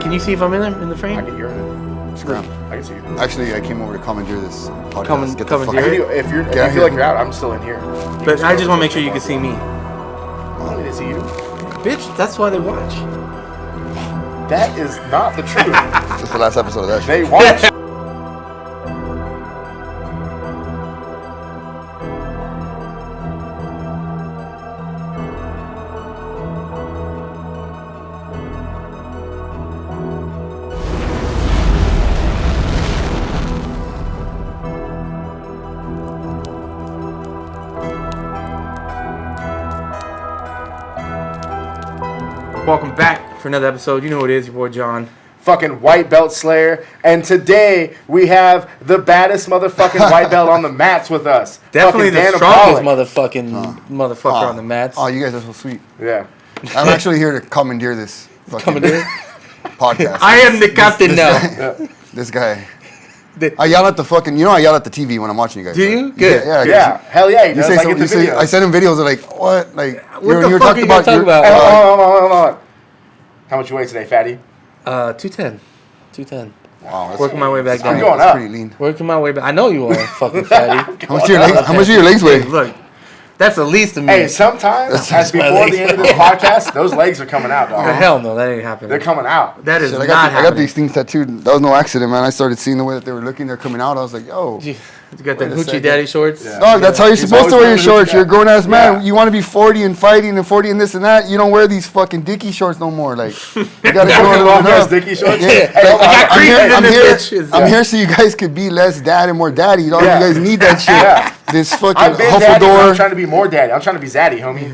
Can you see if I'm in the frame? I can hear it. Scram. I can see you. Actually, I came over to commandeer this podcast. Commandeer? If you feel like you're out, I'm still in here. But I just want to make sure you can see me. I need to see you. Bitch, that's why they watch. That is not the truth. This is the last episode of that shit. They watch. Welcome back for another episode. You know what it is, your boy John. Fucking white belt slayer. And today we have the baddest motherfucking white belt on the mats with us. Definitely fucking the strongest Dannabolic. motherfucker on the mats. Oh, you guys are so sweet. Yeah. I'm actually here to commandeer this podcast. I am the captain now. This guy. I yell at the fucking, I yell at the TV when I'm watching you guys. Do you? Good. Yeah. Hell yeah, he does. You say, I send him videos of like, what? Like, what the fuck are you talking about? Hey, hold on. How much you weigh today, fatty? 210. Wow. That's Working my way back down. I'm going up. Pretty lean. Working my way back. I know you are, fucking fatty. How much do your legs weigh? Look, that's the least of me. Hey, sometimes, as before the end of this podcast, those legs are coming out, dog. Hell no, that ain't happening. They're coming out. That is Shit, not I happening. got these things tattooed. That was no accident, man. I started seeing the way that they were looking. They're coming out. I was like, yo. You got the Wait a hoochie second. daddy shorts? Yeah. Dog, that's how you're He's supposed to always wear your wearing shorts. hoochie You're a grown ass man. Yeah. You want to be 40 and fighting and 40 and this and that. You don't wear these fucking dicky shorts no more. Like, you gotta go Fucking a long little ass up. dicky shorts. Yeah. Hey, I'm here so you guys could be less dad and more daddy. You guys need that shit. Yeah. This fucking I've been daddy, but I'm Huffledore. trying to be more daddy. I'm trying to be zaddy, homie.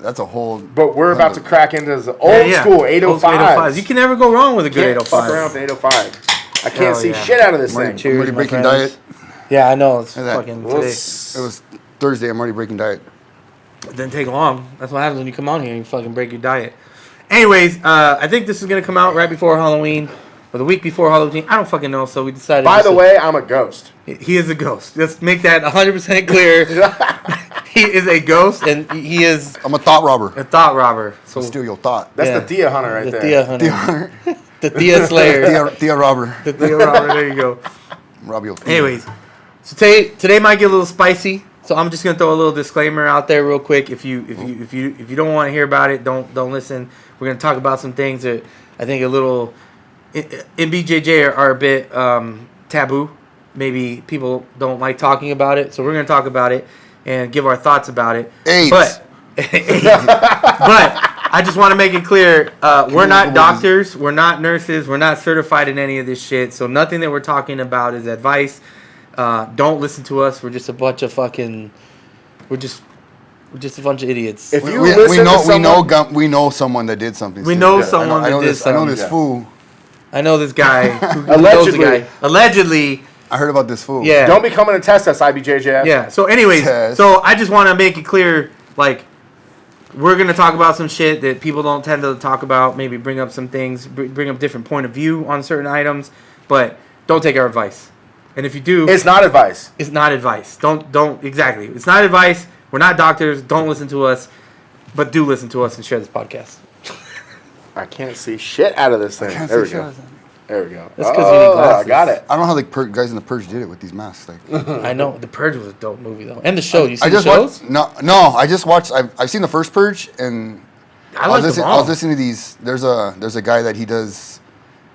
That's a whole. But we're about to crack into the old school 805s. You can never go wrong with a good Can't fuck around 805. with 805. I can't Hell see yeah. shit out of this I'm thing. Cheers, already my breaking friends. diet. Yeah, I know. It's Look at that. fucking Well, today. It was Thursday. I'm already breaking diet. It didn't take long. That's what happens when you come on here and you fucking break your diet. Anyways, I think this is going to come out right before Halloween or the week before Halloween. I don't fucking know, so we decided. By the way, I'm a ghost. He is a ghost. Let's make that 100% clear. He is a ghost, and he is I'm a thought robber. a thought robber. So Steal your thought. That's Yeah. the Thea Hunter right the there. Thea Hunter. Thea Hunter. The Thea Slayer. Thea robber. The Thea robber. There you go. Rob your Thea. Anyways, so today might get a little spicy. So I'm just gonna throw a little disclaimer out there real quick. If you don't want to hear about it, don't listen. We're gonna talk about some things that I think a little in BJJ are a bit taboo. Maybe people don't like talking about it. So we're gonna talk about it and give our thoughts about it. AIDS. But I just want to make it clear, we're not doctors, we're not nurses, we're not certified in any of this shit. So nothing that we're talking about is advice. Don't listen to us. We're just a bunch of fucking. We're just a bunch of idiots. If you we listen know to someone, we know someone that did something. We stupid. know someone that did I know something. this fool. I know this guy. Who Allegedly. knows the guy. Allegedly. I heard about this fool. Yeah. don't be coming to test us, IBJJF. Yeah. So, anyways, Test. so I just want to make it clear, like, we're gonna talk about some shit that people don't tend to talk about. Maybe bring up some things, bring up different point of view on certain items, but don't take our advice. And if you do, It's not advice. it's not advice. Don't exactly. It's not advice. We're not doctors. Don't listen to us, but do listen to us and share this podcast. I can't see shit out of this thing. Can't There we see go. shit. There we go. That's 'cause you need glasses. I got it. I don't know how the guys in the Purge did it with these masks. Like, I know The Purge was a dope movie though, and the show. You see I the just shows? watched. No. I just watched. I've seen the first Purge, and I like them I was all. listening to these. There's a guy that he does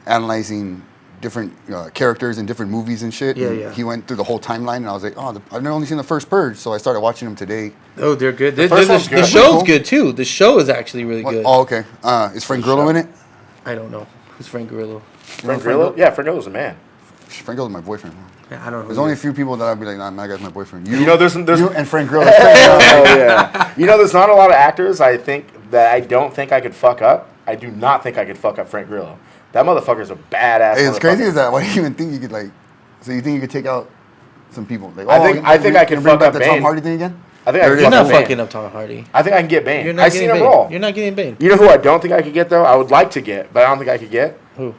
analyzing different characters in different movies and shit. Yeah, and yeah. He went through the whole timeline, and I was like, oh, I've only seen the first Purge, so I started watching them today. Oh, they're good. first one's The good. show's Cool. good too. The show is actually really What? good. Oh, okay. Is Frank Grillo in it? I don't know who's Frank Grillo. Frank Grillo? Yeah, Frank Grillo's a man. Frank Grillo's my boyfriend. Yeah, I don't know. There's only a few people that I'd be like, nah, my guy's my boyfriend. You know, there's you and Frank Grillo. Oh yeah. You know, there's not a lot of actors I don't think I could fuck up. I do not think I could fuck up Frank Grillo. That motherfucker's a badass. Hey, it's crazy motherfucker. is that why do you even think you could like? So you think you could take out some people? Like, I think I can bring fuck back up the Bane. Tom Hardy thing again. I think I You're can not fuck up fucking Bane. up Tom Hardy. I think I can get Bane. You're not I seen getting him Bane. roll. You're not getting Bane. You know who I don't think I could get though? I would like to get, but I don't think I could get Who?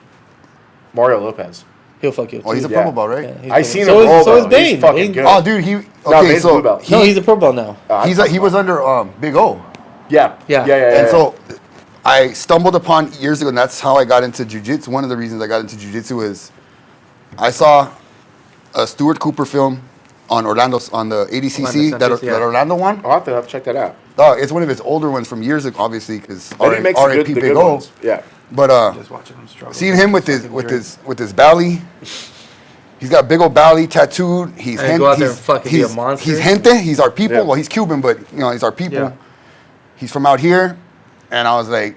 Mario Lopez. He'll fuck you. Oh, he's a too. purple belt, right? Yeah, he's I purple. seen So him is- roll. so is though. Bane. He's fucking Bane- good. Oh, dude, he No, okay. Bane's blue So belt. No, he's a purple belt now. I'm he talking was about- under Big O, Yeah. Yeah. and so I stumbled upon years ago, and that's how I got into jiu-jitsu. One of the reasons I got into jiu-jitsu is I saw a Stuart Cooper film on Orlando's on the ADCC that Orlando one. I'll have to check that out. It's one of his older ones from years ago, obviously, because He makes the good ones. Yeah. But Just watching him struggle. seeing him with his belly, he's got big old belly tattooed. He's go out there and fucking be a monster. He's gente. He's our people. Yeah. Well, he's Cuban, but he's our people. Yeah. He's from out here, and I was like,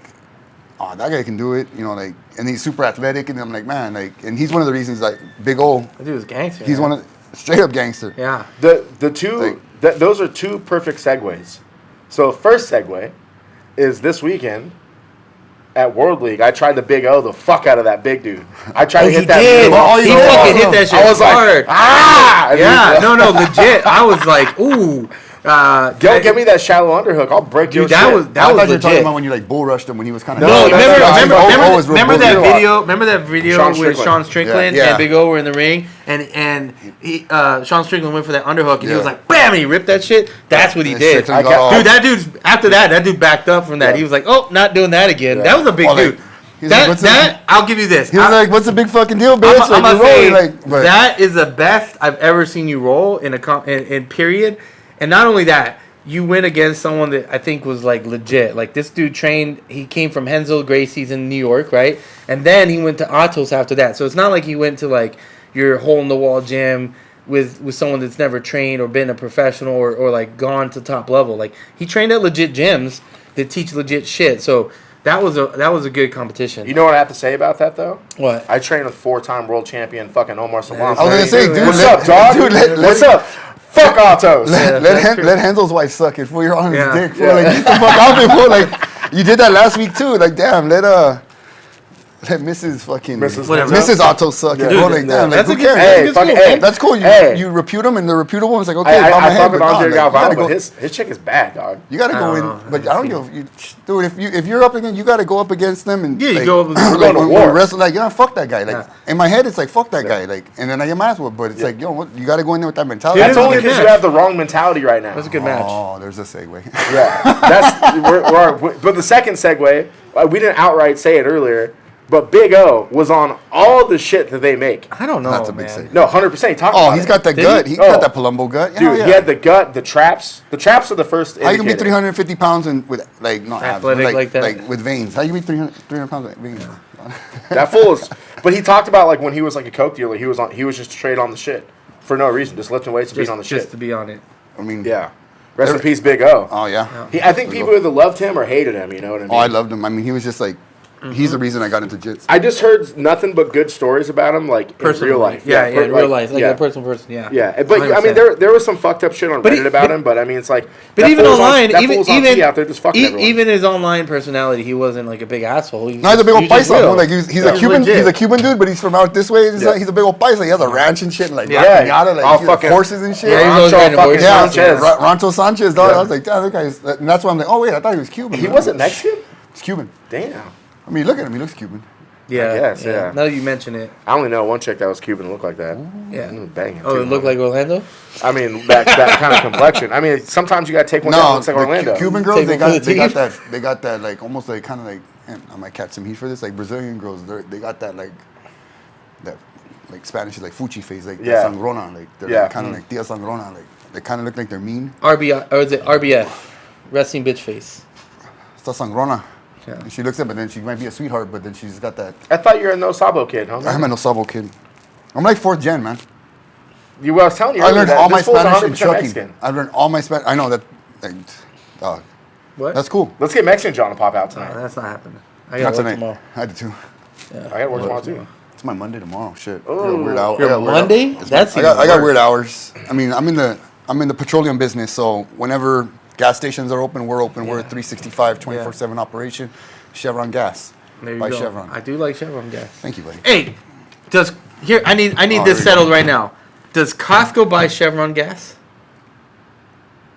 oh, that guy can do it. And he's super athletic, and I'm like, man, and he's one of the reasons, big old. That dude was gangster. He's one of straight up gangster. Yeah. The two those are two perfect segues. So first segue is this weekend at World League. I tried to Big O the fuck out of that big dude. I tried to hit that. Did. He fucking hit that shit. I was hard. like, Yeah. No, legit. I was like, ooh. Don't give me that shallow underhook. I'll break your shit. I That thought was you were talking legit. about when you bull rushed him when he was kind of. No, remember that real video? Remember that video Sean with Strickland. Sean Strickland Yeah. and Big O were in the ring, and Sean Strickland went for that underhook, and he was like, "Bam!" And he ripped that shit. That's what he did. Strickland got off. Dude, that dude's after that dude backed up from that. Yeah. He was like, "Oh, not doing that again." Yeah. That was a big dude. He's like, "What's That I'll give you this. He was like, "What's the big fucking deal, bitch?" I'm gonna say but that is the best I've ever seen you roll in in period, and not only that. You went against someone that I think was legit. This dude trained. He came from Hensel Gracie's in New York, right? And then he went to Atos after that. So it's not like he went to your hole in the wall gym with someone that's never trained or been a professional or gone to top level. He trained at legit gyms that teach legit shit. So that was a good competition. You know what I have to say about that though? What? I trained with 4-time world champion fucking Omar Salam. I was gonna say, dude, what's up, dog? Dude, what's up? Fuck Atos. let Hensel's wife suck it. Fool, you're on his dick. Fool. Yeah. Get the fuck off it, fool. You did that last week too. Damn, let Mrs. fucking Mrs. Otto suck it. Dude, Damn, that's who a good- cares? that's fucking cool, man. That's cool. You repute him, and the reputable one's like, okay, I my fuck head, with but Andre Galvano, go. but his chick is bad, dog. You gotta go in, but I don't know, dude. If you're up against, you gotta go up against them, and Yeah, you go up against- We're going to war. wrestle, fuck that guy. In my head, it's fuck that guy, and then I get my ass whooped. But it's you gotta go in there with that mentality. That's was a only good because you match. have the wrong mentality right now. That's a good match. Oh, there's a segue. Yeah, but the second segue, we didn't outright say it earlier, but Big O was on all the shit that they make. I don't know, That's a big man. thing. No, 100%. He talked Oh, about he's it. got the Did gut. he? He got Oh. that Palumbo gut. Dude, he had the gut, the traps. The traps are the first How you can be indicator. 350 pounds and with not abs, but Athletic like that. with veins? How you be 300 pounds with veins? That fool is. But he talked about when he was a coke dealer, he was just straight on the shit for no reason, just lifting weights and being on the Just shit. to be on it. I mean, Yeah. Rest in peace, Big O. Oh yeah. I think people either loved him or hated him. You know what I mean? Oh, I loved him. I mean, he was just he's the reason I got into jits. I just heard nothing but good stories about him, in real life. Yeah, in real life. yeah. A person, yeah. Yeah, but I mean, 100%. there was some fucked up shit on Reddit about him, but I mean, it's But that even fool's online, that even fool's on TV out there just fucking everyone. even his online personality, he wasn't a big asshole. No, he's a big old paisa. He's a Cuban. legit. He's a Cuban dude, but he's from out this way. He's Yeah. he's a big old paisa. He has a ranch and shit, Yeah. All he has fucking- horses and shit. Yeah, he's always Rancho riding fucking horses. Yeah, Sanchez. Rancho Sanchez, dog. Yeah. I was like, damn, that guy's. And that's why I'm like, oh wait, I thought he was Cuban. He man. wasn't Mexican. He's Cuban. Damn. I mean, look at him. He looks Cuban. Yeah, I guess, yeah. Now that you mention it, I only know one chick that was Cuban and looked like that. yeah. Banging. Oh, it looked like Orlando. I mean, that kind of complexion. I mean, sometimes you gotta take one that No, looks like the Orlando. Cuban girls, Take they one got for the team. they got that almost kind of and I might catch some heat for this. Brazilian girls, they got that that Spanish is fuchi face, Yeah. sangrona, they're Yeah. kind of like tia sangrona, they kind of look like they're mean. RBI or is it RBF? Resting bitch face. It's sangrona. Yeah. And she looks up, but then she might be a sweetheart, but then she's got that. I thought you were a no sabo kid, huh? I'm an Osabo kid. I'm like 4th gen, man. I was telling you I earlier learned that all my this fool's Spanish in 100% trucking. Mexican. I learned all my Spanish. I know that. What? That's cool. Let's get Mexican John to pop out tonight. That's not happening. I Not gotta work tonight. tomorrow. I had to. Yeah. I gotta work tomorrow too. It's my Monday tomorrow. Shit. Oh. I got weird hours. Your Monday? That's I got even worse. weird hours. I mean, I'm in the petroleum business, so whenever gas stations are open, we're open. We're a 365, 24/7 operation. Chevron gas. There you By go. Chevron. I do like Chevron gas. Thank you, buddy. Hey, I need Oh, this there you settled go. right now. Does Costco buy Chevron gas?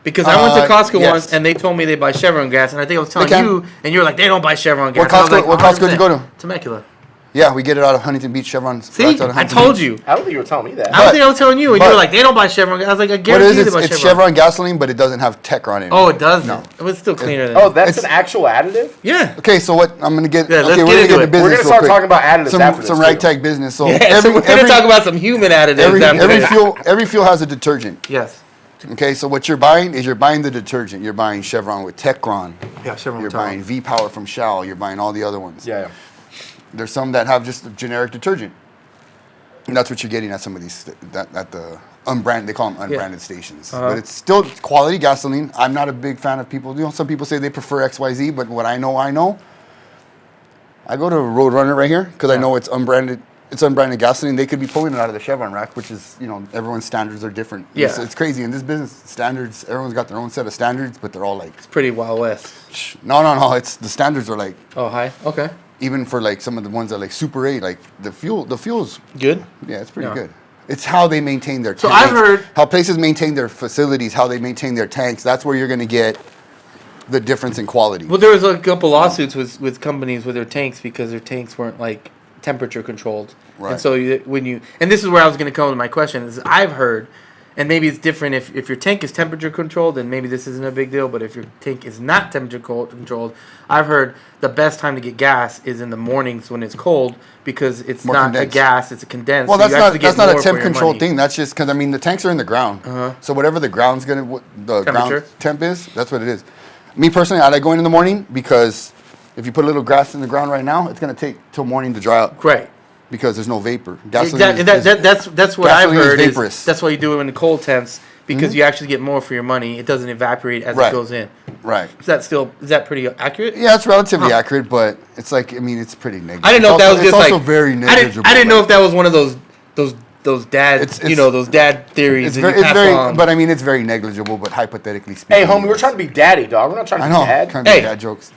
Because I went to Costco yes. once and they told me they buy Chevron gas, and I think I was telling can. you, and you were like, they don't buy Chevron gas. What And I was Costco- like, what Costco did you go to? 100%. Temecula. Yeah, we get it out of Huntington Beach, Chevron. See, I told you. I don't think you were telling me that. I don't think I was telling you. And you were like, they don't buy Chevron. I was like, I guarantee they buy Chevron. It's Chevron gasoline, but it doesn't have Techron in it. Oh, it doesn't. No. It was still cleaner than that's an actual additive? Yeah. Okay, so what I'm going to get... Yeah, let's okay, get we're into going to it. get into business We're going to start talking about additives after this, some ragtag business. So yeah, so we're going to talk about some human additives every fuel has a detergent. Yes. Okay, so what you're buying is you're buying the detergent. You're buying Chevron with Techron. Yeah, Chevron. You're buying V-Power from Shell. You're buying all the other ones. Yeah. There's some that have just a generic detergent. And that's what you're getting at some of these, at the unbranded, they call them unbranded stations. But it's still quality gasoline. I'm not a big fan of people. You know, some people say they prefer XYZ, but what I know. I go to Roadrunner right here because I know it's unbranded. It's unbranded gasoline. They could be pulling it out of the Chevron rack, which is, you know, everyone's standards are different. Yeah. It's crazy. In this business, standards, everyone's got their own set of standards, but they're all like... It's pretty Wild West. No. It's the standards are like... Oh, hi. Okay. Even for like some of the ones that are like Super 8, like the fuel's... Good? Yeah, it's pretty good. It's how they maintain their tanks. So I've heard... How places maintain their facilities, how they maintain their tanks. That's where you're going to get the difference in quality. Well, there was a couple lawsuits with companies with their tanks because their tanks weren't like temperature controlled. Right. And so and this is where I was going to come with my question, is I've heard, and maybe it's different if your tank is temperature controlled, then maybe this isn't a big deal, but if your tank is not temperature controlled, I've heard the best time to get gas is in the mornings when it's cold because it's More not condensed. a gas, it's a condensed. Well, so that's not a temp control control thing. That's just because, I mean, the tanks are in the ground. So whatever the ground's going to, the ground temp is, that's what it is. Me personally, I like going in the morning because if you put a little grass in the ground right now, it's going to take till morning to dry up. Great. Because there's no vapor. Gasoline that's what I've heard. Vaporous. That's why you do it in the cold temps because you actually get more for your money. It doesn't evaporate as it goes in. Right. Is that pretty accurate? Yeah, it's relatively accurate, but it's like, I mean, it's pretty negligible. I didn't know if that was just like... It's also very negligible. I didn't know if that was one of those dad, those dad theories that you pass on. But I mean, it's very negligible, but hypothetically speaking. Hey, homie, we're trying to be daddy, dog. We're not trying to be dad. Trying to be dad jokes.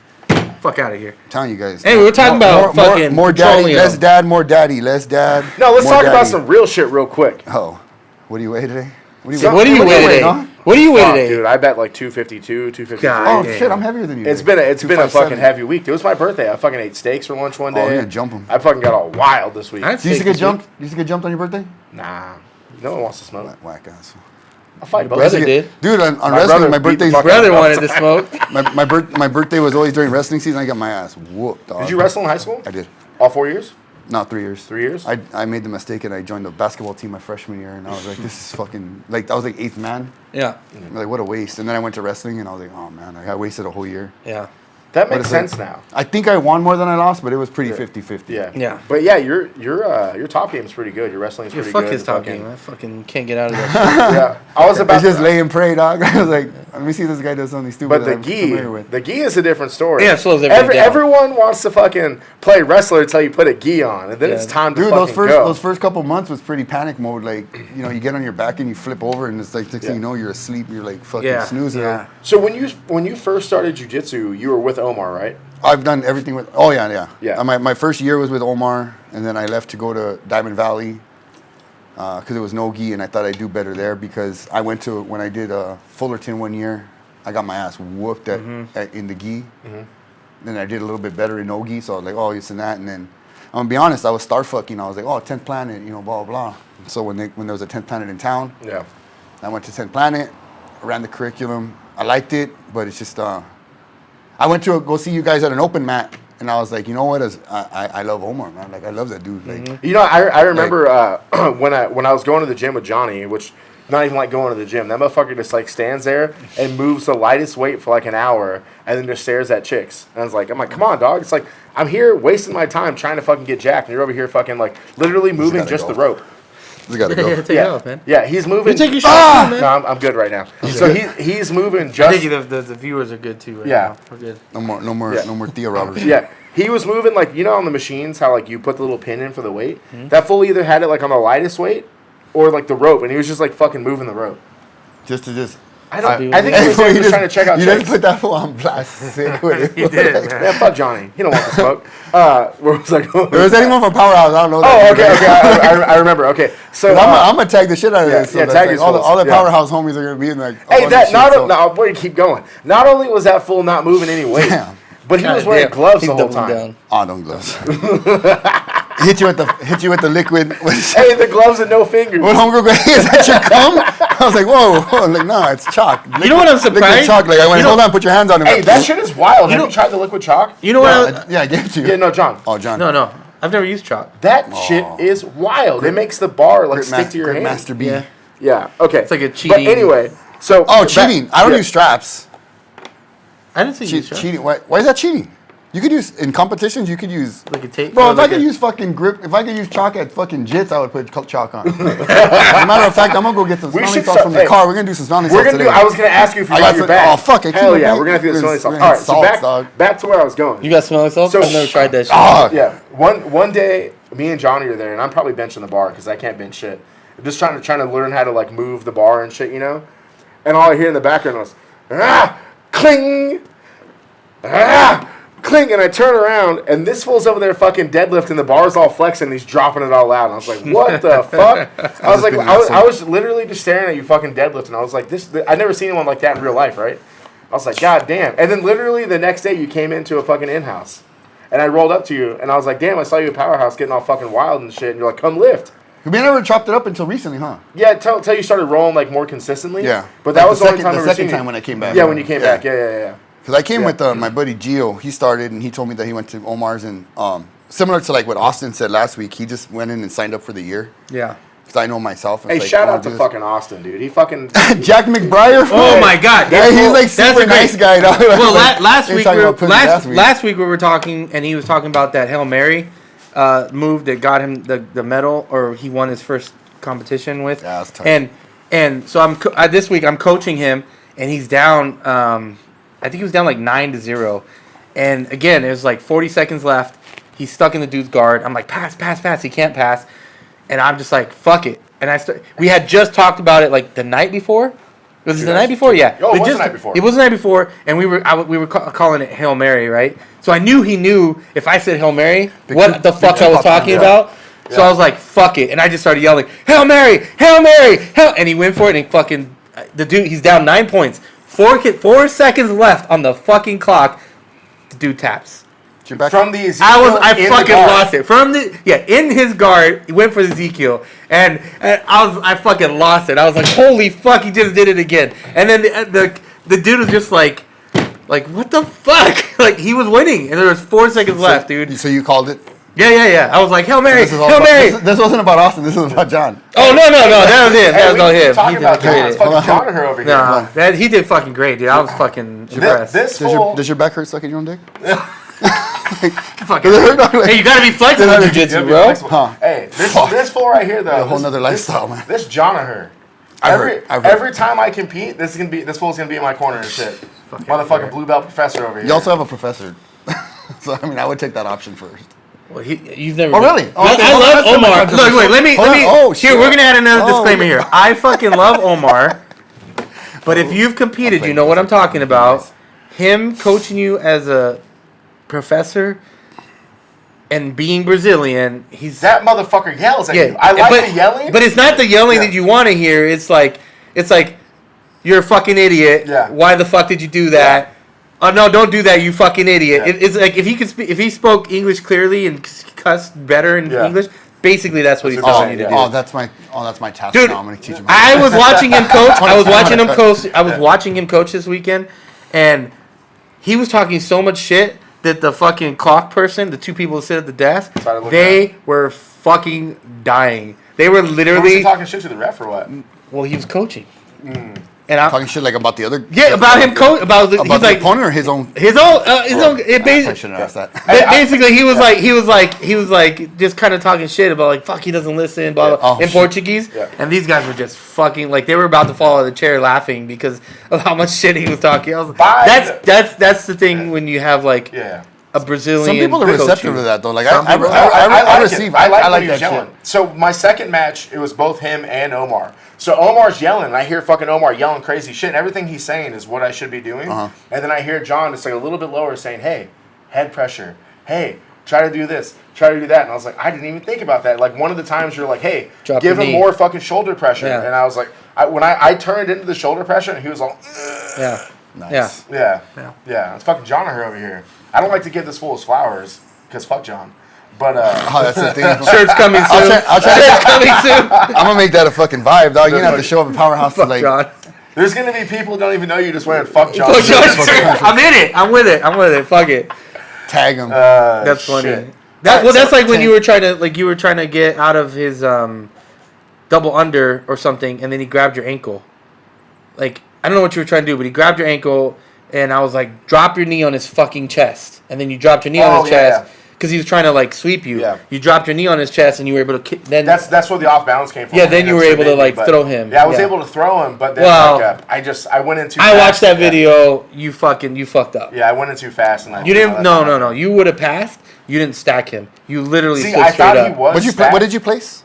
Fuck out of here. I'm telling you guys. Hey, we're talking about fucking more daddy, less dad, more daddy, less dad. No, let's talk about some real shit real quick. Oh, what do you weigh today? What do you weigh today? What do you weigh today? Dude, I bet like 252, 253. Oh shit, I'm heavier than you. It's been a fucking heavy week. It was my birthday. I fucking ate steaks for lunch one day. Oh, you're gonna jump them. I fucking got all wild this week. You used to get jumped? You used to get jumped on your birthday? Nah, no one wants to smoke. Whack ass. I'll fight both. Brother did. Dude, on wrestling, my birthday. Brother wanted to smoke. My birthday was always during wrestling season. I got my ass whooped. Dog. Did you wrestle in high school? I did. All 4 years? No, 3 years. 3 years? I made the mistake and I joined the basketball team my freshman year, and I was like, this is fucking, like, I was like 8th man. Yeah. I'm like, what a waste. And then I went to wrestling and I was like, oh man, I wasted a whole year. Yeah. That makes sense now. I think I won more than I lost, but it was pretty 50-50. Yeah. Yeah. But yeah, your top game is pretty good. Your wrestling's pretty fuck good. his top game. I fucking can't get out of that shit. Yeah. I was about to just lay and pray, dog. I was like, let me see this guy does something stupid. But the gi is a different story. Yeah, it slows everything down. Everyone wants to fucking play wrestler until you put a gi on, and then it's time to fucking go. Those first couple months was pretty panic mode. Like, you know, you get on your back and you flip over, and it's like next thing you know, you're asleep. You're like fucking snoozing. Yeah. So when you first started jiu-jitsu, you were with Omar, right? I've done everything with. Oh yeah. Yeah. My first year was with Omar, and then I left to go to Diamond Valley because it was no gi, and I thought I'd do better there because I went to when I did Fullerton one year, I got my ass whooped in the gi. Then I did a little bit better in no gi, so I was like, oh, this and that, and then I'm gonna be honest, I was star fucking. I was like, oh, 10th Planet, you know, blah blah blah. So when there was a 10th Planet in town, I went to 10th Planet, ran the curriculum. I liked it, but it's just I went to go see you guys at an open mat, and I was like, you know what? I love Omar, man. Like, I love that dude. Like, you know, I remember when I was going to the gym with Johnny, which not even like going to the gym. That motherfucker just like stands there and moves the lightest weight for like an hour, and then just stares at chicks. And I'm like, come on, dog. It's like I'm here wasting my time trying to fucking get jacked, and you're over here fucking like literally moving just the rope. We gotta go. Take it off, man. Yeah, he's moving. You take your shot, man. No, I'm good right now. So he's moving just. I think the viewers are good too. Right now. We're good. No more Thea Roberts. Yeah, he was moving like, you know, on the machines how like you put the little pin in for the weight. That fool either had it like on the lightest weight or like the rope, and he was just like fucking moving the rope. Just I think he was just trying to check out. You didn't put that fool on blast. Sick with it. He did. Yeah, fuck Johnny. He don't want to smoke. Where was I going? There was anyone from Powerhouse. I don't know. Oh, okay. I remember. Okay, so I'm gonna tag the shit out of this. So tag like, all the Powerhouse homies are gonna be in like. Hey, boy, keep going. Not only was that fool not moving any weight, but he was wearing gloves the whole time. Oh, no gloves. hit you with the liquid. Hey, the gloves and no fingers. What homegirl go, hey, is that your cum? I was like, whoa. I'm like, no, it's chalk. You know what I'm surprised? Liquid chalk. Like, I went, hold on, put your hands on it. Hey, that shit is wild. Have you tried the liquid chalk? You know what? Yeah, I gave it to you. Yeah, no, John. Oh, John. No. I've never used chalk. That shit is wild. It makes the bar like stick to your hand. Master B. Yeah. Okay. It's like a cheating. But anyway, so. Oh, cheating. I don't use straps. I didn't see you use straps. Cheating. Why is that cheating? You could use, in competitions, you could use. Like a tape. Bro, if I could use fucking grip, if I could use chalk at fucking jits, I would put chalk on. As a matter of fact, I'm going to go get some smelling salts from the car. We're going to do some smelling salts today. I was going to ask you if you got your bag. Oh, fuck. Hell yeah, we're going to do the smelling salts. All right, so back to where I was going. You got smelling salts? I've never tried that shit. Yeah. One day, me and Johnny are there, and I'm probably benching the bar because I can't bench shit. I'm just trying to learn how to, like, move the bar and shit, you know? And all I hear in the background was, cling, clink, and I turn around, and this fool's over there fucking deadlifting, the bar's all flexing, and he's dropping it all out. And I was like, what the fuck? I was like, I was literally just staring at you fucking deadlifting. I was like, I've never seen anyone like that in real life, right? I was like, God damn. And then literally the next day, you came into a fucking in-house. And I rolled up to you, and I was like, damn, I saw you at Powerhouse getting all fucking wild and shit. And you're like, come lift. We never chopped it up until recently, huh? Yeah, until you started rolling like more consistently. Yeah. But that was the only time the second time when I came back. Yeah, when you came back. Yeah. Because I came with my buddy Gio. He started, and he told me that he went to Omar's, and similar to like what Austin said last week, he just went in and signed up for the year. Yeah. Because I know myself. Hey, like, shout out to fucking Austin, dude. He fucking... Jack McBriar. Oh, my God. Yeah, he's like super nice guy. Well, last week we were talking, and he was talking about that Hail Mary move that got him the medal, or he won his first competition with. Yeah, that's tough. And so this week I'm coaching him, and he's down... I think he was down like 9-0. And again, it was like 40 seconds left. He's stuck in the dude's guard. I'm like, pass. He can't pass. And I'm just like, fuck it. And we had just talked about it like the night before. Was it the night before? Yeah. Oh, it was the night before. It was the night before, and we were calling it Hail Mary, right? So I knew he knew if I said Hail Mary, what the fuck I was talking about. So I was like, fuck it. And I just started yelling, Hail Mary! Hail Mary! Hail! And he went for it, and the dude, he's down 9 points. 4 seconds left on the fucking clock. The dude taps. From the Ezekiel I fucking lost it. In his guard, he went for the Ezekiel, and I fucking lost it. I was like, holy fuck, he just did it again. And then the dude was just like what the fuck? Like, he was winning, and there was 4 seconds left, dude. So you called it? Yeah. I was like, Hail Mary, Hail Mary. This wasn't about Austin. This was about John. Oh, no. That was it. That was all him. Talking about fucking John over here. Nah, he did fucking great, dude. I was fucking impressed. Does your back hurt sucking your own dick? Hey, you gotta be flexible in jiu-jitsu, bro. Hey, this fool right here, though. A whole nother lifestyle, man. This Jonaher. Every time I compete, this fool's gonna be in my corner and shit. Motherfucking blue belt professor over here. You also have a professor. So, I mean, I would take that option first. Well, you've never. Oh, really? I love Omar. Look, wait. Let me. Here, we're gonna add another disclaimer here. I fucking love Omar, but if you've competed, you know what I'm talking about. Him coaching you as a professor and being Brazilian, that motherfucker yells at you. I like the yelling, but it's not the yelling that you want to hear. It's like you're a fucking idiot. Yeah. Why the fuck did you do that? Oh no! Don't do that, you fucking idiot! Yeah. It's like if he spoke English clearly and cussed better in English. Basically, that's what he's telling you to do. That's my task. Dude, now I'm gonna teach him. I was watching him coach. I was watching him coach this weekend, and he was talking so much shit that the fucking clock person, the two people who sit at the desk, they were fucking dying. They were literally. Was he talking shit to the ref or what? Well, he was coaching. And I'm talking shit like about the other. Yeah, about him about the opponent or his own. His own. I shouldn't ask that. Basically, he was like just kind of talking shit about like fuck he doesn't listen, blah blah, in Portuguese. Yeah. And these guys were just fucking like they were about to fall out of the chair laughing because of how much shit he was talking. I was like, that's the thing when you have like a Brazilian. Some people are receptive to that though. Like I like that shit. So my second match, it was both him and Omar. So Omar's yelling, and I hear fucking Omar yelling crazy shit, and everything he's saying is what I should be doing. And then I hear John just like a little bit lower saying, hey, head pressure. Hey, try to do this. Try to do that. And I was like, I didn't even think about that. Like one of the times you're like, hey, give him more fucking shoulder pressure. Yeah. And I was like, when I turned into the shoulder pressure, and he was all, yeah. Nice. Yeah. It's fucking Jonaher over here. I don't like to give this fool his flowers, because fuck John. But Oh, that's the thing. Shirts coming soon. Shirts coming soon. I'm gonna make that a fucking vibe, dog. You're gonna have to show up at Powerhouse to Fuck like. John. there's gonna be people who don't even know you just wearing fuck John. Fuck John. shirts. I'm in it. I'm with it. Fuck it. Tag him. That's funny. Shit. That's like when you were trying to get out of his double under or something, and then he grabbed your ankle. Like, I don't know what you were trying to do, but he grabbed your ankle, and I was like, drop your knee on his fucking chest, and then you dropped your knee on his chest. Because he was trying to like sweep you. Yeah. You dropped your knee on his chest and you were able to then That's where the off balance came from. Yeah, then you were able to like throw him. Yeah, I was able to throw him, but then I went in too I fast. watched that video. You fucked up. Yeah, I went in too fast and you didn't. No. You would have passed. You didn't stack him. You literally stood I straight thought up. he was. What did you place?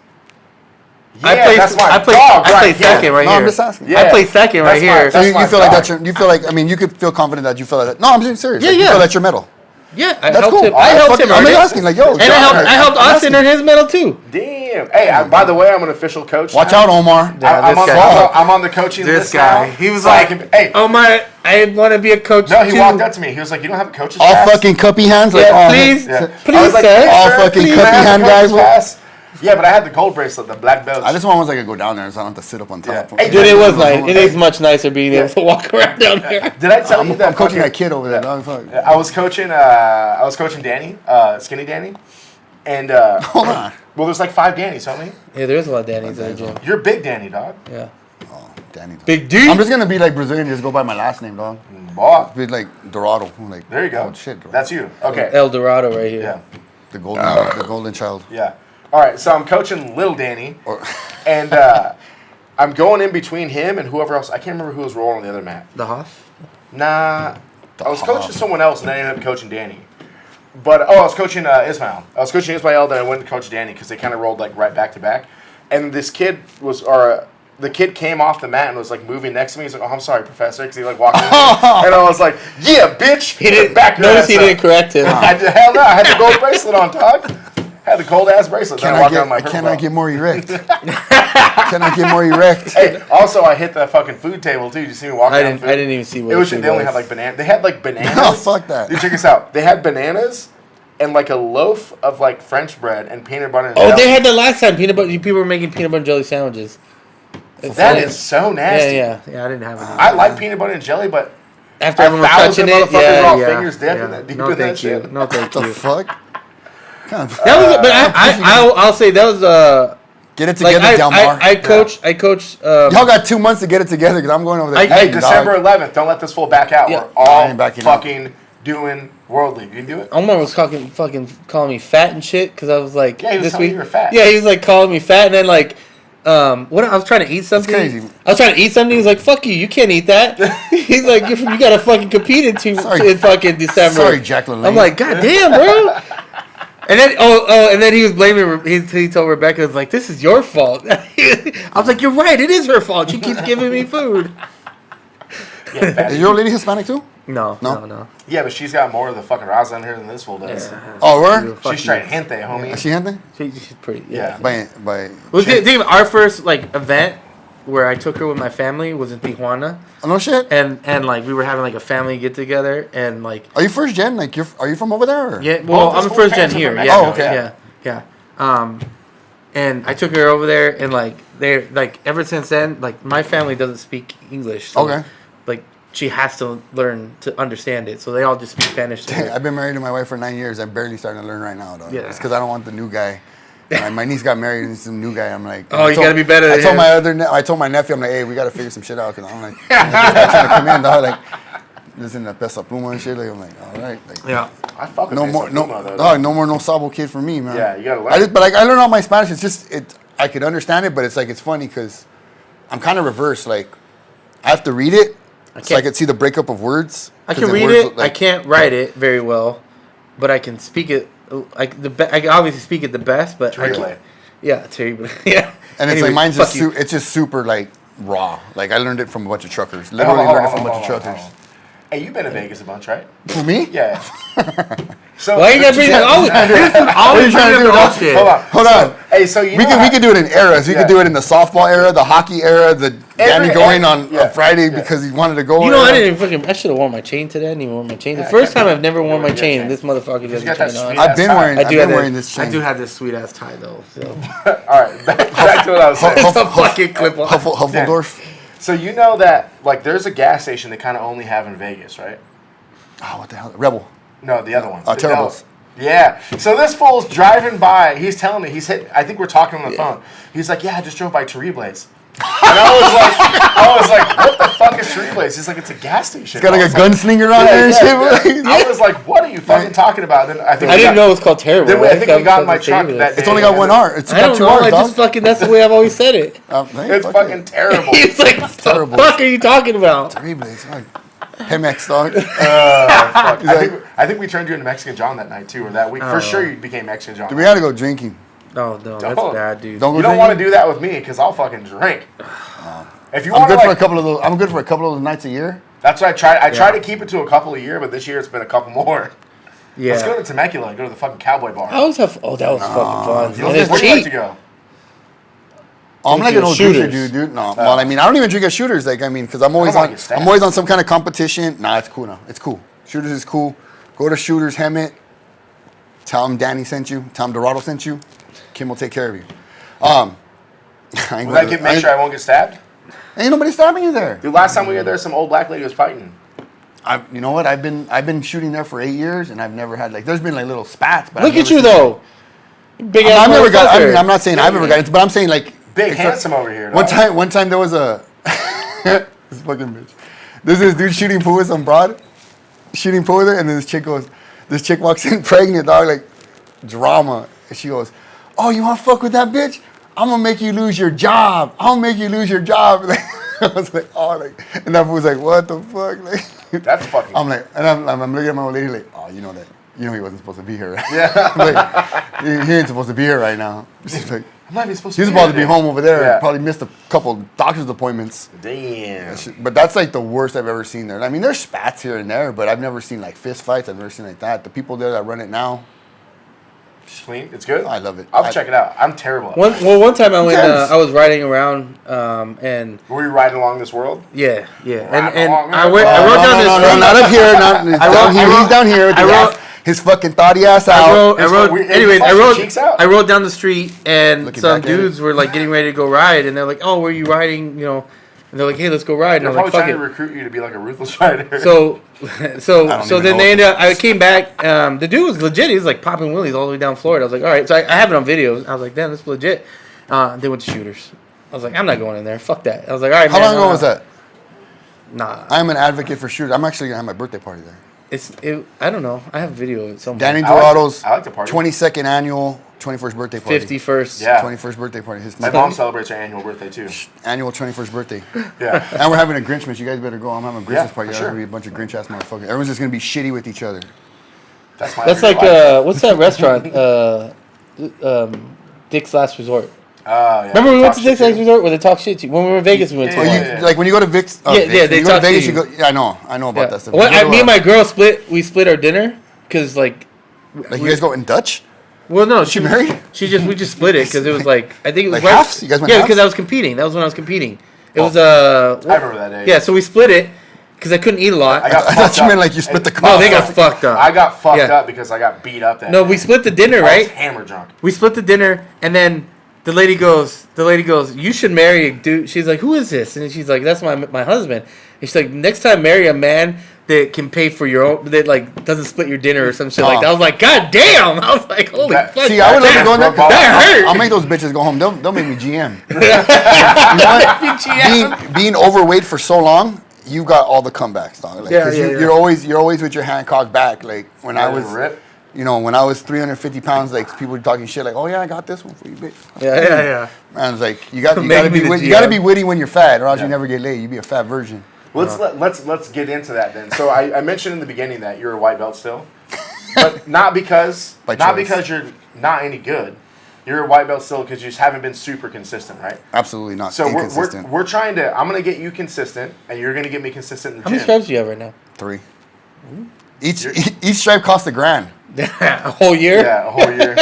Yeah, I placed second right here. No, I'm just asking. Yeah. I placed second right here. So you feel like that's your. You feel like you could feel confident that you feel like that. No, I'm being serious. Yeah, You feel that's your medal. Yeah, That's cool. I helped him. I'm asking, like, yo, and I helped Austin earn his medal too. Damn. Hey, by the way, I'm an official coach. Watch out, Omar. I'm on the coaching list now. He was like, "Hey, Omar, I want to be a coach." No, he walked up to me. He was like, "You don't have a coach's all pass?" Fucking cuppy hands. Yeah, like, please, please, sir. All fucking cuppy hand guys. Yeah, but I had the gold bracelet, the black belt. I just want once I could go down there so I don't have to sit up on top. Hey, dude, it was nice. It is much nicer being able to walk around down there. Did I tell you that I'm coaching that kid over there? I was coaching Danny, Skinny Danny, and hold on. Well, there's like 5 Dannys, don't we? Yeah, there's a lot of Dannys in the gym. You're big Danny, dog. Yeah. Oh, Danny. Big D. I'm just gonna be like Brazilian, just go by my last name, dog. Boy. Be like Dorado. Like, there you go. Oh, shit, Dorado. That's you. Okay. El Dorado right here. Yeah. The golden child. Yeah. All right, so I'm coaching little Danny, and I'm going in between him and whoever else. I can't remember who was rolling on the other mat. The Hoff? Nah. I was coaching someone else, and then I ended up coaching Danny. But, I was coaching Ismail. I was coaching Ismail, then I went to coach Danny because they kind of rolled like right back to back. And this kid the kid came off the mat and was like moving next to me. He's like, "Oh, I'm sorry, professor," because he like walked in. And I was like, "Yeah, bitch." He didn't notice he didn't correct him. Hell no, I had the gold bracelet on, dog. Had the cold ass bracelet. Can I get more erect? Can I get more erect? Hey, also I hit the fucking food table too. Did you see me walking down the food? I didn't even see what it was. They only had like bananas. They had like bananas. No, fuck that. Dude, check this out. They had bananas and like a loaf of like French bread and peanut butter and jelly. jelly. They had that last time. People were making peanut butter and jelly sandwiches. That is so nasty. Yeah. I didn't have it. I like peanut butter and jelly, but after everyone was touching it, fingers dipped in that deep no, in that thank you. shit. No, thank you. What the fuck? That was, but I'll say that was get it together, Delmar. I coach. Y'all got 2 months to get it together because I'm going over there. Hey, December 11th. Don't let this fool back out. Yeah. We're all fucking doing World League. You can do it. Omar was fucking calling me fat and shit because I was like, yeah, he was telling me you were fat. Yeah, he was like calling me fat, and then like, what I was trying to eat something. That's crazy. I was trying to eat something. He's like, "Fuck you! You can't eat that." He's like, "You gotta fucking compete in fucking December." Sorry, Jacqueline. I'm like, "God damn, bro." And then and then he was blaming. He told Rebecca, "It's like this is your fault." I was like, "You're right. It is her fault. She keeps giving me food." Yeah, is your lady Hispanic too? No. Yeah, but she's got more of the fucking rosin in here than this fool does. Yeah. Oh, where? She's straight gente, homie. Is she gente? She's pretty. Yeah. By. Well, our first like event where I took her with my family was in Tijuana. Oh, no shit. And like we were having like a family get together and like. Are you first gen? Like are you from over there? Or? Yeah. Well, I'm first gen here. Yeah. Oh, okay. Yeah. And I took her over there and like they're like ever since then like my family doesn't speak English. So, okay. Like she has to learn to understand it, so they all just speak Spanish. I've been married to my wife for 9 years. I'm barely starting to learn right now, though. Yeah. It's because I don't want the new guy. My niece got married and it's some new guy. I'm like, you gotta be better. I told my nephew, I'm like, hey, we gotta figure some shit out because I'm like, trying to come in, dog. Like, listen to Pesa Pluma and shit. Like, I'm like, all right. Like, yeah. I fucking no more no sabo kid for me, man. Yeah, you gotta learn. But I learned all my Spanish. It's just I could understand it, but it's like it's funny because I'm kind of reversed. Like, I have to read it. So I can see the breakup of words. I can read it. I can't write it very well, but I can speak it. I can obviously speak it the best, but terrible. Yeah, terrible. Yeah. And it's like mine's just it's just super like raw. Like I learned it from a bunch of truckers. Literally learned it from a bunch of truckers. Hey, you've been to Vegas a bunch, right? For me? Yeah. So why you gotta bring that? Always trying to do that shit. Hold on. Hey, so we could do it in eras. We could do it in the softball era, the hockey era, Danny going on Friday because he wanted to go. You know, I should have worn my chain today. I didn't even wear my chain. The first time I've never worn my chain. This motherfucker doesn't chain on. I've been wearing this chain. I do have this sweet ass tie though. So. All right, back to what I was saying. It's a fucking clip on. Huffledorf. So you know that like there's a gas station they kind of only have in Vegas, right? Oh, what the hell? Rebel. No, the other one. Terribles. Yeah. So this fool's driving by. He's telling me I think we're talking on the phone. He's like, yeah, I just drove by Terribles. And I was like, what the fuck is Terribles? He's like, it's a gas station. It's got like a gunslinger on there and shit. I was like, what are you fucking talking about? Then I didn't know it was called Terrible. Then I think we got in my truck that day. It's only got one R. It's got two R's, dog. That's the way I've always said it. It's fucking terrible. He's like, what the fuck are you talking about? Terribles. Hemex, dog. I think we turned you into Mexican John that night too, or that week. For sure, you became Mexican John. Dude, we gotta go drinking. No, that's bad, dude. You don't want to do that with me because I'll fucking drink. If you I'm want, good for a couple of those. I'm good for a couple of those nights a year. That's what I try. I try to keep it to a couple a year, but this year it's been a couple more. Yeah. Let's go to Temecula and go to the fucking cowboy bar. That was fucking fun. Where do you like to go? I'm like an old drinker, dude. No, well, I mean, I don't even drink at Shooters. Like, I mean, because I'm always on some kind of competition. Nah, it's cool now. It's cool. Shooters is cool. Go to Shooters, hem it. Tell them Danny sent you. Tell them Dorado sent you. Kim will take care of you. Make sure I won't get stabbed? Ain't nobody stabbing you there. Dude, last time we were there, some old black lady was fighting. You know what? I've been shooting there for 8 years, and I've never had there's been little spats. But look at you though. Big ass. I've never got. I mean, I'm not saying I've ever got into, but I'm saying big handsome over here. One time there was a this fucking bitch. There's this dude shooting pool with some broad, shooting pool with her, and then this chick walks in pregnant, dog, drama, and she goes, "Oh, you want to fuck with that bitch? I'm gonna make you lose your job. I'll make you lose your job." I was like, "Oh," and that fool was like, "What the fuck?" That's fucking. I'm like, and I'm looking at my old lady "Oh, you know that." He wasn't supposed to be here. Right? Yeah. He ain't supposed to be here right now. She's like, I'm not even supposed to. He's supposed to be home over there. Yeah. Probably missed a couple doctor's appointments. Damn. But that's the worst I've ever seen there. I mean, there's spats here and there, but I've never seen fist fights. I've never seen like that. The people there that run it now. Clean. It's good. I love it. I'll check it out. I'm terrible. One time I went. I was riding around, and were you riding along this world? Yeah. And I wrote down this. No, not up here. He's down here. I wrote his fucking thoughty ass out. I rode down the street, and some dudes were getting ready to go ride, and they're like, "Oh, where are you riding?" You know, and they're like, "Hey, let's go ride." And they're probably trying to recruit you to be like a ruthless rider. So then they ended up. I came back. The dude was legit. He was popping willies all the way down Florida. I was like, all right. So I have it on video. I was like, damn, this is legit. They went to Shooters. I was like, I'm not going in there. Fuck that. I was like, all right. How long ago was that? Nah. I'm an advocate for Shooters. I'm actually gonna have my birthday party there. I don't know. I have a video somewhere. Danny Dorado's I like the party. 22nd annual 21st birthday party. 51st. Yeah. 21st birthday party. My mom celebrates her annual birthday too. Annual 21st birthday. Yeah. And we're having a Grinchmas. You guys better go. I'm having a Grinchmas party. There's gonna be a bunch of Grinch ass motherfuckers. Everyone's just gonna be shitty with each other. That's what's that restaurant? Dick's Last Resort. Yeah. Remember we went to Dick's Last Resort where they talk shit to you? When we were in Vegas, we went to it. Like when you go to Vic's. They talk to you. Yeah, I know about that stuff. Me and my girl split our dinner because you guys go in Dutch. Well, no, she married. We just split it because it was I think it was halves. You guys went halves? Because I was competing. That was when I was competing. It was I remember that day. Yeah, so we split it because I couldn't eat a lot. I thought you meant you split the cost. No, they got fucked up. I got fucked up because I got beat up that day. We split the dinner, right? I was hammer drunk. We split the dinner, and then the lady goes, you should marry a dude. She's like, who is this? And she's like, that's my husband. And she's like, next time marry a man that can pay for your own, that doesn't split your dinner or some shit like that. I was like, God damn! I was like, holy fuck! See, I would love to go in there. That hurt. I'll make those bitches go home. They'll make me GM. You know what? Being overweight for so long, you got all the comebacks, dog. You're always with your hand cocked back. When I was, when I was 350 pounds, people were talking shit oh yeah, I got this one for you, bitch. Yeah. Man, it's you gotta be witty when you're fat, or else you never get laid. You be a fat version. Let's get into that then. So I mentioned in the beginning that you're a white belt still, but not because you're not any good. You're a white belt still because you just haven't been super consistent, right? Absolutely not. So we're trying to. I'm gonna get you consistent, and you're gonna get me consistent in the gym. How many stripes do you have right now? 3. Each stripe costs $1,000. A whole year? Yeah, a whole year.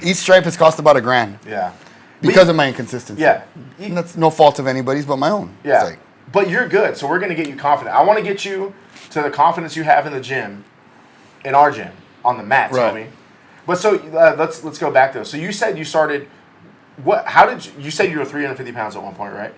Each stripe has cost about $1,000. Yeah. Because of my inconsistency. Yeah. And that's no fault of anybody's but my own. Yeah. It's like, but you're good, so we're going to get you confident. I want to get you to the confidence you have in the gym, in our gym, on the mats, homie. But so let's go back though. So you said you started. You said you were 350 pounds at one point, right?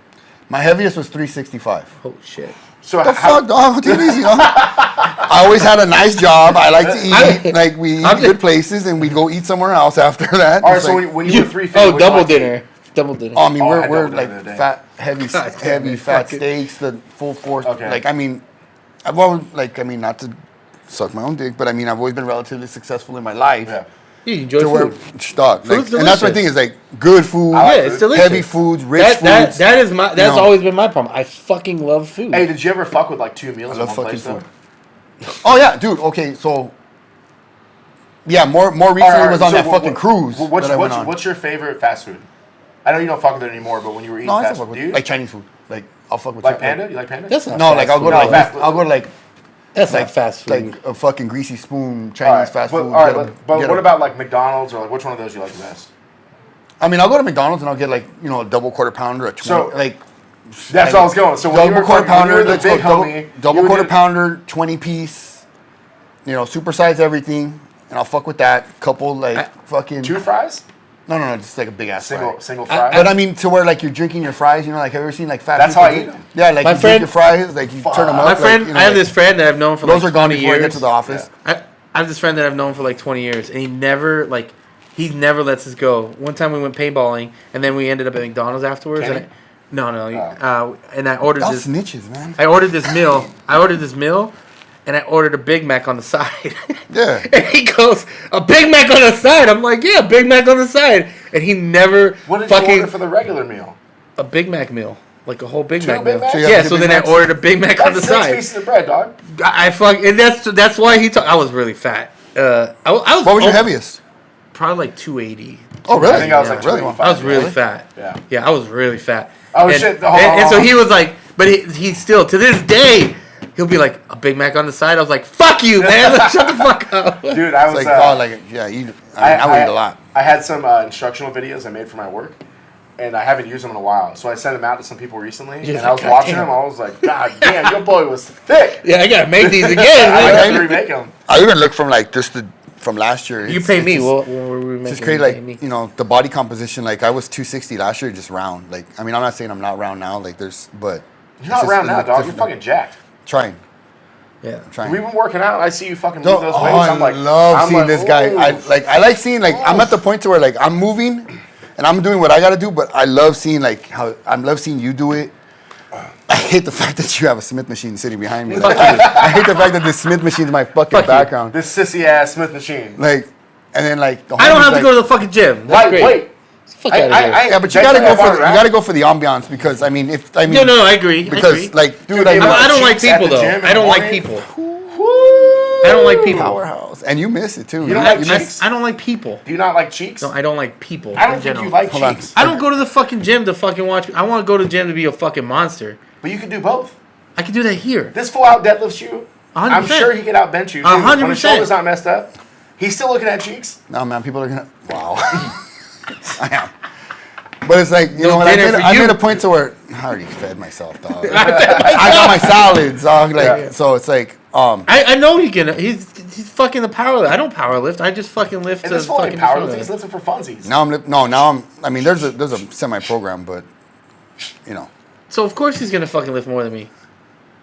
my heaviest was 365. Oh, shit. So The fuck, dog? Take it easy, dog. I always had a nice job. I like to eat. Like, we eat good places, and we go eat somewhere else after that. All right, It's so like, when you were 350, Oh, double dinner. Double dinner. I mean, I had we're double like dinner the other day. fat, heavy fat fucking- steaks, the full force. Okay. Like, I mean, I've always, like, I mean, not to suck my own dick, but I mean, I've always been relatively successful in my life. Yeah. You enjoy To where, food. dog, like, Food's and that's my delicious. thing is like good food, I Yeah, like it's food. delicious. heavy foods, rich That foods. is my. That's know. always been my problem. I fucking love food. Hey, did you ever fuck with like 2 meals I in love one fucking place though? food. Oh yeah, dude. Okay, so yeah, more recently All right, was on so that fucking cruise What's, that I went on. what's your favorite fast food? I know you don't fuck with it anymore, but when you were eating No, I fast still fuck food, with do you? like Chinese food. Like I'll fuck with Like Chi- Panda? You like Panda? That's not No, fast like I'll go food. to like fast food. I'll go to like That's not fast food. like a fucking greasy spoon Chinese All right, fast but, food. all right, get but get what about like McDonald's or like which one of those you like the best? I mean, I'll go to McDonald's and I'll get like a double quarter pounder, a 20, So, like That's where I was going. So when you double were quarter when you pounder, were the let's go big homie, double you quarter would do- pounder, 20 piece, supersize everything, and I'll fuck with that. Couple fucking 2 fries, no, just like a big ass fry. single fry. But I mean, to where like you're drinking your fries, like have you ever seen like fat? That's people how I do? eat them. Yeah, like My you friend- drink your fries, like you turn them up. My friend, like, I have like, this friend that I've known for Those like are gone 20 before I years. get to the office. I have this friend that I've known for like 20 years, and he never lets us go. One time we went paintballing, and then we ended up at McDonald's afterwards. Kenny? And and I ordered Y'all this. snitches, man. I ordered this meal, and I ordered a Big Mac on the side. Yeah. And he goes, "A Big Mac on the side." I'm like, "Yeah, Big Mac on the side." And he never What did you fucking order for the regular meal? a Big Mac meal, like a whole Big Two Mac Big meal. Macs? So you Yeah, have so two then Big I Macs? ordered a Big Mac on the That's 6 side. pieces of bread, dog. And that's why I was really fat. I was. What was your heaviest? Probably like 280. Oh, really? I think I was Yeah. like Really? 285. I was really fat. Yeah. I was really fat. Oh, and, shit. And so he was like, but he still, to this day, he'll be like, a Big Mac on the side. I was like, fuck you, man. Like, shut the fuck up. Dude, I was It's like, I would eat a lot. I had some instructional videos I made for my work, and I haven't used them in a while. So I sent them out to some people recently, You're and I like, was "God watching damn." them. I was like, God damn, your boy was thick. Yeah, I gotta make these I again. have man. to remake them. I even look from like from last year. You It's- pay it's me. just- Well, we're It's just making crazy, you like, pay me. the body composition, like, I was 260 last year, just round. Like, I mean, I'm not saying I'm not round now, like, but... You're not it's just around a now, little dog. You're different. fucking jacked. Trying. Yeah. We've been working out. I see you fucking move No, those oh, weights. I'm like, I love seeing like, this guy. ooh. I like seeing, like, I'm at the point to where, like, I'm moving, and I'm doing what I gotta do, but I love seeing, like, I love seeing you do it. I hate the fact that you have a Smith machine sitting behind me. Like, I hate the fact that this Smith machine is my fucking Fuck you. background. This sissy ass Smith machine. Like, and then, like, the I don't homies, have to like- go to the fucking gym. That's great. Wait. Fuck out of here. Yeah, but you gotta go for the ambiance because I mean No, I agree. because like dude, Dude, I you know know- I don't like cheeks at people the though. gym in I the don't like morning? people. I don't like people. powerhouse and you miss it too. You don't like miss- cheeks? I don't like people. Do you not like cheeks? No, I don't like people. I don't in think general. you like Hold on. cheeks. I don't go to the fucking gym to fucking watch. I want to go to the gym to be a fucking monster. But you can do both. I can do that here. This fool out deadlifts you. 100%. I'm sure he can outbench you. Too. 100%. When his shoulder's not messed up, he's still looking at cheeks. No man, people are gonna wow. I am. But it's like No I dinner for made you. a point to where I already fed myself, dog. I got my salads, dog. Like so, it's like I know he can. He's fucking the power lift. I don't power lift. I just fucking lift And to this fool ain't fucking powerlifting. He's lifting for funsies. I mean, there's a semi-program, but So of course he's gonna fucking lift more than me.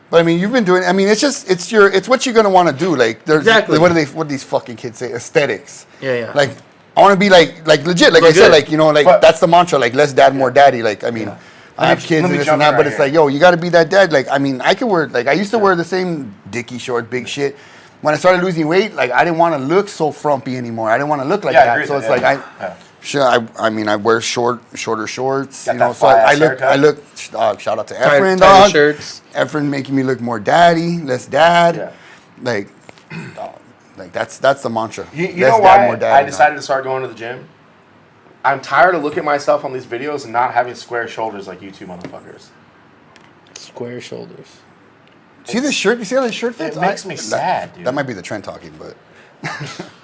But I mean, you've been doing. I mean, it's what you're gonna want to do. Like, there's Exactly. what do these fucking kids say? Aesthetics. Yeah. Like, I want to be like legit. Like Look I said, good. like But- that's the mantra. Like, less dad, more daddy. Like, I mean, I have kids let me and this jump and that, in but right it's here. like, yo, you got to be that dad. Like, I mean, I could wear I used to wear the same dicky short, big shit. When I started losing weight, like I didn't want to look so frumpy anymore. I didn't want to look like Yeah, I that. agree So with it's that, like yeah. Sure, I mean, I wear shorter shorts. Got You know, that so I fly-ass haircut. look. Shout out to Efren, Tighter dog. shirts. Efren making me look more daddy, less dad. Yeah. Like, like that's the mantra. You Less know dad, why more daddy, I decided to start going to the gym? I'm tired of looking at myself on these videos and not having square shoulders like you two motherfuckers. Square shoulders. See this shirt? You see how this shirt fits? It makes me sad, dude. That might be the trend talking, but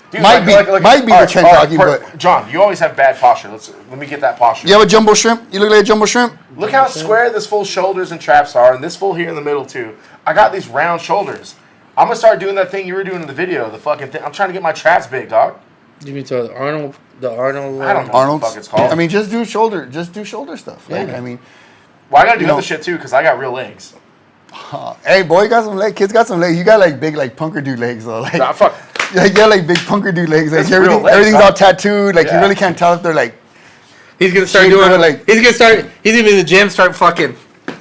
Dude, might be the trend talking, but John, you always have bad posture. Let me get that posture. You have a jumbo shrimp? You look like a jumbo shrimp? Look how square this full shoulders and traps are, and this full here in the middle too. I got these round shoulders. I'm gonna start doing that thing you were doing in the video. The fucking thing. I'm trying to get my traps big, dog. You mean to Arnold? The Arnold? I don't know Arnold's, what the fuck it's called. I mean, just do shoulder stuff. Like, I mean, well, I gotta do other shit too because I got real legs. Hey, boy, you got some legs. Kids got some legs. You got like big, like punker dude legs though. Like, Nah, fuck. Like, you got like big punker dude legs. Like Legs, everything's all tattooed. Like you really can't tell if they're like. He's gonna start doing like. He's gonna be in the gym. Start fucking.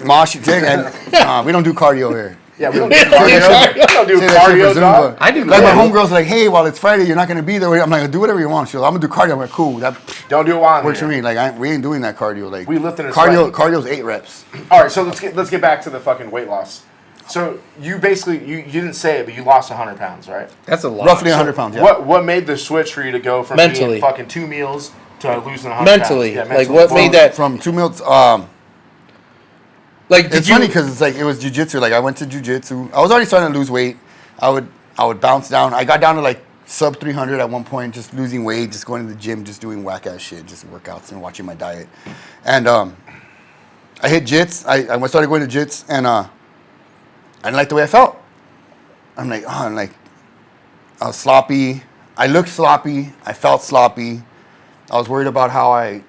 Mosh, and we don't do cardio here. Yeah, we don't do cardio. We don't do cardio, dog. I do. Like my homegirl's like, hey, while it's Friday, you're not gonna be there. I'm like, do whatever you want. She's like, I'm gonna do cardio. I'm like, cool. That don't do it while works for me. Like we ain't doing that cardio. Like we lifting cardio. Cardio's 8 reps. All right, so let's get back to the fucking weight loss. So you basically you didn't say it, but you lost 100 pounds, right? That's a lot. Roughly 100 pounds. Yeah. What made the switch for you to go from eating fucking 2 meals to losing 100 mentally? pounds? Yeah, mentally. Like what made that from 2 meals? Like it's funny because it's like it was jiu-jitsu. Like I went to jiu-jitsu. I was already starting to lose weight. I would bounce down. I got down to like sub 300 at one point, just losing weight, just going to the gym, just doing whack ass shit, just workouts and watching my diet. And I hit jits. I started going to jits, and I didn't like the way I felt. I'm like, I was sloppy. I looked sloppy. I felt sloppy. I was worried about how I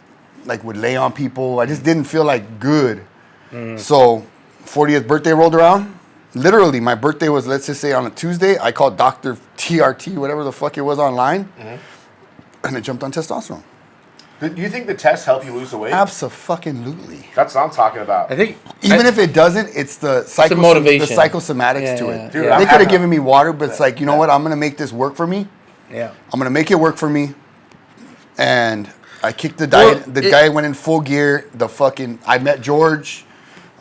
like would lay on people. I just didn't feel like good. So 40th birthday rolled around. Literally, my birthday was, let's just say, on a Tuesday. I called Dr. TRT, whatever the fuck it was online, and I jumped on testosterone. Do you think the tests help you lose the weight? Abso-fucking-lutely. That's what I'm talking about. I think even if it doesn't, it's the motivation, the psychosomatics to it. Dude, they could have given me water, but it's like, you know what? I'm gonna make this work for me. Yeah. I'm gonna make it work for me, and I kicked the diet. The guy went in full gear. I met George,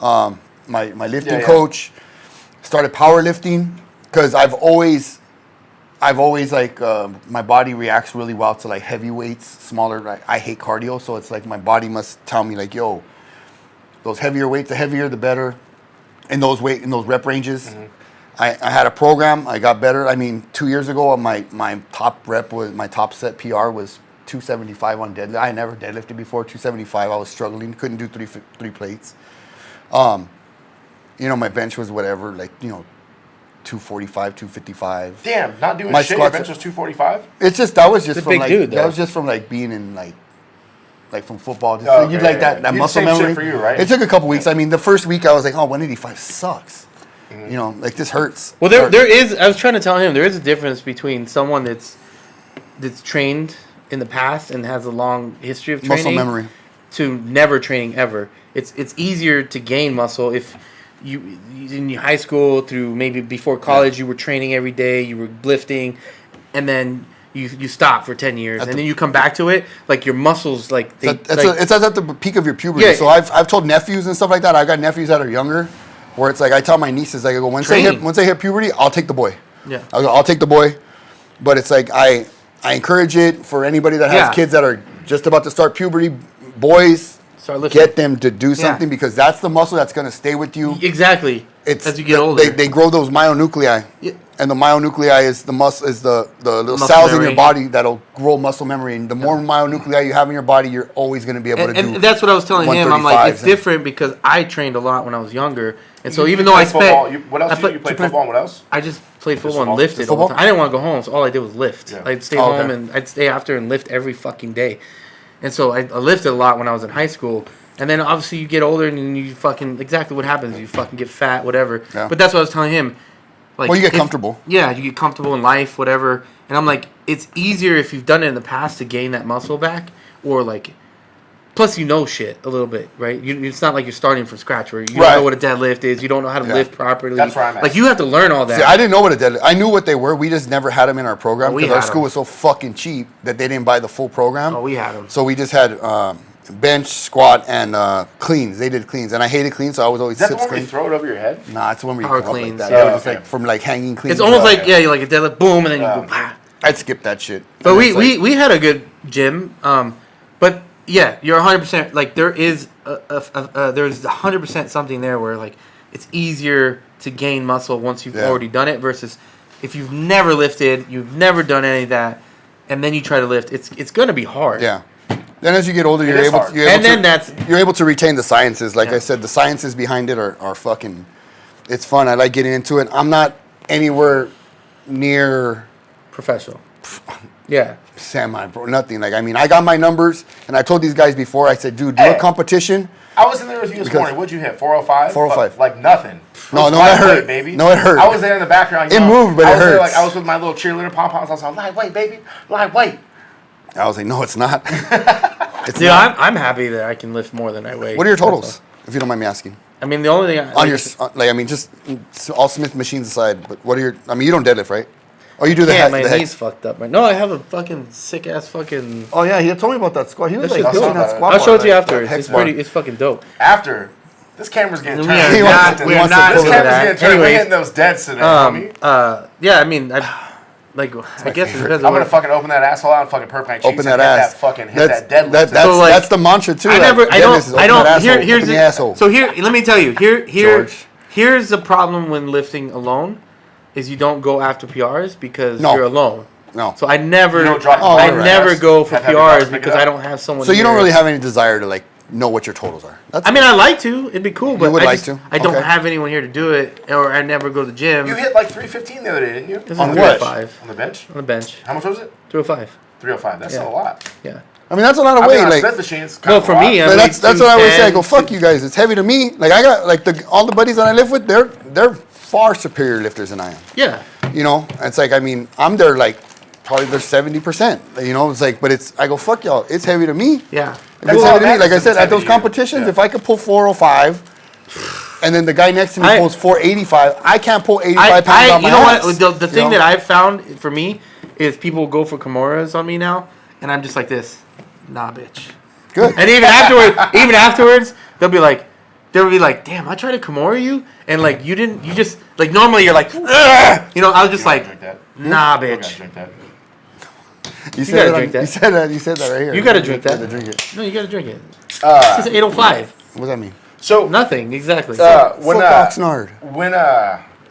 my lifting coach. Started powerlifting because I've always like my body reacts really well to like heavy weights, smaller. Like, I hate cardio, so it's like my body must tell me like, yo, those heavier weights, the heavier the better. In those rep ranges. I had a program. I got better. I mean, 2 years ago, my top set PR was 275 on deadlift. I never deadlifted before. 275. I was struggling. Couldn't do three plates. My bench was whatever, like, 245, 255. Damn, not doing my shit. Your bench was 245. That was just from like dude, that was just from like being in like from football. Just, okay, that muscle memory. Shit for you, right? It took a couple weeks. I mean, the first week I was like, 185 sucks. Like this hurts. Well, there is. I was trying to tell him there is a difference between someone that's trained in the past and has a long history of training, muscle memory, to never training ever. It's easier to gain muscle if you in your high school through maybe before college you were training every day, you were lifting, and then you stop for 10 years and then you come back to it, like your muscles like it's at the peak of your puberty. So I've told nephews and stuff like that. I got nephews that are younger, where it's like I tell my nieces, like I go, once they hit puberty, I'll take the boy. Yeah, I'll take the boy, but it's like I encourage it for anybody that has kids that are just about to start puberty. Boys, get them to do something because that's the muscle that's going to stay with you. Exactly. As you get older, they grow those myonuclei, and the myonuclei is the muscle, is the little muscle cells memory in your body that'll grow muscle memory. And the more myonuclei you have in your body, you're always going to be able to do. And that's what I was telling him. I'm like, it's different because I trained a lot when I was younger, and so even though I spent, what else? You played football and what else? I just played football and lifted all the time. I didn't want to go home, so all I did was lift. Yeah. I'd stay home and I'd stay after and lift every fucking day. And so I lifted a lot when I was in high school. And then obviously you get older and you fucking, exactly what happens. You fucking get fat, whatever. Yeah. But that's what I was telling him. Like, well, you get comfortable. Yeah, you get comfortable in life, whatever. And I'm like, it's easier if you've done it in the past to gain that muscle back. Or like, plus you know shit a little bit, right? It's not like you're starting from scratch where you don't know what a deadlift is. You don't know how to lift properly. That's where I'm at. Like, you have to learn all that. See, I didn't know what a deadlift. I knew what they were. We just never had them in our program because our school was so fucking cheap that they didn't buy the full program. Oh, we had them. So we just had bench, squat, and cleans. They did cleans, and I hated cleans, so I was always sit clean. Is that the one where you throw it over your head? Nah, it's the one where you power come cleans. Up like that. Yeah, just like from like hanging cleans. It's almost like you're like a deadlift, boom, and then you go. Bah. I'd skip that shit. But we had a good gym, but yeah, you're 100%. Like there is there's 100% something there where like it's easier to gain muscle once you've already done it versus if you've never lifted, you've never done any of that. and then you try to lift, it's gonna be hard. Yeah. Then as you get older, you're able to retain the sciences. Like I said, the sciences behind it are fucking. It's fun. I like getting into it. I'm not anywhere near professional. Yeah. Semi, bro. Nothing. Like, I mean, I got my numbers, and I told these guys before. I said, dude, do a competition. I was in there with you this morning. What'd you hit? 405. 405. Like nothing. No, that hurt, baby. No, it hurt. I was there in the background. It moved, but it hurt. Like I was with my little cheerleader pom poms. I was like, lightweight, baby, lightweight. I was like, no, it's not. Dude, I'm happy that I can lift more than I weigh. What are your totals, if you don't mind me asking? I mean, the only thing just all Smith machines aside, but what are your? I mean, you don't deadlift, right? Oh, you do the my knee's fucked up. Right? No, I have a fucking sick ass fucking. Oh yeah, he told me about that squat. He was like, I'll show it to you afterwards. It's fucking dope. After. This camera's getting turned. We're not this camera's getting turned. We're hitting those deads today, homie. Yeah, I mean, I guess it depends. I'm gonna fucking open that asshole out and fucking perp my cheeks. Open that ass. Hit that deadlift. That's the mantra too. I don't. Here's the asshole. So here, let me tell you. Here's the problem when lifting alone, is you don't go after PRs because you're alone. No. So I never go for PRs because I don't have someone. So you don't really have any desire to like know what your totals are. I mean, I like to. It'd be cool, but I don't Okay. have anyone here to do it, or I never go to the gym. You hit like 315 the other day, didn't you? On what? On the bench? On the bench. How much was it? 305. 305. That's still a lot. Yeah. I mean, that's a lot of weight. Like, no, for me, that's what I always say. I go, fuck you guys. It's heavy to me. Like I got like all the buddies that I live with. They're far superior lifters than I am. Yeah. You know, it's like, I mean, I'm there like probably they're 70%. You know, it's like, but I go, fuck y'all. It's heavy to me. Yeah. It's heavy to me. Like I said, at those competitions, if I could pull 405, and then the guy next to me pulls 485, I can't pull 85 pounds on my ass. You know what? The thing that I've found for me is people go for Kimuras on me now, and I'm just like this. Nah, bitch. Good. And even afterwards, they'll be like, damn, I tried to Kimura you, and like you just like normally you're like, ugh! You know, I was just like, nah, bitch. You said that right here. You gotta drink that. Drink it. No, you gotta drink it. This is 805. What does that mean? So nothing exactly. When Oxnard.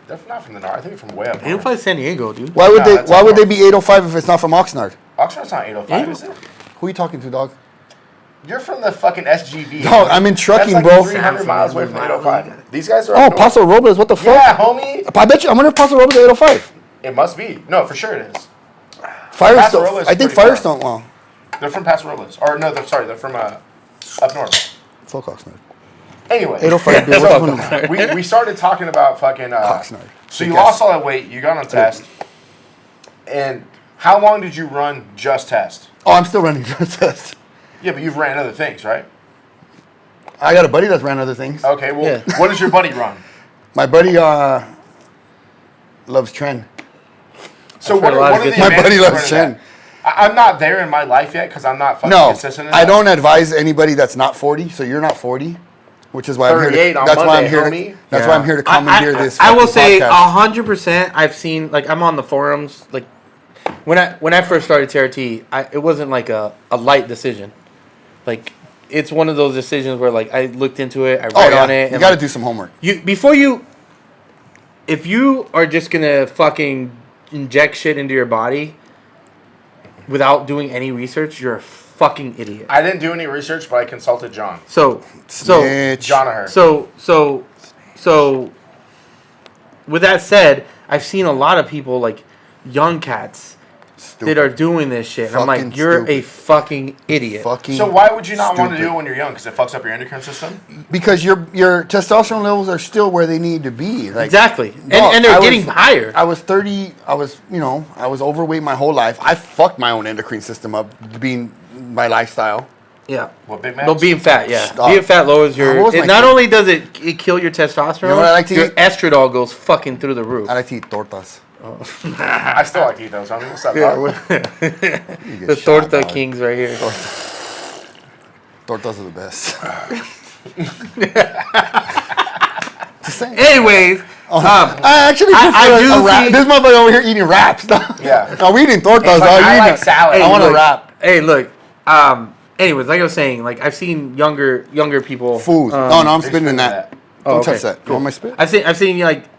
They're not from the Nard. I think they're from way up. 805 San Diego, dude. Why would they be 805 if it's not from Oxnard? Oxnard's not 805, is it? Who are you talking to, dog? You're from the fucking SGV. Dog, I'm in trucking, That's bro. 300 miles away from 805. These guys are. Oh, Paso Robles, what the fuck? Yeah, homie. I bet you. I wonder if Paso Robles is 805. It must be. No, for sure it is. Firestone. I think Firestone. Well, they're from Paso Robles, or no, they're from up north. Fuck Oxnard. Anyway, 805. we started talking about fucking Oxnard. So you lost all that weight. You got on test. And how long did you run just test? Oh, I'm still running just test. Yeah, but you've ran other things, right? I got a buddy that's ran other things. Okay, well, what does your buddy run? My buddy loves Trend. So what are the my buddy loves Trend. I'm not there in my life yet because I'm not fucking consistent enough. I don't advise anybody that's not 40. So you're not 40, which is why I'm here. That's why I'm here to commandeer this. I will say 100%. I've seen, like, I'm on the forums. Like, when I first started TRT, it wasn't like a light decision. Like, it's one of those decisions where, like, I looked into it, I read on it. You got to do some homework. If you are just gonna fucking inject shit into your body without doing any research, you're a fucking idiot. I didn't do any research, but I consulted John. So with that said, I've seen a lot of people, like young cats, that are doing this shit. I'm like, you're a fucking idiot. So why would you not want to do it when you're young? Because it fucks up your endocrine system? Because your testosterone levels are still where they need to be. Like, exactly. And they're getting higher. I was 30. I was overweight my whole life. I fucked my own endocrine system up being my lifestyle. Yeah. What, Big Macs? No, being fat, yeah. Being fat lowers your... Not only does it kill your testosterone, you know what I like to your eat? Estradiol goes fucking through the roof. I like to eat tortas. Oh. I still like to eat those. I mean, what's up, the torta kings right here. Tortas are the best. Anyways, I actually prefer a wrap. This motherfucker over here eating wraps. Yeah. No, we eating tortas. I like salad. I want a wrap. Hey, look. Anyways, like I was saying, like I've seen younger people. Foods. No, I'm spitting in that. Don't touch that. Cool. You want my spit? I've seen like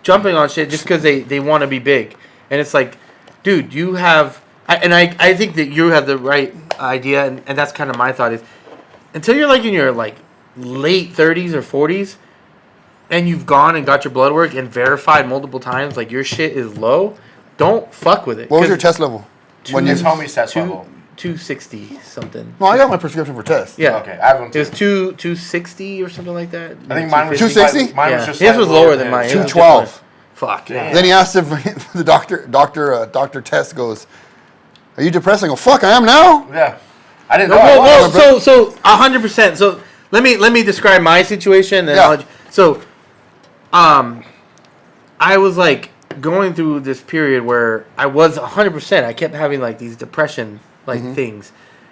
jumping on shit just because they want to be big, and it's like, dude, you have I think that you have the right idea, and that's kind of my thought is, until you're like in your like late 30s or 40s, and you've gone and got your blood work and verified multiple times, like your shit is low, don't fuck with it. What was your test level? His homie's test level. 260 something. No, I got my prescription for test. Yeah. Okay, I have them too. It was 260 or something like that. I think mine was 260? Mine Yeah. was just His was lower than mine. his. His was 212. Fuck. Damn. Then he asked if the doctor Test goes, "Are you depressed?" I go, "Fuck, I am now." Yeah, I didn't know. Well, so 100%. So let me describe my situation. And I was like going through this period where I was 100%. I kept having like these depression things,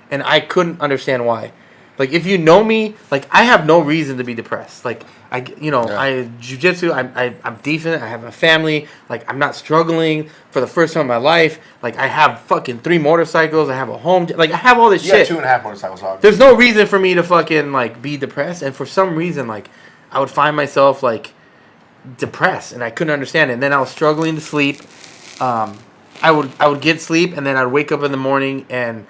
and I couldn't understand why. Like, if you know me, like, I have no reason to be depressed. Like, I jiu-jitsu, I'm decent, I have a family, like, I'm not struggling for the first time in my life. Like, I have fucking 3 motorcycles, I have a home, like, I have all this shit. You have 2.5 motorcycles, dog. There's no reason for me to fucking, like, be depressed, and for some reason, like, I would find myself, like, depressed, and I couldn't understand it. And then I was struggling to sleep. I would get sleep, and then I'd wake up in the morning, and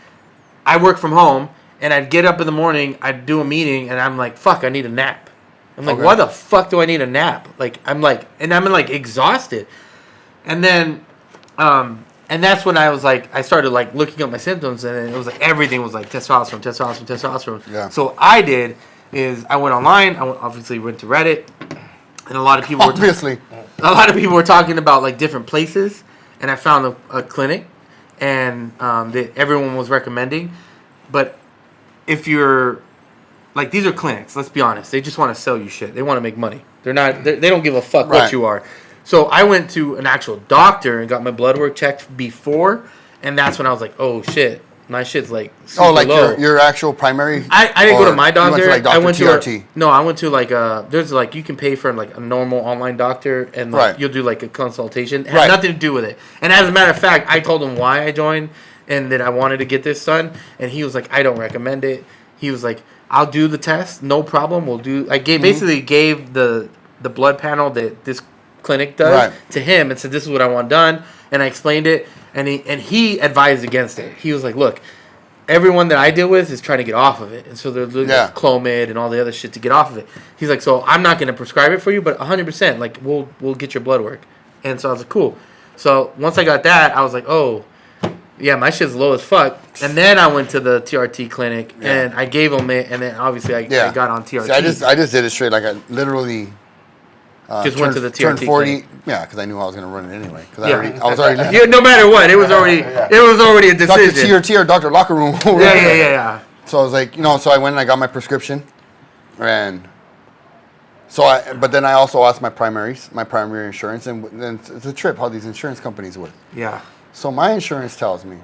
I work from home, and I'd get up in the morning, I'd do a meeting, and I'm like, fuck, I need a nap. I'm like, why the fuck do I need a nap? Like, I'm exhausted. And then, and that's when I was like, I started like looking up my symptoms, and it was like, everything was like testosterone. Yeah. So I did is I went online, obviously went to Reddit, and a lot of people were talking about like different places, and I found a clinic, and that everyone was recommending. But if you're like, these are clinics, let's be honest, they just want to sell you shit. They want to make money. They don't give a fuck what you are. So I went to an actual doctor and got my blood work checked before, and that's when I was like, oh shit, my shit's like super low. Your actual primary? I didn't go to my doctor. You went to like I went TRT. I went to like there's like, you can pay for like a normal online doctor, and like you'll do like a consultation. It had nothing to do with it. And as a matter of fact, I told him why I joined and that I wanted to get this done, and he was like, I don't recommend it. He was like, I'll do the test, no problem. Basically gave the blood panel that this clinic does to him and said, this is what I want done. And I explained it, and he advised against it. He was like, look, everyone that I deal with is trying to get off of it, and so they're looking at Clomid and all the other shit to get off of it. He's like, so I'm not going to prescribe it for you, but 100%, like, we'll get your blood work. And so I was like, cool. So once I got that, I was like, oh, yeah, my shit's low as fuck. And then I went to the TRT clinic, and I gave them it, and then obviously I got on TRT. See, I just did it straight. Like, I literally went to the TRT turned 40. clinic. Yeah, because I knew I was going to run it anyway. Because I was already. No matter what, it was already a decision. Dr. TRT or Dr. Locker Room. Yeah. So I was like, so I went and I got my prescription, and but then I also asked my primary insurance, and then it's a trip how these insurance companies work. Yeah. So my insurance tells me,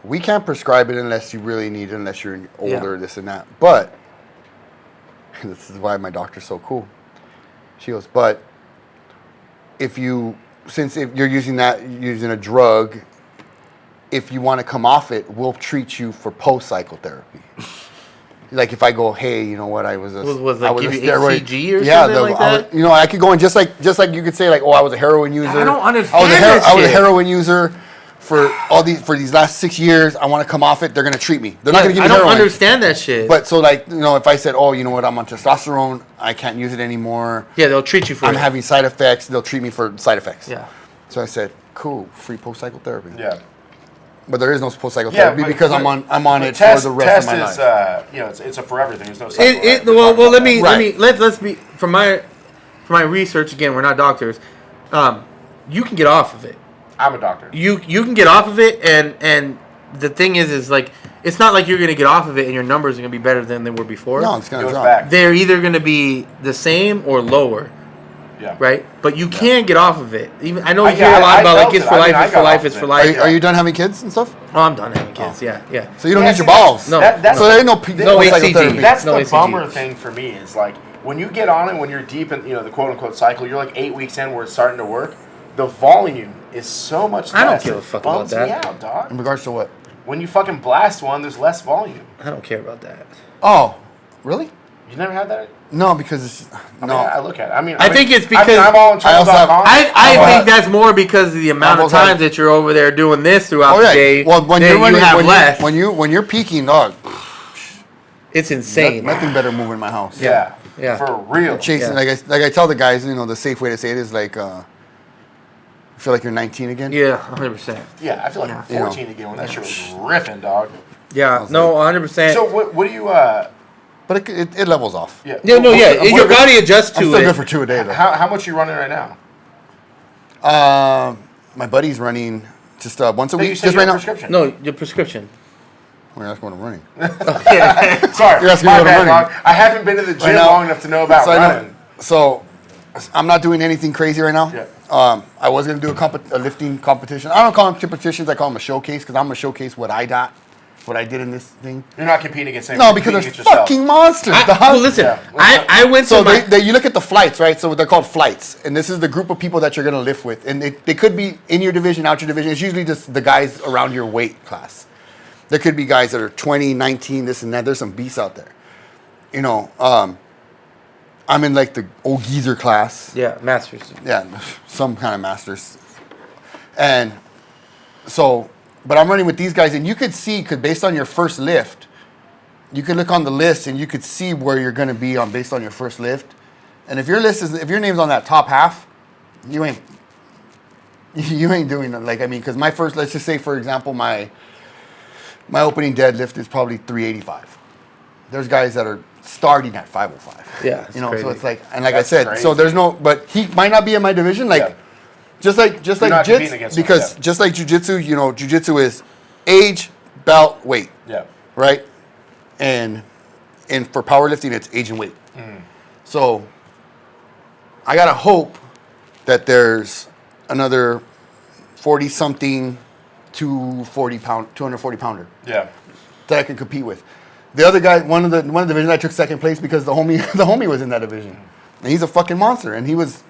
we can't prescribe it unless you really need it, unless you're older, this and that. But, this is why my doctor's so cool. She goes, but if you're using a drug, if you want to come off it, we'll treat you for post-psychotherapy. Like, if I go, hey, you know what, I was a give you steroid, HCG or something like that? I could go in just like you could say, like, oh, I was a heroin user. I don't understand I was a heroin user for these last 6 years. I want to come off it. They're gonna treat me. They're not gonna give me heroin. I don't understand that shit. But so, like, if I said, oh, you know what, I'm on testosterone, I can't use it anymore. Yeah, they'll treat you for it. I'm having side effects. They'll treat me for side effects. Yeah. So I said, cool, free post-psychotherapy. Yeah. But there is no post-psychotherapy because I'm on it for the rest of my life. Test is, it's a forever thing. There's no cycle. Let's be from my research again. We're not doctors. You can get off of it. I'm a doctor. You can get off of it, and the thing is like, it's not like you're gonna get off of it and your numbers are gonna be better than they were before. No, it's gonna drop. Back. They're either gonna be the same or lower. Yeah. Right? But you can get off of it. Even I know you hear a lot about like it's for life, it's for life, it's for life. Are you done having kids and stuff? Oh, I'm done having kids. Yeah. So you don't need your balls. No. So there ain't no HCG. That's no the HCG. bummer thing for me is like when you get on it, when you're deep in the quote unquote cycle, you're like 8 weeks in where it's starting to work. The volume is so much less. I don't give a fuck about that. Me out, dog. In regards to what? When you fucking blast one, there's less volume. I don't care about that. Oh, really? You never had that? No, because it's, no. I look at it. I think it's because I'm on channel.com. I think that's more because of the amount of times that you're over there doing this throughout the day. Well, when you're running, when you're peaking, dog, it's insane. Nothing better move in my house. Yeah. Yeah. For real. Chasing, like I tell the guys, the safe way to say it is like, I feel like you're 19 again. Yeah, 100%. Yeah, I feel like I'm 14 again when that shit was ripping, dog. Yeah, no, 100%. So what do you? But it levels off. Yeah. Your body adjusts to I'm it. still good for 2 a day though. How much are you running right now? My buddy's running just once a week. You said Just you right have now. prescription. No, your prescription. Well, that's what I'm running. Sorry, You're asking my me what I'm bad, running. dog. I haven't been to the gym long enough to know about running. So I'm not doing anything crazy right now. Yeah. I was gonna do a lifting competition. I don't call them competitions. I call them a showcase because I'm gonna showcase what I did in this thing. You're not competing against No, because there's fucking monsters. Well, listen, I went to you look at the flights, right? So they're called flights, and this is the group of people that you're gonna lift with, and they could be in your division, out your division. It's usually just the guys around your weight class. There could be guys that are 20, 19, this and that. There's some beasts out there. I'm in like the old geezer class. Yeah, masters. Yeah, some kind of masters. And so, but I'm running with these guys, and you could see, based on your first lift, you could look on the list, and you could see where you're going to be based on your first lift. And if your name's on that top half, you ain't doing it. Because my first, let's just say for example, my opening deadlift is probably 385. There's guys that are starting at 505. Yeah, so it's like, and like That's I said, crazy. so there's no, but he might not be in my division, just like not competing against him, because just like jiu-jitsu, jiu-jitsu is age, belt, weight. Yeah. Right? And for powerlifting, it's age and weight. So I gotta hope that there's another 40-something 240 pounder. Yeah. That I can compete with. The other guy, one of the divisions, I took second place because the homie was in that division, and he's a fucking monster. And he was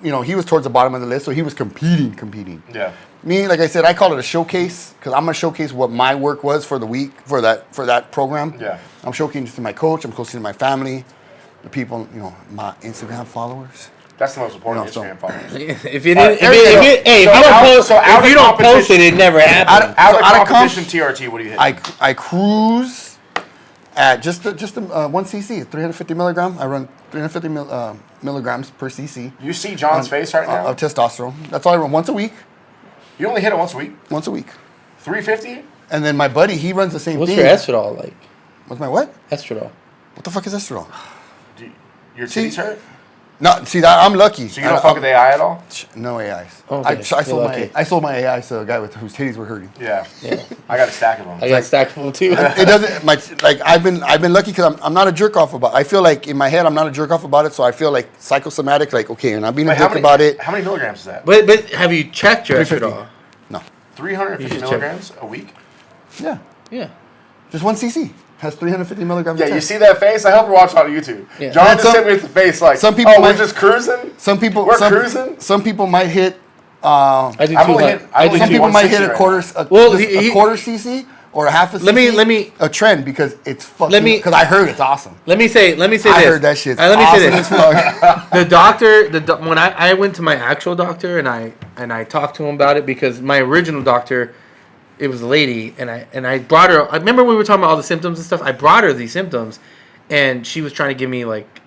towards the bottom of the list, so he was competing. Yeah. Me, like I said, I call it a showcase because I'm gonna showcase what my work was for the week for that program. Yeah. I'm showcasing to my coach. I'm showcasing to my family, the people, my Instagram followers. That's the most important Instagram followers. If you don't post it, it never happens. Out of competition TRT, what do you hit? I cruise at just 1 cc, 350 milligram. I run 350 milligrams per cc. You see John's face right now? Of testosterone. That's all I run once a week. You only hit it once a week? Once a week. 350? And then my buddy, he runs the same What's thing. your estradiol like? What's my what? Estradiol. What the fuck is estradiol? Your titties hurt? No, see that I'm lucky. So you don't fuck with AI at all? No AIs. Okay. I sold my AIs to a guy whose titties were hurting. Yeah. I got a stack of them. I got a stack of them too. It doesn't I've been lucky because I'm not a jerk off about it. I feel like in my head I'm not a jerk off about it, so I feel like psychosomatic, like okay, and I'm being a jerk about it. How many milligrams is that? But have you checked your estradiol? No. 350 milligrams a week? Yeah. Yeah. Just 1 cc has 350 milligrams. Yeah, you see that face? I hope you're watching on YouTube. Yeah. John just hit me with the face like, some people we're just cruising? We're cruising? Some people might hit. I do some people might hit a quarter cc or a half a cc. Let me a trend because it's fucking. Because I heard it's awesome. Let me say this. I heard that shit's let me awesome say this. The doctor, when I went to my actual doctor and I talked to him about it because my original doctor, it was a lady, and I brought her. I remember we were talking about all the symptoms and stuff. I brought her these symptoms, and she was trying to give me like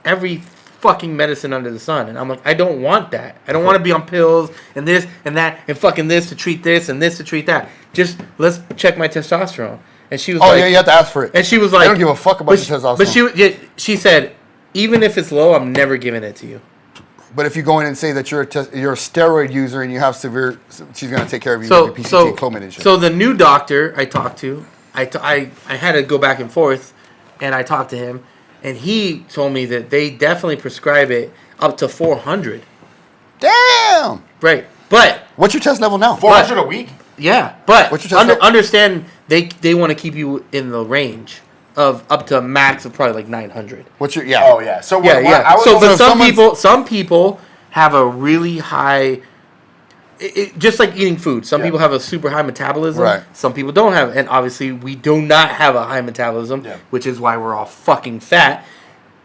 every fucking medicine under the sun, and I'm like, I don't want that. I don't want to be on pills and this and that and fucking this to treat this and this to treat that. Just let's check my testosterone. And she was like, yeah, you have to ask for it. And she was like, I don't give a fuck about your testosterone. But she said, even if it's low, I'm never giving it to you. But if you go in and say that you're a steroid user and you have severe, she's gonna take care of you with your PCT, Clomid and shit. So the new doctor I talked to, I had to go back and forth, and I talked to him, and he told me that they definitely prescribe it up to 400. Damn. Right, but what's your test level now? 400 a week? Yeah, but what's your test level? Understand they want to keep you in the range of up to a max of probably like 900. What's your Oh yeah. So some people have a really high. Just like eating food, some people have a super high metabolism. Right. Some people don't have, and obviously we do not have a high metabolism, which is why we're all fucking fat.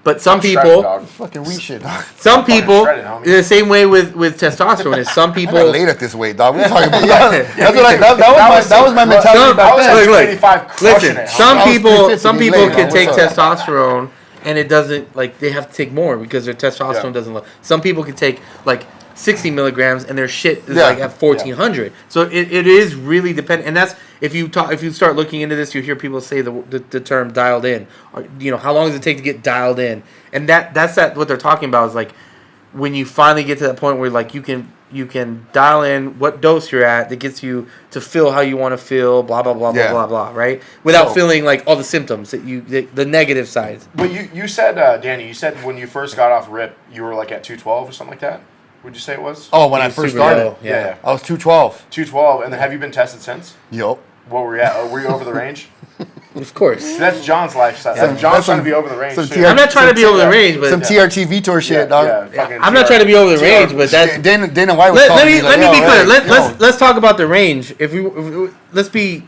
But some Shredded, people, dog. Fucking weak shit, dog. some people, shredded, homie. the same way with testosterone is some I people. got laid at this weight, dog. We're talking about Yeah. that was my mentality Some- back I was then. at Look, 285 crushing Listen, it. some I was people 350 some people laid, can man. take What's up? testosterone and it doesn't, like, they have to take more because their testosterone Yeah. doesn't look. Some people can take like 60 milligrams and their shit is Yeah. like at 1400. So it is really dependent, and that's if you start looking into this, you hear people say the term dialed in. Or, you know, how long does it take to get dialed in? And that's what they're talking about is like when you finally get to that point where like you can dial in what dose you're at that gets you to feel how you want to feel, blah blah blah Yeah. blah blah blah, right? Without So- feeling like all the symptoms that the negative sides. But you said, Danny, you said when you first got off RIP, you were like at 212 or something like that? Would you say it was? Oh, when I It's first super started, low, yeah. I was 212. 212, and then have you been tested since? Yup. What were you at? Were you over the range? Of course. That's John's lifestyle. Some- John's that's trying to some- be over the range. some too. TRT I'm not trying to be over the range, but Some TRT Vitor shit, dog. fucking I'm not trying to be over the TR range, but that's. Dana White was Let calling me like, be yo, clear. hey, Let's talk about the range. If we let's be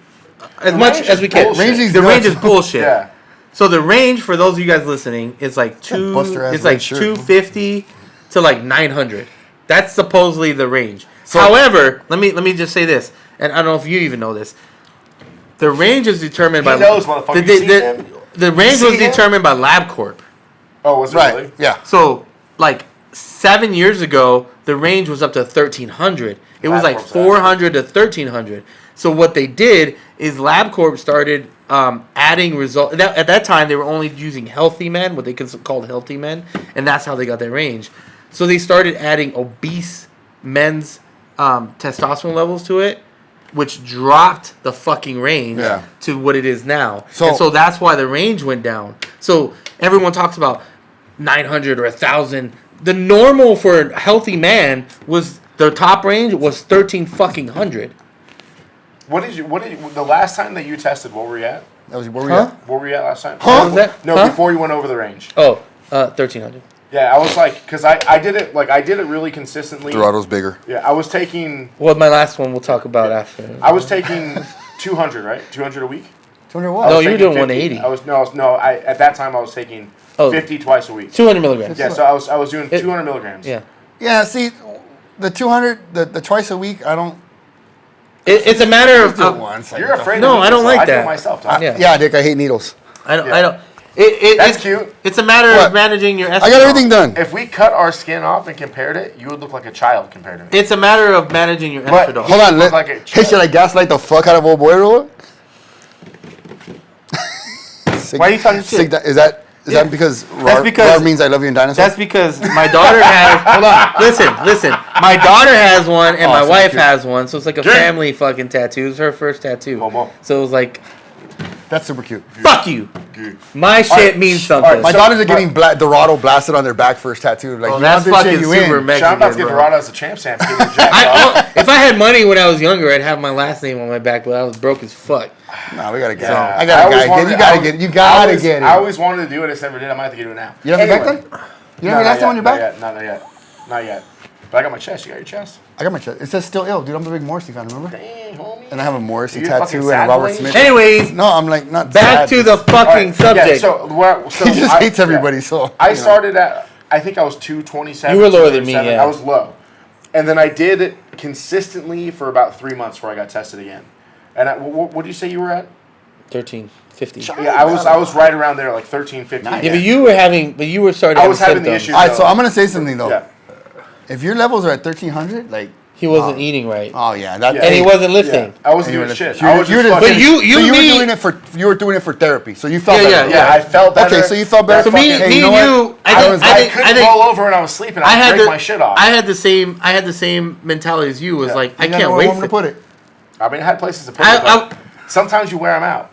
as much range as is we can. bullshit. The range is bullshit. Yeah. So the range for those of you guys listening is like Buster-ass it's like red shirt. 250 to like 900. That's supposedly the range. So- However, let me just say this, and I don't know if you even know this. The range is determined by knows, motherfucker. You seen him? the range You was see him? determined by LabCorp. Oh, was it Right. really? Yeah. So like 7 years ago, the range was up to 1300. It was like LabCorp's 400 to 1300. So what they did is LabCorp started adding results. At that time, they were only using healthy men, what they called healthy men, and that's how they got their range. So they started adding obese men's testosterone levels to it, which dropped the fucking range Yeah. to what it is now. So- And so that's why the range went down. So everyone talks about 900 or 1,000. The normal for a healthy man was the top range was 1300. What did you? The last time that you tested? What were you at? That was where we Huh? at? Where were you at last time? What was that? No, Huh? before you went over the range. Oh, 1300. Yeah, I was like, because I did it really consistently. Dorado's bigger. Yeah, I was taking Well, my last one we'll talk about after. 200, right? 200 a week. 200 I what? No, was you were taking doing 50. 180. At that time I was taking Oh. 50 twice a week. 200 milligrams. Yeah, so I was doing 200 milligrams. Yeah. Yeah, see, the 200, the twice a week, I don't. It's a matter of. do it once. You're afraid. No, of I don't like I do that. it myself. Tom. Yeah. Yeah, Dick, I hate needles. I don't. Yeah. I don't. That's it's cute. It's a matter What? of managing your. I got everything done. If we cut our skin off and compared it, you would look like a child compared to me. It's a matter of managing your But- estradiol. Hold on, look like a hey, child. should I gaslight the fuck out of old boy real quick? Why are you talking shit? Is that because because- rar means I love you in dinosaurs? That's because my daughter has. Hold on. Listen. My daughter has one, and my so wife cute. has one. So it's like a Drink. family fucking tattoo. It was her first tattoo. Homo. So it was like, That's super cute. fuck you. Good. My shit right, means all something. right, My so- daughters are getting Dorado blasted on their back for his tattoo. Like, Oh, you that's want this shit, fucking you super in. Mexican. I'm about to get bro. Dorado as a champ stamp. Give me a jack, dog. If I had money when I was younger, I'd have my last name on my back, but I was broke as fuck. Nah, we gotta get Yeah. it. I gotta always get wanted- it. You gotta get it. You gotta get it. I always wanted to do it. I just never did. I might have to get it now. You have your back Anyway. done? You have your last time on your back? Not yet. Not yet. But I got my chest. You got your chest? I got my chest. It says still ill, dude. I'm a big Morrissey fan, remember? Dang, homie. And I have a Morrissey You're fucking tattoo and sad a Robert boy? Smith. Anyways, No, I'm like not back sad, to the just- fucking All right, subject. Yeah, so He just hates everybody, so, I you know. started at, I think I was 227. You were lower than me, 237. yeah. I was low. And then I did it consistently for about 3 months before I got tested again. And what did you say you were at? 1350. Yeah, I was right around there, like 13, 15. Nice. Yeah, but you were starting. I to was have having the symptoms. issues. All right, so I'm gonna say something though. Yeah. If your levels are at 1300, like, He wasn't eating right, oh yeah, that. Yeah. and he wasn't Yeah. lifting. I wasn't You doing were shit. just- I was just But fucking- you so you were me- doing it for therapy, so you felt Yeah, better. yeah. Yeah, I felt better. Okay, so you felt better. So me, Hey, me you know and what? you, I couldn't think roll over when I was sleeping. I I'd had break the my shit off. I had the same mentality as you. Was Yeah. like, I You can't gotta know wait where I'm for gonna put it. I mean, I had places to put I- it, but sometimes you wear them out.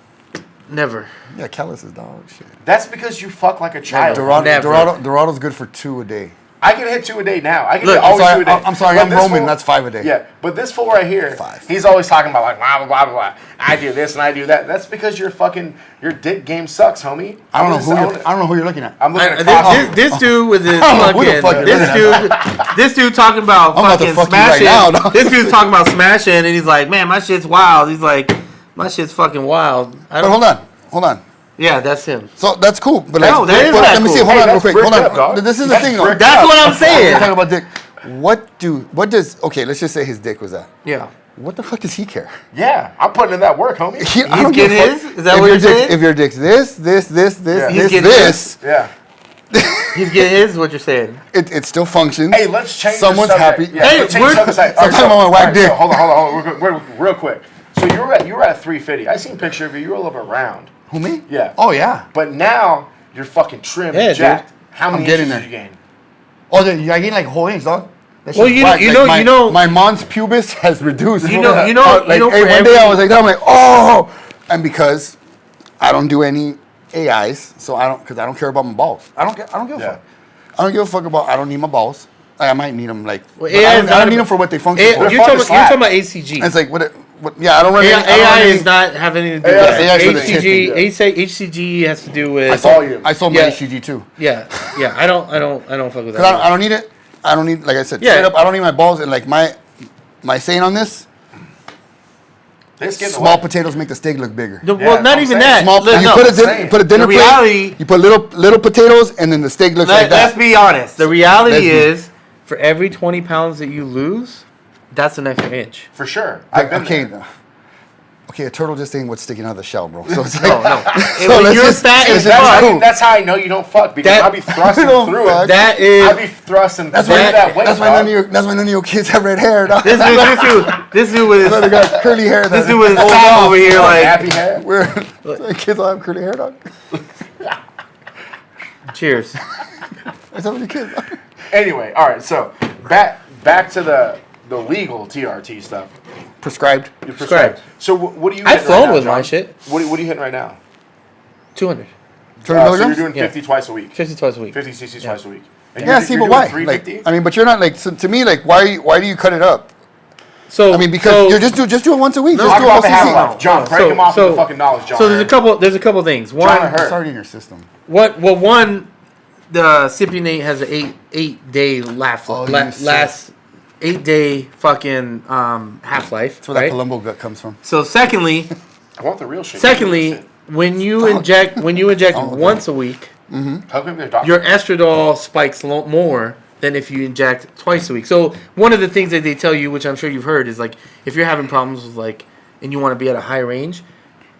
Never. Yeah, Kellis is dog shit. That's because you fuck like a child. Never. Dorado's good for 2 a day. I can hit 2 a day now. I can Look, hit always 2 a day. I'm sorry, But I'm this Roman. fool- That's 5 a day. Yeah, but this fool right here, 5. he's always talking about like blah blah blah blah. I do this and I do that. That's because your dick game sucks, homie. I don't know who you're looking at. I'm looking at Costco. This dude with his I don't know who the fucking fuck you're this dude talking about I'm about to fucking fuck you right smashing. now, dog. This dude's talking about smashing, and he's like, man, my shit's wild. He's like, my shit's fucking wild. I But don't. hold on. Yeah, that's him. So that's cool. But No, that is not let me see. cool. Hold on, real that's quick. bricked Hold up, on. dog. This is the thing, though. That's what I'm We're saying. talking about dick. What does? Okay, let's just say his dick was that. Yeah. What the fuck does he care? Yeah, I'm putting in that work, homie. I don't give a getting fuck. his? Is that If what your you're saying? dick's- If your dick's this, Yeah. He's this, getting this, Yeah. He's getting his. What you're saying? it still functions. Hey, let's change. Someone's the subject. happy. Yeah, Hey, let's change we're- the subject. I'm talking about my whack dick. So hold on. We're real quick. So you were at 350. I seen a picture of you. You were a little bit round. Who, me? Yeah. Oh yeah. But now you're fucking trim Yeah, and jacked. dude. How many I'm getting inches did there. you gain? Oh, I gained like a whole inch, dog. That Well, shit's you know- whack. you Like, know- my mons pubis has reduced. You know- Like, you know hey, for one day I every- was like that. I'm like, oh, and because I don't do any AIs, so I don't care about my balls. I don't give a Yeah. fuck. I don't give a fuck about. I don't need my balls. I might need them like. Well, but AI I is don't, not I don't a- need them for what they function You're for. fucking talking slack. about ACG. And it's like what? Yeah, I don't run. AI, any, I don't run any, is not have anything to do AI with AI is that. with the HCG has to do with. I saw volume. I sold Yeah. my HCG too. Yeah. I don't fuck with Cause that. I don't need it. I don't need, like I said, Yeah. straight up. I don't need my balls. And like my saying on this, This getting small away. potatoes make the steak look bigger. Well, Yeah, not I'm even saying that. Small, Look, you no. put a dinner The plate. reality- You put little potatoes, and then the steak looks like Let's that. be honest. The Let's reality be- is, for every 20 pounds that you lose, that's an extra inch. For sure. I've been Okay, there. okay, a turtle just ain't what's sticking out of the shell, bro. So it's like, No. So When let's you're just- fat let's as just fuck, cool. That's how I know you don't fuck because That- I'll be thrusting don't through fuck. it. that is. I'll be thrusting That's through why. that weight. That's why none of your kids have red hair. Dog. This dude with They his, got curly hair. this dude with his top over here, like. Happy hair. Where kids all have curly hair, dog. Cheers. That's how many kids. Anyway, all right. So back to the legal TRT stuff. Prescribed. You're Prescribed. So what do you? I've hitting flown right now, with my John? shit. What are you hitting right now? 200. 200 So you're milligrams. doing 50 twice a week. 50 twice a week. 50 cc's twice a week. And Yeah, you're see, doing but why? 350? Like, I mean, but you're not like. So to me, like, why do you cut it up? So I mean, because you're just do it once a week. Just Talk do a about whole the CC. half-life. John, break So- him off so- with the fucking knowledge, John. So there's a couple things. One, John Hurt. It's already in your system. one, the Cypionate has an eight day last Oh, you last 8 day fucking half life. That's where that Right? Columbo gut comes from. So secondly, I want the real shit. secondly, when you inject Oh, once a week, How come their doctor? your estradiol spikes more than if you inject twice a week. So one of the things that they tell you, which I'm sure you've heard, is like if you're having problems with like and you want to be at a high range,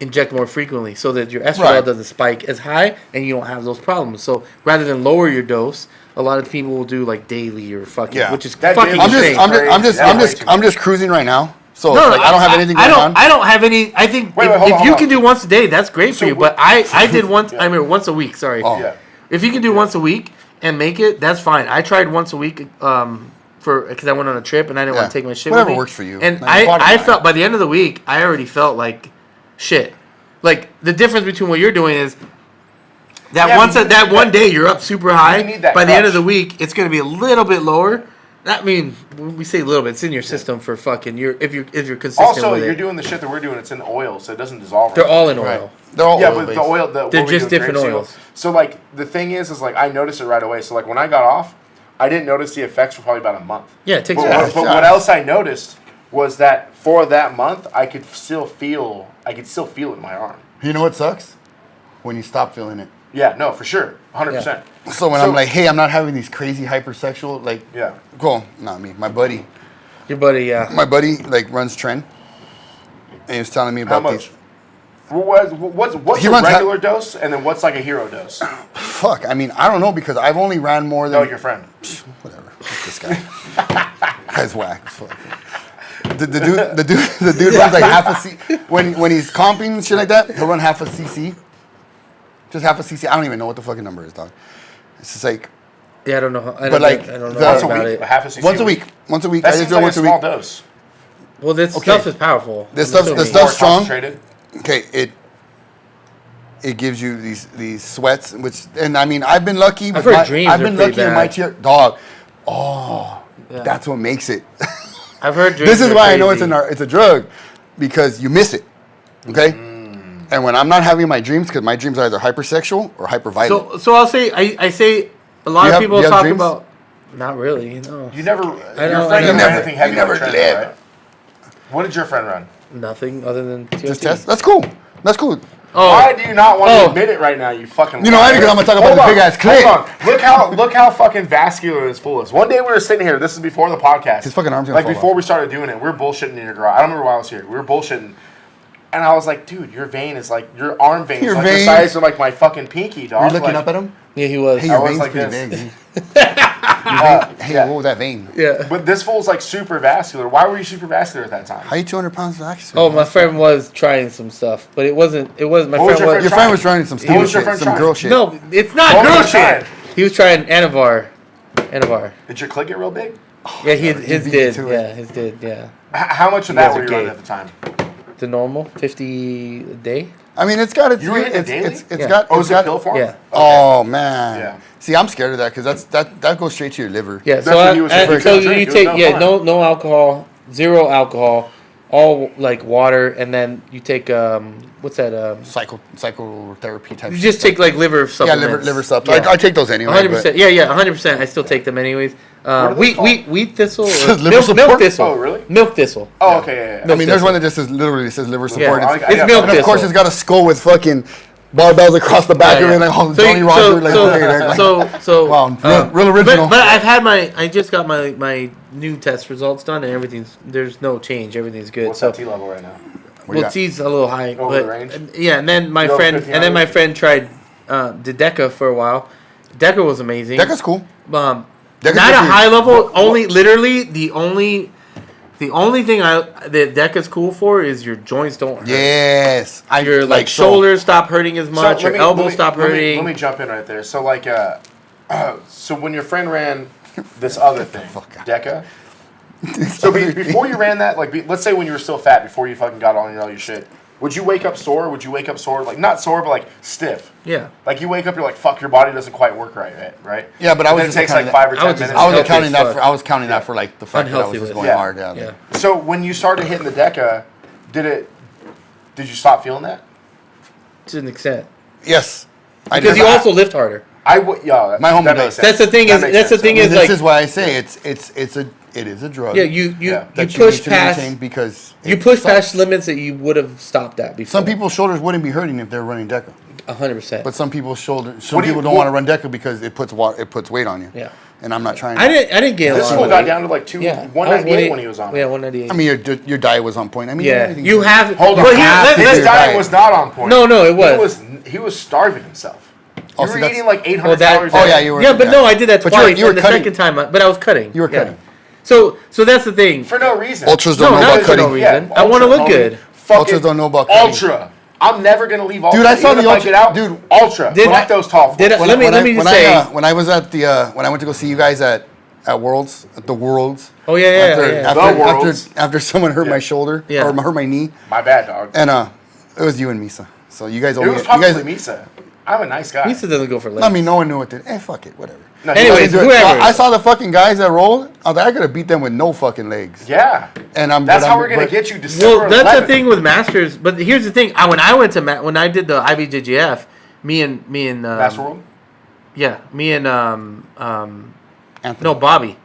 inject more frequently so that your estradiol Right. doesn't spike as high and you don't have those problems. So rather than lower your dose, a lot of people will do like daily or fucking, Yeah. which is That fucking daily insane. I'm just cruising right now. So No, it's like, I don't have anything going on. I don't have any. I think Wait, if hold on, you hold can on. do once a day, that's great for So you. what- But I did once. Yeah. I mean once a week. Sorry. Oh. Yeah. If you can do once a week and make it, that's fine. I tried once a week because I went on a trip and I didn't want Yeah. to take my shit Whatever with me. works for you. And Like, bottom I line. felt by the end of the week, I already felt like shit. Like the difference between what you're doing is that Yeah, once but you that need one that- day you're up super high. you need that By the end of crush. the week, it's going to be a little bit lower. I mean, when we say a little bit, it's in your system for fucking. If you're consistent Also, with you're it. doing the shit that we're doing. It's in oil, so it doesn't dissolve. They're right. all in oil. Right. They're all Yeah, oil but based. the oil, They're what we just do with different grapeseed oils. So like the thing is like I noticed it right away. So like when I got off, I didn't notice the effects for probably about a month. Yeah, it takes But, a while. but what else I noticed was that for that month, I could still feel it in my arm. You know what sucks? When you stop feeling it. Yeah, no, for sure, 100%. So when I'm like, hey, I'm not having these crazy hypersexual, like, Yeah. cool, not me. My buddy Your buddy, yeah. like runs Trend, and he was telling me How about much? What's He a runs regular dose, and then what's like a hero dose? Fuck, I mean, I don't know because I've only ran more No, than your friend. whatever. Fuck this guy. Guy's whack. as fuck. The dude runs like half a c. When he's comping and shit like that, he'll run half a cc. Just half a cc. I don't even know what the fucking number is, dog. It's just like Yeah, I don't know. I But, like, don't know the- Once a about week, it. half a cc. once a week. Once a week. That I seems just do it like a once a small week. dose. Well, this Okay. stuff is powerful. This I'm stuff's assuming. Stuff's More strong. concentrated. Okay, it gives you these sweats, which and I mean I've been lucky. I've with heard my, dreams I've are been pretty lucky in my bad. tier dog. Oh, Yeah. that's what makes it. I've heard dreams This is are why I know crazy. it's a drug, because you miss it. Okay, and when I'm not having my dreams, because my dreams are either hypersexual or hyperviolent. So I'll say I say a lot You of have- people you have talk dreams? about. Not really, no. You never. I Your don't- friend I didn't never- run anything heavy you never like Trent, live. right? What did your friend run? Nothing other than TRT. Just test. That's cool. That's cool. Why do you not want to admit it right now? You fucking. You know why? Because I'm gonna talk about the big ass clit. Hold on. Look how fucking vascular this fool is. One day we were sitting here. This is before the podcast. His fucking arms. Like before we started doing it, we were bullshitting in your garage. I don't remember why I was here. We were bullshitting. And I was like, dude, your vein is like, your arm vein is like the size of like my fucking pinky, dog. You're looking up at him? Yeah, he was. Hey, your I was vein's like pretty this. big. Hey, what was that vein? Yeah. But this fool's like super vascular. Why were you super vascular at that time? How you 200 pounds of action? Oh, my friend was trying some stuff, but it wasn't. My What was friend your was. friend Your friend was trying some What stupid was your shit, friend some trying? girl shit. No, it's not What was girl he shit. trying? He was trying Anavar. Did your clit get real big? Yeah, his beat did. me to Yeah, it. his did. Yeah. How much of You that guys were are you running gay. at the time? The normal 50 a day. I mean, it's got its. You were hitting it It's daily? Yeah. got. Oh, it's is it got, pill form? Yeah. Okay. Oh man. Yeah. See, I'm scared of that because that goes straight to your liver. Yeah. That's So what he was saying. so You couldn't you drink. It take was no fun. no alcohol, 0 alcohol, all like water, and then you take what's that Psychotherapy type. You just take like liver yeah, supplements. liver supplements. I take those anyway. 100%. Yeah, 100%. I still take them anyways. are those called? Wheat thistle. Says Or liver milk support? thistle. Oh, really? Milk thistle. Oh, okay, yeah. I mean, there's thistle. one that just says literally says liver support. Yeah. It's- I It's got milk that. and of course, thistle. it's got a skull with fucking barbells across the back of it, like oh, Johnny Roger, like okay, like, so wow, real original. But I just got my new test results done and there's no change. Everything's good. What's so that T level right now? What you well, got? T's a little high, Over but the range? yeah. And then my You over friend 1500? tried the Deca for a while. Deca was amazing. Deca's cool. Not Deca's a good for high you. level. Only literally the only thing that Deca's cool for is your joints don't hurt. Yes, Your like shoulders stop hurting as much. Your elbows stop hurting. Let me jump in right there. So like, so when your friend ran this other thing, fuck out. Deca. So before you ran that, like, let's say when you were still fat, before you fucking got on all your shit, would you wake up sore? Would you wake up sore, like not sore, but like stiff? Yeah. Like you wake up, you're like, fuck, your body doesn't quite work right? Yeah, but I And was then it just takes counting like that- 5 or 10 minutes. I was Healthy counting as that for. I was counting that for like the fact that I was Unhealthy just list. going Yeah. hard. Yeah. Yeah. So when you started hitting the Deca, did you stop feeling that? To an extent. Yes. Because you also lift harder. Yeah. My homie that does. makes sense. That's the thing That is- makes that's the sense. thing And is, this like- is why I say it is a drug. Yeah, you that push need to past maintain because you it push sucks. past limits that you would have stopped at before. Some people's shoulders wouldn't be hurting if they're running Deca, 100%. but some people's shoulders. What do you- People don't want to run Deca because it puts weight on you. Yeah. And I'm not trying. I didn't gain a This lot fool of got weight. down to like Yeah, I was 198 when he was on Yeah, it. 198. I mean, your diet was on point. I mean, yeah, everything- you have. Hold on. Well, His His diet diet. was not on point. No, it was. He was starving himself. Oh, You so were that's- eating like 800 Well, that- calories. Oh a yeah, day. you were. Yeah, but no, I did that But twice. you were and the cutting. second time, but I was cutting. You were Yeah. cutting. So that's the thing. For no reason. Ultras don't No, know not about for no cutting. reason. I wanna look homie. good. Fucking Ultras don't know about cutting. Ultra. I'm never gonna leave Ultra. Dude, I saw Even the if Ultra- get out, dude, Ultra. did Fuck I- those tall. did fools. I- let me just say- when I was at when I went to go see you guys at Worlds at the Worlds. Oh yeah. After someone hurt Yeah. my shoulder Yeah. or hurt my knee, My bad, dog. and it was you and Misa. So you guys It only was you probably guys. Misa. I'm a nice guy. Misa doesn't go for legs. I mean, no one knew what to. Fuck it, whatever. No, he Anyways, wasn't- whoever. I saw the fucking guys that rolled. I was like, I could have beat them with no fucking legs. yeah. And That's how we're gonna get you December Well, that's 11th. the thing with Masters. But here's the thing: when I did the IBJJF, me and Master World? Anthony. Bobby,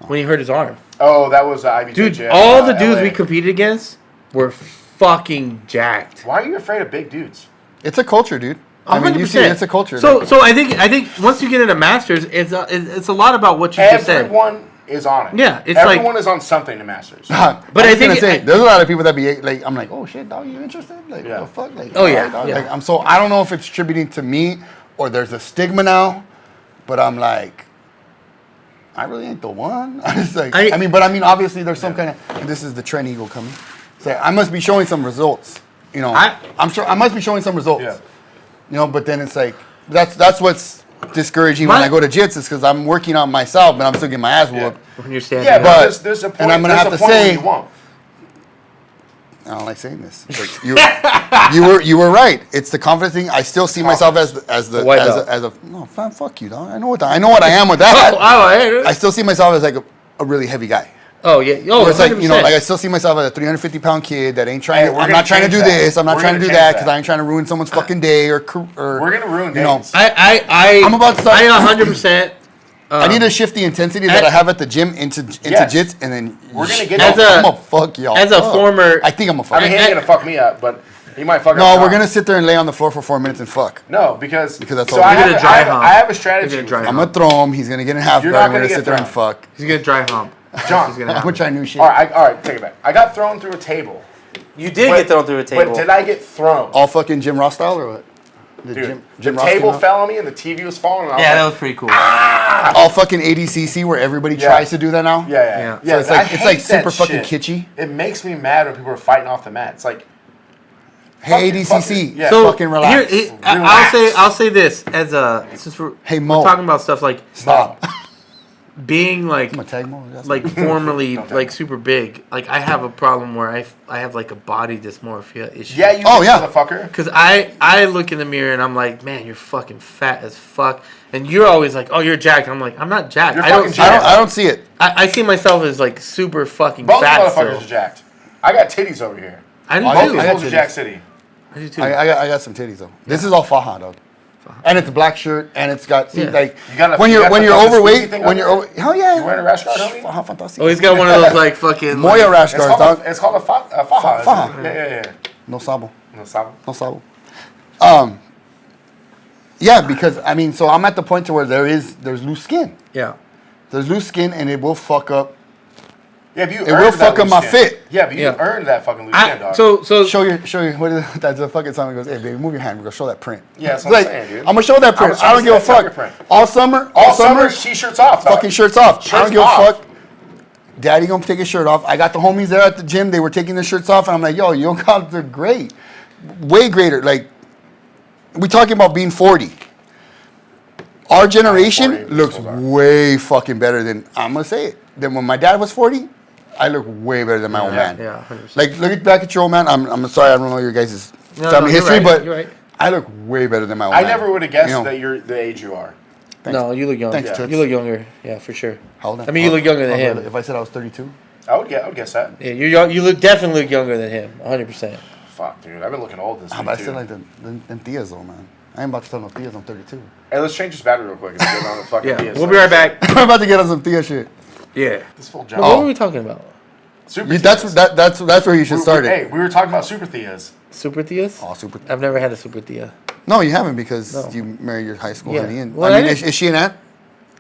when he hurt his arm. Oh, that was IBJJF. Dude, all the dudes LA. we competed against were fucking jacked. Why are you afraid of big dudes? It's a culture, dude. I mean, you see, 100%. it's a culture. So I think once you get into Masters, it's a lot about what you just said. Everyone is on it. Yeah, it's everyone is on something to Masters. But I was think gonna say, there's a lot of people that be like, I'm like, oh shit, dog, you interested? Like, Yeah. what the fuck? Like, Oh, yeah, alright, dog. yeah. Like, I don't know if it's attributing to me or there's a stigma now, but I'm like, I really ain't the one. It's like, I mean, obviously there's some kind of, and this is the trend ego coming. Say, I must be showing some results. You know, I'm sure I must be showing some results. Yeah. You know, but then it's like, that's what's discouraging when I go to jits is because I'm working on myself, but I'm still getting my ass whooped. when you're standing. Yeah, up. but But- there's a point. and I'm gonna there's have a to point where say- you won't. I don't like saying this. But you were right. It's the confidence thing. I still see myself as White belt. no, fam, fuck you, dog. I know what I am with that. I still see myself as like a really heavy guy. Oh yeah. Oh, Where it's like, 100%. you know, like I still see myself as a 350-pound kid that ain't trying. Hey, we're I'm gonna not trying to change do that. this. I'm not We're trying to gonna do change that because that. I ain't trying to ruin someone's fucking day or We're gonna ruin you know. days. I'm about to start- I 100%. I need to shift the intensity that I have at the gym into Yes. jits, and then We're gonna get I'm As a- gonna fuck y'all. as a up. former- I think I'm a fuck. I mean, he ain't gonna fuck me up, but He might fuck up. No, we're gonna sit there and lay on the floor for 4 minutes and fuck. No, because that's so all. I You're gonna dry hump. I have a strategy. You're gonna dry I'm gonna throw him. He's gonna get in half guard. We're gonna sit there and fuck. He's gonna dry hump. John, I'm gonna try new shit. all right, take it back. I got thrown through a table. You did get thrown through a table. But did I get thrown? All fucking Jim Ross style or what? Dude, Jim the Ross table came out? fell on me and the TV was falling. Yeah, that was pretty cool. All fucking ADCC where everybody tries to do that now. Yeah. So it's like super fucking kitschy. It makes me mad when people are fighting off the mat. It's like, hey ADCC, yeah. So fucking relax. I'll say this as a since we're Mo. talking about stuff like Stop. being like I'm gonna tag Mo. like formerly like super big. Like I have a problem where I have like a body dysmorphia issue. Yeah, you motherfucker. Because I look in the mirror and I'm like, man, you're fucking fat as fuck. And you're always like, oh, you're jacked. And I'm like, I'm not jacked. I don't see it. I see myself as like super fucking Both fat. motherfuckers are jacked. I got titties over here. I do Both too. these fools are Jack City. I do too. I got some titties though. This is all faja, dog. And it's a black shirt, and it's got like when you're overweight, hell yeah. You wearing a rash guard, homie? Faja fantastic. Oh, he's got one of those like fucking Moya rash guards, dog. It's called a faja. Faja. Yeah. No sabo. No sabo. No sabo. Yeah, because I mean, so I'm at the point to where there's loose skin. Yeah. There's loose skin, and it will fuck up. Yeah, but you it will fuck up my fit. Yeah, but you earned that fucking loose skin, dog. So show you. What is that's the fucking song that goes, hey baby, move your hand. We're gonna show that print. Yeah, that's what I'm saying, dude. I'm gonna show that print. I don't give a fuck. All summer, t-shirts off. Dog. Fucking shirts off. I don't give a fuck. Daddy gonna take his shirt off. I got the homies there at the gym. They were taking their shirts off, and I'm like, yo, you guys are great, way greater. Like, we talking about being 40. Our generation looks way fucking better than, I'm gonna say it, than when my dad was 40. I look way better than my old man. Yeah, 100%. Like, look back at your old man. I'm sorry, I don't know your guys' family history, but I look way better than my old man. I never would have guessed that you're the age you are. Thanks. No, you look younger. Thanks, You look younger. Yeah, for sure. How old? I mean, you look younger than him. If I said I was 32? I would guess that. Yeah, you definitely look younger than him. 100%. Fuck, dude. I've been looking old this week, but I still like them tias, though, man. I ain't about to tell no tias. I'm 32. Hey, let's change this battery real quick. Get on the fucking Yeah, tias. we'll be right back. I'm about to get on some tia shit. Yeah. This full job. What were we talking about? That's where you should start it. Hey, we were talking about super tias. Super tias? Oh, super. I've never had a super tia. No, you haven't because you married your high school honey. And Well, I mean, is she an aunt?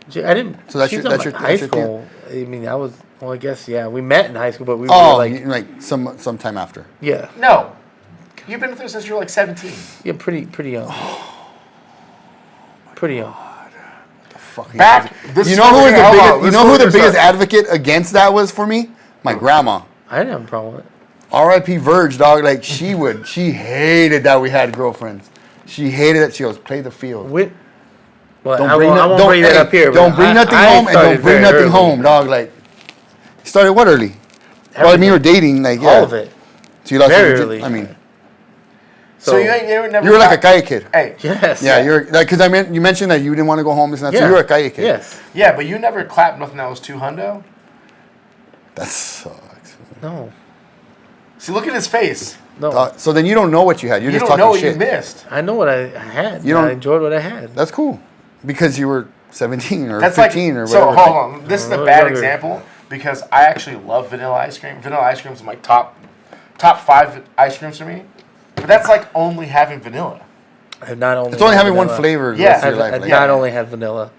I didn't. So that's she's your not that's high your school. I mean, I was. Well, I guess we met in high school, but we were like some time after. Yeah. No, you've been with her since you were like 17. Yeah, pretty young. Pretty young. Back. You know who was the biggest? You know who the biggest advocate against that was for me? My grandma. I didn't have a problem with it. R.I.P. Verge, dog. Like she hated that we had girlfriends. She hated it. She goes, play the field. Well, I won't bring that up here. Don't bring nothing home, and don't bring nothing home, dog. Like, you started what early? Well, I mean, you were dating, like, yeah. All of it. So you lost very early. I mean, so you never. You were like a calle kid. Hey. Yes. Yeah, you're like, because you mentioned that you didn't want to go home, so you were a calle kid. Yes. Yeah, but you never clapped nothing that was too hundo. That sucks. No. See, look at his face. No. So then you don't know what you had. You're just don't talking know what shit. you missed. I know what I had. I enjoyed what I had. That's cool. Because you were 17 or That's 15 or whatever. So hold on. This is a bad example because I actually love vanilla ice cream. Vanilla ice cream is my top 5 ice creams for me. But that's like only having vanilla. I've not only. It's only having one flavor. Yeah. I've not only had vanilla.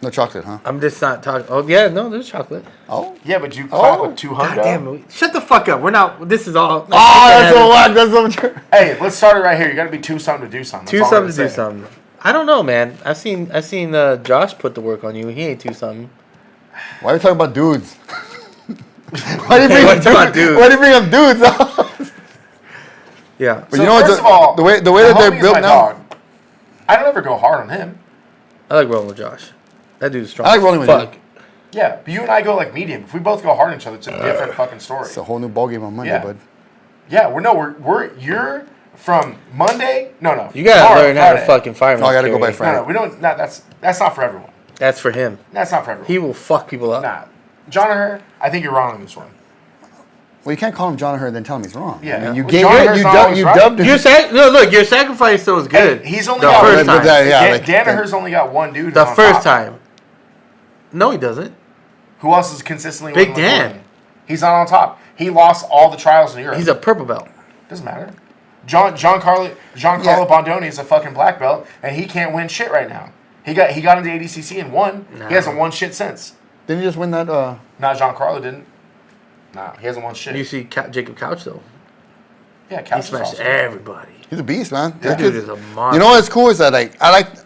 No chocolate, huh? I'm just not talking. Oh yeah, no, there's chocolate. Oh. Yeah, but you clap with 200. God damn it! Shut the fuck up. We're not. This is all. That's so whack. That's so true. Hey, let's start it right here. You got to be two something to do something. Two something to do something. I don't know, man. I've seen Josh put the work on you. He ain't two something. Why are you talking about dudes? Why do you bring up dudes? Why do you bring up dudes? Yeah. But so you know what? The way that they're built now. Dog. I don't ever go hard on him. I like rolling with Josh. That dude's strong. I like rolling with you. Yeah, but you and I go like medium. If we both go hard on each other, it's a different fucking story. It's a whole new ballgame on Monday, bud. Yeah, you're from Monday. No. You gotta learn how to fucking fire. No, I gotta go by Friday. No, we don't. That's not for everyone. That's for him. That's not for everyone. He will fuck people up. Nah, John or her. I think you're wrong on this one. Well, you can't call him John or her and then tell him he's wrong. Yeah, I mean, you dubbed him. Your sacrifice still was good. Hey, he's only the got first time. Danaher's only got one dude. The first time. No, he doesn't. Who else is consistently Big Dan? He's not on top. He lost all the trials in Europe. He's a purple belt. Doesn't matter. Giancarlo Bondoni is a fucking black belt, and he can't win shit right now. He got into ADCC and won. No. He hasn't won shit since. Didn't he just win that? Not Giancarlo didn't. Nah, he hasn't won shit. You see Jacob Couch though. Yeah, Couch he smashed awesome. everybody. He's a beast, man. That dude is a monster. You know what's cool is that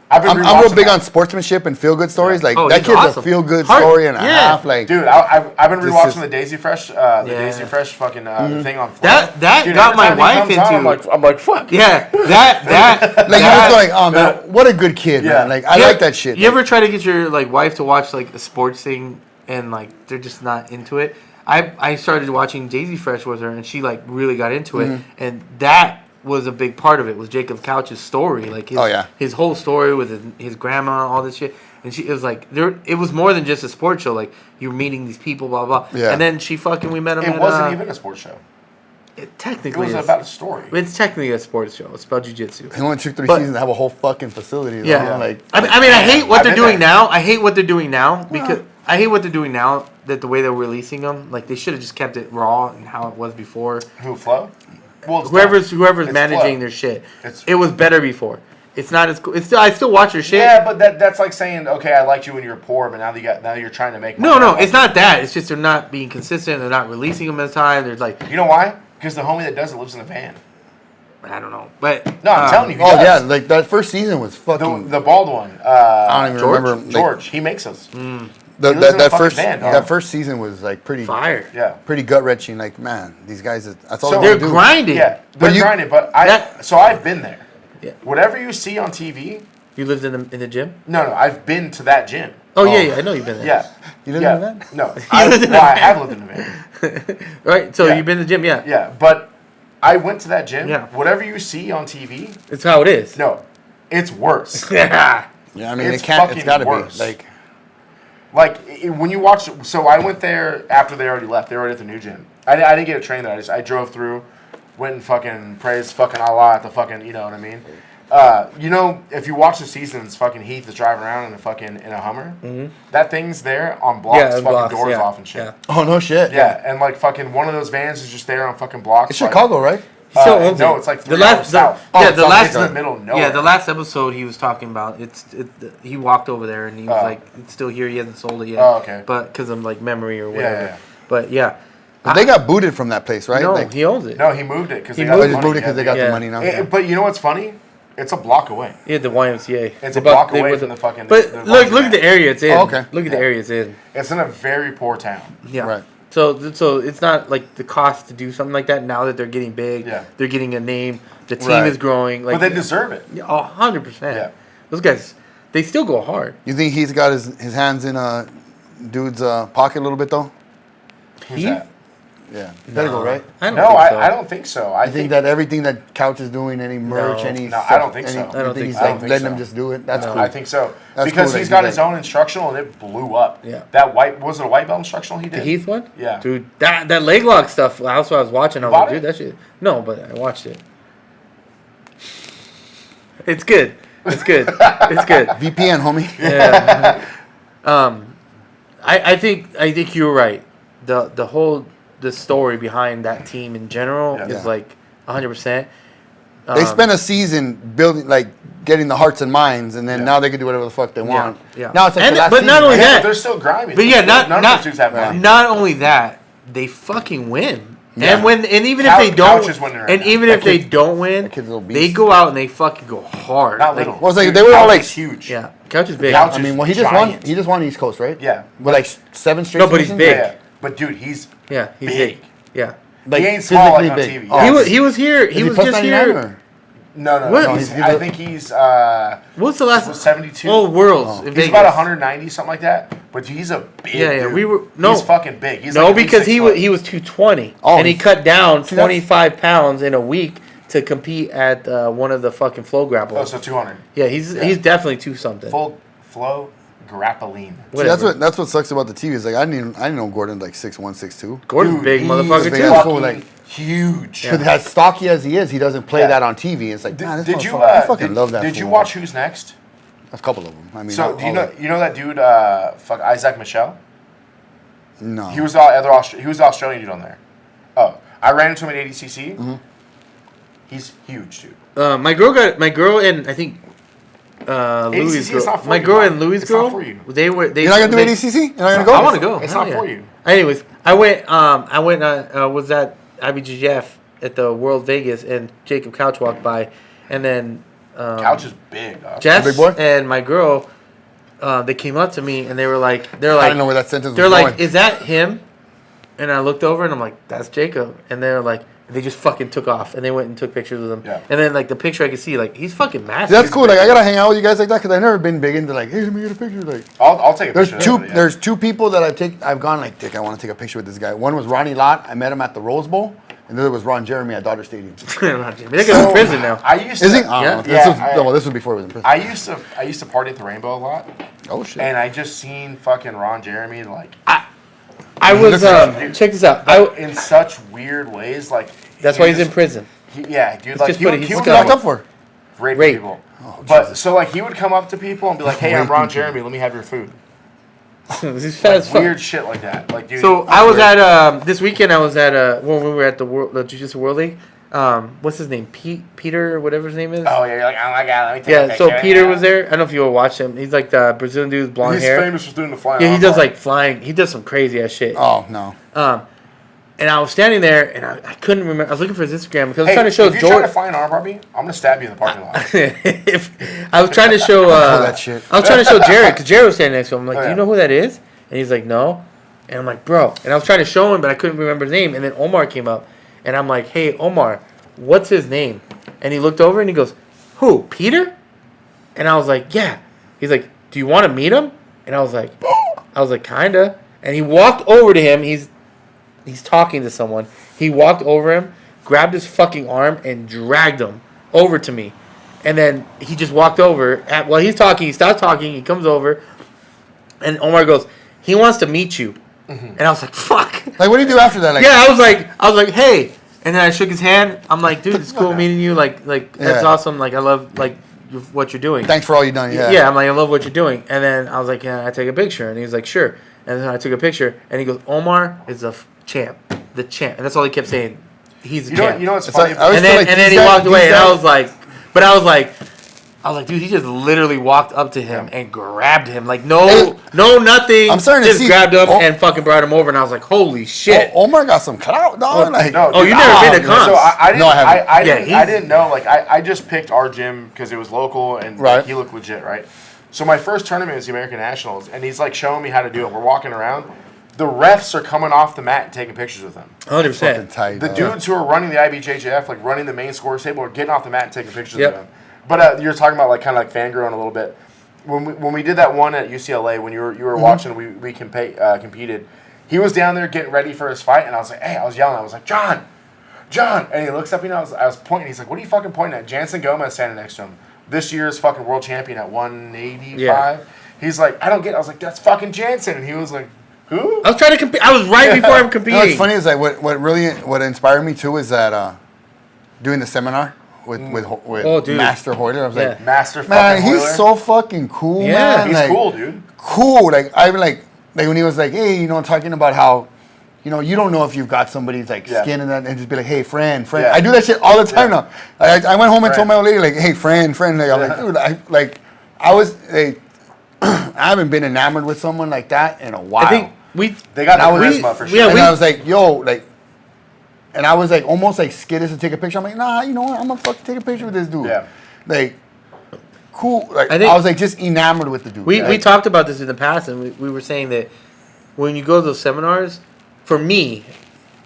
I'm real big on sportsmanship and feel good stories. Like that kid's awesome. A feel good story and a half. Like, dude, I've been rewatching the Daisy Fresh, Daisy Fresh fucking thing on. That dude, got my wife into. I'm like, fuck. Yeah, that. Like you're just going, oh man, what a good kid, man. Like I like that shit. You ever try to get your like wife to watch like a sports thing and like they're just not into it? I started watching Daisy Fresh with her and she like really got into it, and that was a big part of it. Was Jacob Couch's story, like his whole story with his grandma, all this shit, and it was like it was more than just a sports show. Like you're meeting these people, blah blah. Yeah. And then we met him. It wasn't even a sports show. It technically was about a story. It's technically a sports show. It's about jiu-jitsu. He only took 3 seasons to have a whole fucking facility. Yeah. Like I mean, I hate what they're doing now. I hate what they're doing now because I hate what they're doing now. That the way they're releasing them, like they should have just kept it raw and how it was before. Who, Flo? Well, whoever's managing their shit, it was better before. It's not as cool. I still watch your shit. Yeah, but that's like saying, okay, I liked you when you were poor, but now you're trying to make money. No, it's not that. It's just they're not being consistent. They're not releasing them as time. There's like, you know why? Because the homie that does it lives in a van. I don't know, but no, I'm telling you. Yeah, like that first season was fucking the bald one. I don't even remember George. He makes us. That first season was like pretty fire. Yeah, pretty gut wrenching. Like, man, these guys. That's all they're grinding. Yeah, they're grinding. But I've been there. Yeah. Whatever you see on TV. You lived in the gym? No, I've been to that gym. Oh yeah, I know you've been there. Yeah, you lived in that? No, I have lived in the van. Right, so you've been to the gym, yeah. Yeah, but I went to that gym. Yeah. Whatever you see on TV, it's how it is. No, it's worse. Yeah, I mean, it's got to be like when you watch. So I went there after they already left. They were already at the new gym. I didn't get a train there. I drove through, went and fucking praised fucking Allah at the fucking. You know what I mean? If you watch the seasons, fucking Heath is driving around in a Hummer. Mm-hmm. That thing's there on blocks, fucking doors off and shit. Yeah. Oh no shit. Yeah, and like fucking one of those vans is just there on fucking blocks. It's Chicago, right? He still owns no, it. it's like 3 hours south. It's in the middle of nowhere. Yeah, the last episode he was talking about, he walked over there and he was like, it's still here. He hasn't sold it yet. Oh, okay. But because of like memory or whatever. Yeah. But yeah. But they got booted from that place, right? No, he owns it. No, he moved it because they got the money now. But you know what's funny? It's a block away. Yeah, the YMCA. It's a block away from the fucking. But look at the area it's in. Oh, okay. Look at the area it's in. It's in a very poor town. Yeah. Right. So it's not like the cost to do something like that now that they're getting big. Yeah. They're getting a name. The team is growing. Like, but they deserve it. Yeah, 100%. Yeah. Those guys, they still go hard. You think he's got his hands in dude's pocket a little bit though? Who's that? Yeah, better go right. I don't think so. I think that everything that Couch is doing, any merch, any stuff, I don't think so. I don't think he's like letting him just do it. That's cool. I think so because he's got his own instructional and it blew up. Yeah, that was it a white belt instructional he did? The Heath one? Yeah, dude, that leg lock stuff. That's what I was watching. I was like, dude, that shit. No, but I watched it. It's good. It's good. It's good. VPN, homie. Yeah. I think you're right. The story behind that team in general is like 100%. They spent a season building, like getting the hearts and minds, and then now they can do whatever the fuck they want. Yeah. Now it's like the last but not only that, they're still grimy. But yeah, not only that, they fucking win. Yeah. And even if they don't win, they go out and they fucking go hard. Not little. Well, they were all like huge. Yeah, Couch is big. I mean, he just won East Coast, right? Yeah, with like 7 straight. No, but he's big. Yeah. But dude, he's big. Yeah, like, he ain't small like on TV. Oh, he was here. He was just here. No. I think he's. What's the last? 72. Oh, Worlds. He's about 190, something like that. But he's a big. Yeah. Dude. He's fucking big. He's because he was 220, and he cut down 25 pounds in a week to compete at one of the fucking flow grapples. Oh, so 200. Yeah, he's definitely 2 something. Full flow. Grappling. See, that's what sucks about the TV is like I didn't know Gordon like 6'1", 6'2". Gordon's big motherfucker too. Like huge. Yeah. As stocky as he is, he doesn't play that on TV. It's like, man, I fucking love that. Did you watch Who's Next? A couple of them. I mean, so do you know that dude? Isaac Michelle. No. He was the Australian dude on there. Oh, I ran into him at ADCC. Mm-hmm. He's huge, dude. My girl and I think Louis' girl. My girl and Louis' girl. For you. You're not gonna do ADCC? You're not gonna go? I want to go. It's not for you. Anyways, I went. Was at IBJJF at the World Vegas, and Jacob Couch walked by, and then Couch is big. Dog. Jess big boy? and my girl, they came up to me and they were like, I don't know where that sentence was they're like, going. is that him? And I looked over and I'm like, that's Jacob. And they're like, they just fucking took off and they went and took pictures with him. Yeah. And then like the picture I could see, like he's fucking massive. That's cool. Like I gotta hang out with you guys like that because I've never been big into like, hey, let me get a picture. Like I'll take a picture. There's two people that I've gone like, Dick, I want to take a picture with this guy. One was Ronnie Lott. I met him at the Rose Bowl. And the other was Ron Jeremy at Dodger Stadium. They're in prison now. I used to. Is he? Yeah. This was before he was in prison. I used to party at the Rainbow a lot. Oh shit. And I just seen fucking Ron Jeremy like I was check this out. in such weird ways. Like That's why he's in prison. Yeah, dude. It's Like just he what would he's What's he locked up for? rape Rape. people. Oh, But Jesus. so like he would come up to people and be like, "Hey, I'm Raping Ron people. Jeremy. Let me have your food." He's fat as fuck. Weird shit like that. Like dude. So I was at this weekend. I was at when we were at the Jiu-Jitsu World League. What's his name? Peter or whatever his name is. Oh yeah, you're like, oh my god, let me take a Yeah. picture. So Peter was there. I don't know if you will watch him. He's like the Brazilian dude with blonde He's hair. famous for doing the flying. Yeah, he arm does bar. like flying. He does some crazy ass shit. Oh no. And I was standing there and I couldn't remember. I was looking for his Instagram because I was Hey, trying to show if you're trying to George. fly an arm bar me, I'm gonna stab you in the parking lot. If I was trying to show that shit. I was trying to show Jared because Jared was standing next to him. I'm like, Oh, do yeah. you know who that is? And he's like, no. And I'm like, bro. And I was trying to show him, but I couldn't remember his name. And then Omar came up, and I'm like, hey, Omar, what's his name? And he looked over and he goes, who? Peter? And I was like, yeah. He's like, do you want to meet him? And I was like, kinda. And he walked over to him. He's talking to someone. He walked over him, grabbed his fucking arm, and dragged him over to me. And then he just walked over. While he's talking, he stopped talking. He comes over, and Omar goes, he wants to meet you. And I was like, fuck. Like what do you do after that? Like Yeah, I was like, hey. And then I shook his hand. I'm like, dude, it's cool meeting you. Like that's Yeah. awesome. Like I love what you're doing. thanks for all you've done. Yeah. Yeah, I'm like, I love what you're doing. And then I was like, can I take a picture? And he was like, sure. And then I took a picture, and he goes, Omar is the champ. And that's all he kept saying. He's the champ. You know what's It's funny? like- I always And feel then, like and then these he guys- walked away, these and I guys- was like, dude, he just literally walked up to him and grabbed him. Like, no, nothing. I'm starting to just see- grabbed him oh. and fucking brought him over, and I was like, holy shit. Omar got some clout, dog. Like, no, Oh, dude, you never been to man. cons? So I didn't. No, I haven't. I Yeah, didn't. he's- I didn't know. Like I just picked our gym because it was local and Right. he looked legit, right? So my first tournament is the American Nationals, and he's like showing me how to do it. We're walking around. The refs are coming off the mat and taking pictures with him. 100%. fucking tight. The dog. dudes who are running the IBJJF, like running the main scores table, are getting off the mat and taking pictures Yep. of him. But you're talking about like kind of like fangirling a little bit. When we did that one at UCLA, when you were watching, we competed. He was down there getting ready for his fight, and I was like, hey, I was yelling, I was like, John, and he looks up, and I was pointing. He's like, what are you fucking pointing at? Jansen Gomez standing next to him. This year's fucking world champion at 185. Yeah. He's like, I don't get it. I was like, that's fucking Jansen, and he was like, who? I was trying to compete. I was right before I'm You competing. know what's funny is like what inspired me too is that doing the seminar with Oh, dude. Master Hoyler. I was like, Master fucking man, he's Hoyler. so fucking cool, Yeah. man. He's Like, cool, dude. Cool. Like I like when he was like, hey, talking about how, you don't know if you've got somebody's like Yeah. skin and just be like, hey, friend. Yeah. I do that shit all the time Yeah. now. I went home and told Friend. my old lady like, hey, friend. Like, I'm like, dude, I was I haven't been enamored with someone like that in a while. I think They got the Now we- charisma for sure. yeah, and I was like, yo, like, and I was like almost like skittish to take a picture. I'm like, nah, you know what? I'm gonna fucking take a picture with this dude. Yeah. Like, cool. Like, I think- I was like just enamored with the dude. we Like, talked about this in the past, and we were saying that when you go to those seminars, for me,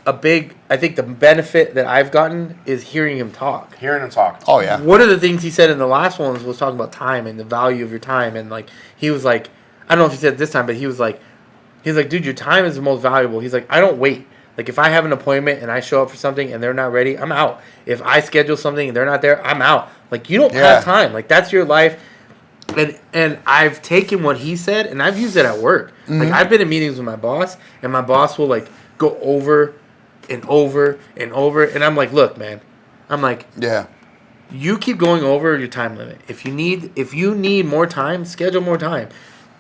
I think the benefit that I've gotten is hearing him talk. Hearing him talk. Oh yeah. One of the things he said in the last one was talking about time and the value of your time, and like he was like, I don't know if he said it this time, but he was like, dude, your time is the most valuable. He's like, I don't wait. Like if I have an appointment and I show up for something and they're not ready, I'm out. If I schedule something and they're not there, I'm out. Like you don't Yeah. have time. Like that's your life. And I've taken what he said and I've used it at work. Mm-hmm. Like I've been in meetings with my boss, and my boss will like go over and over and over, and I'm like, look, man, I'm like, Yeah. you keep going over your time limit. If you need more time, schedule more time.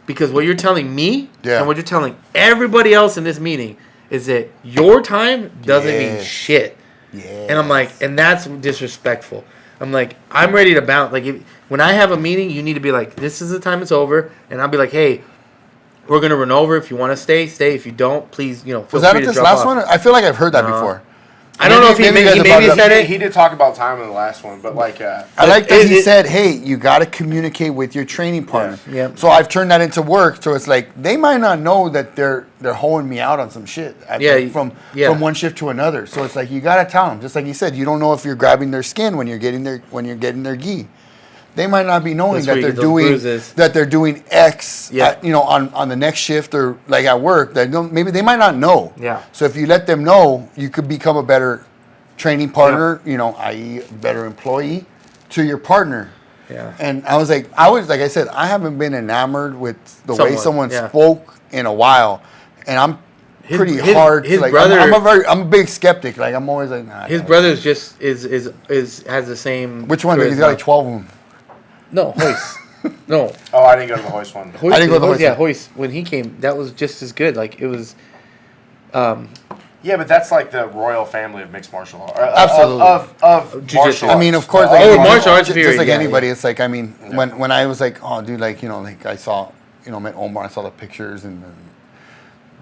Because what you're telling me Yeah. and what you're telling everybody else in this meeting is that your time doesn't Yeah. mean shit. And I'm like, and that's disrespectful. I'm like, I'm ready to bounce. Like, when I have a meeting, you need to be like, this is the time it's over. And I'll be like, hey, we're going to run over. If you want to stay, stay. If you don't, please, feel Was that free at to this drop last off. one? I feel like I've heard that before. I don't know if he maybe said it. He did talk about time in the last one, but like... I like that he said, hey, you got to communicate with your training partner. Yeah. So I've turned that into work. So it's like, they might not know that they're hoeing me out on some shit. From one shift to another. So it's like, you got to tell them. Just like you said, you don't know if you're grabbing their skin when you're getting their gi. They might not be knowing that they're doing X, on the next shift or like at work. Maybe they might not know. Yeah. So if you let them know, you could become a better training partner, i.e., a better employee to your partner. Yeah. And I was like I said, I haven't been enamored with the way someone spoke in a while, and I'm pretty hard. His like, brother, I'm a big skeptic. Like I'm always like, nah. His brother's just has the same. Which one? He's got like 12 of them. No, Hoist. No. Oh, I didn't go to the Hoist one. I didn't go to the Hoist. Yeah, Hoist. When he came, that was just as good. Like, it was... yeah, but that's like the royal family of mixed martial arts. Absolutely. Of Jiu-Jitsu. martial I mean, of arts. course. Martial arts just like yeah, anybody. It's like, I mean, when I was like, oh, dude, like, like I saw, met Omar, I saw the pictures and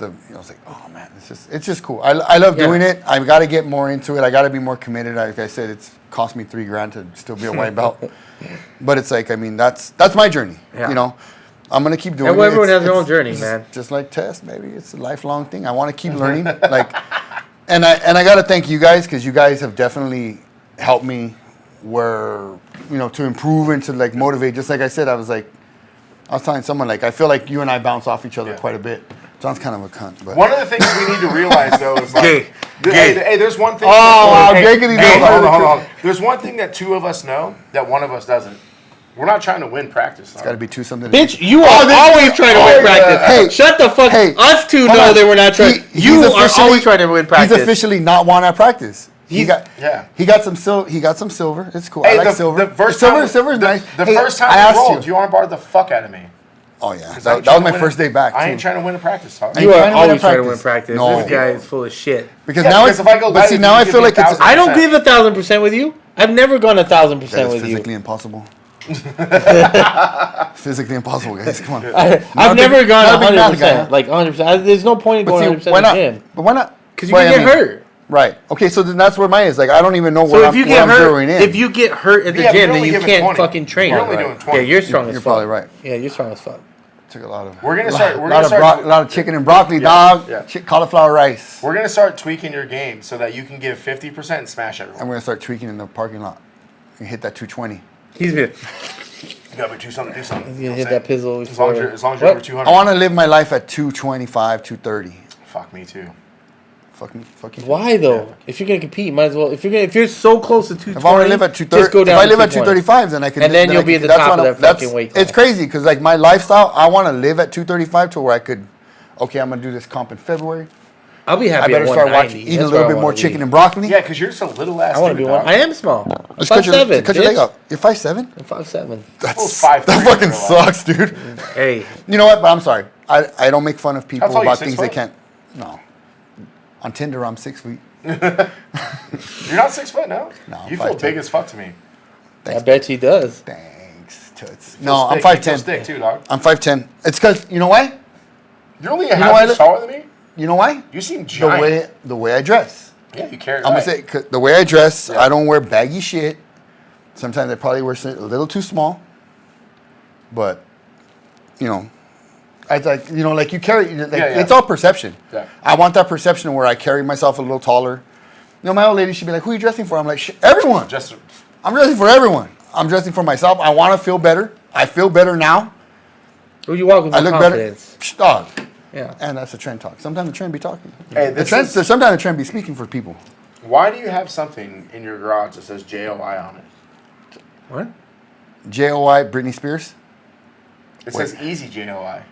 I was like, oh man, it's just cool. I love doing it. I've got to get more into it. I got to be more committed. Like I said, it's cost me $3,000 to still be a white belt. But it's like, I mean, that's my journey. Yeah. I'm gonna keep doing it. Everyone has their own journey, man. Just like Tess, maybe it's a lifelong thing. I want to keep learning. And I gotta thank you guys because you guys have definitely helped me to improve and to like motivate. Just like I said, I was telling someone like I feel like you and I bounce off each other quite a bit. John's kind of a cunt. But one of the things we need to realize though is like, hey, there's one thing. Hold on. There's one thing that two of us know that one of us doesn't. We're not trying to win practice. It's got to be two something. Bitch, you are always trying to win practice. Hey, shut the fuck. Hey, us two know that we're not trying. You are always trying to win practice. He's officially not won at practice. He got some silver. It's cool. I like silver. Silver is nice. The first time you rolled, you armbarred the fuck out of me. Oh yeah, that was my first day back. I ain't trying to win a practice. You are always trying to win practice. No. This guy is full of shit. Because now if I go, but see now I feel like it's. I don't give 1,000% with you. I've never gone 1,000% with you. Physically impossible. Physically impossible, guys. Come on. I've never gone 100%. Like 100%. There's no point in going 100% why not? Gym. But why not? Because you can get hurt. Right. Okay, so then that's where mine is. Like, I don't even know where I'm zeroing in. If you get hurt at the gym, then you can't fucking train. You're only doing 20. Yeah, you're strong as fuck. You're probably right. Yeah, you're strong as fuck. Took a lot of. We're gonna start. A lot of chicken and broccoli, dog. Yeah. Cauliflower rice. We're gonna start tweaking your game so that you can give 50% and smash everyone. And we're gonna start tweaking in the parking lot. And hit that 220. He's gonna. You gotta do something. He's gonna hit that pizzle. As long as you're over 200. I want to live my life at 225, 230. Fuck me too. Fuck you. Why though? Yeah. If you're gonna compete, you might as well. If you're so close to 220, if I want to live at 230, just go down. If I live at 235, then I can. And then you'll be at the top of that fucking weight class. It's crazy because like my lifestyle, I want to live at 235 to where I could. Okay, I'm gonna do this comp in February. I'll be happy. I better start eating a little bit more chicken and broccoli. Yeah, because you're just a little ass. I want to be one. I am small. 5'7". Cut your leg up. You're 5'7". I'm 5'7". That fucking sucks, dude. Hey, you know what? But I'm sorry. I don't make fun of people about things they can't. No. On Tinder, I'm 6 feet. You're not 6 foot, no? No. You feel big as fuck to me. Thanks, I bet he does. Thanks, Toots. No, I'm 5'10". Thick too, dog. I'm 5'10". It's because you know why? You're only a half inch taller than me. You know why? You seem giant. The way I dress. Yeah, you carry. I'm gonna say the way I dress. Yeah. I don't wear baggy shit. Sometimes I probably wear a little too small. But, I like like you carry. It's all perception. Yeah. I want that perception where I carry myself a little taller. My old lady should be like, "Who are you dressing for?" I'm like, "Everyone." I'm dressing for everyone. I'm dressing for myself. I want to feel better. I feel better now. Who you walk with? I look confidence. Better. Dog. Yeah. And that's the trend talk. Sometimes the trend be talking. Hey, sometimes the trend be speaking for people. Why do you have something in your garage that says JOI on it? What? JOI, Britney Spears? It says easy JOI.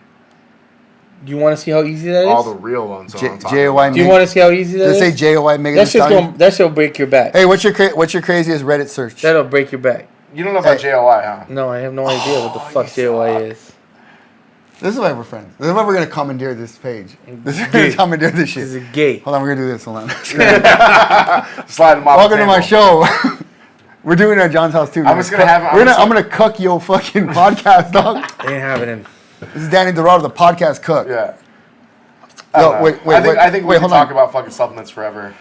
Do you want to see how easy that is? All the real ones are on top. JOI. Do you want to see how easy that is? Does it say JOI Megan Thee Stallion? That shall break your back. Hey, what's your craziest Reddit search? That'll break your back. You don't know about JOI, huh? No, I have no idea what the fuck JOI is. This is why we're friends. This is why we're gonna commandeer this page. This is gonna commandeer this shit. This is gay. Hold on, we're gonna do this. Hold on. Slide them off. Welcome to my show. We're doing it at John's house too. I'm gonna cuck your fucking podcast, dog. Ain't happening. This is Danny Dorado, the podcast cook. Yeah. Yo, wait. I think we can talk about fucking supplements forever.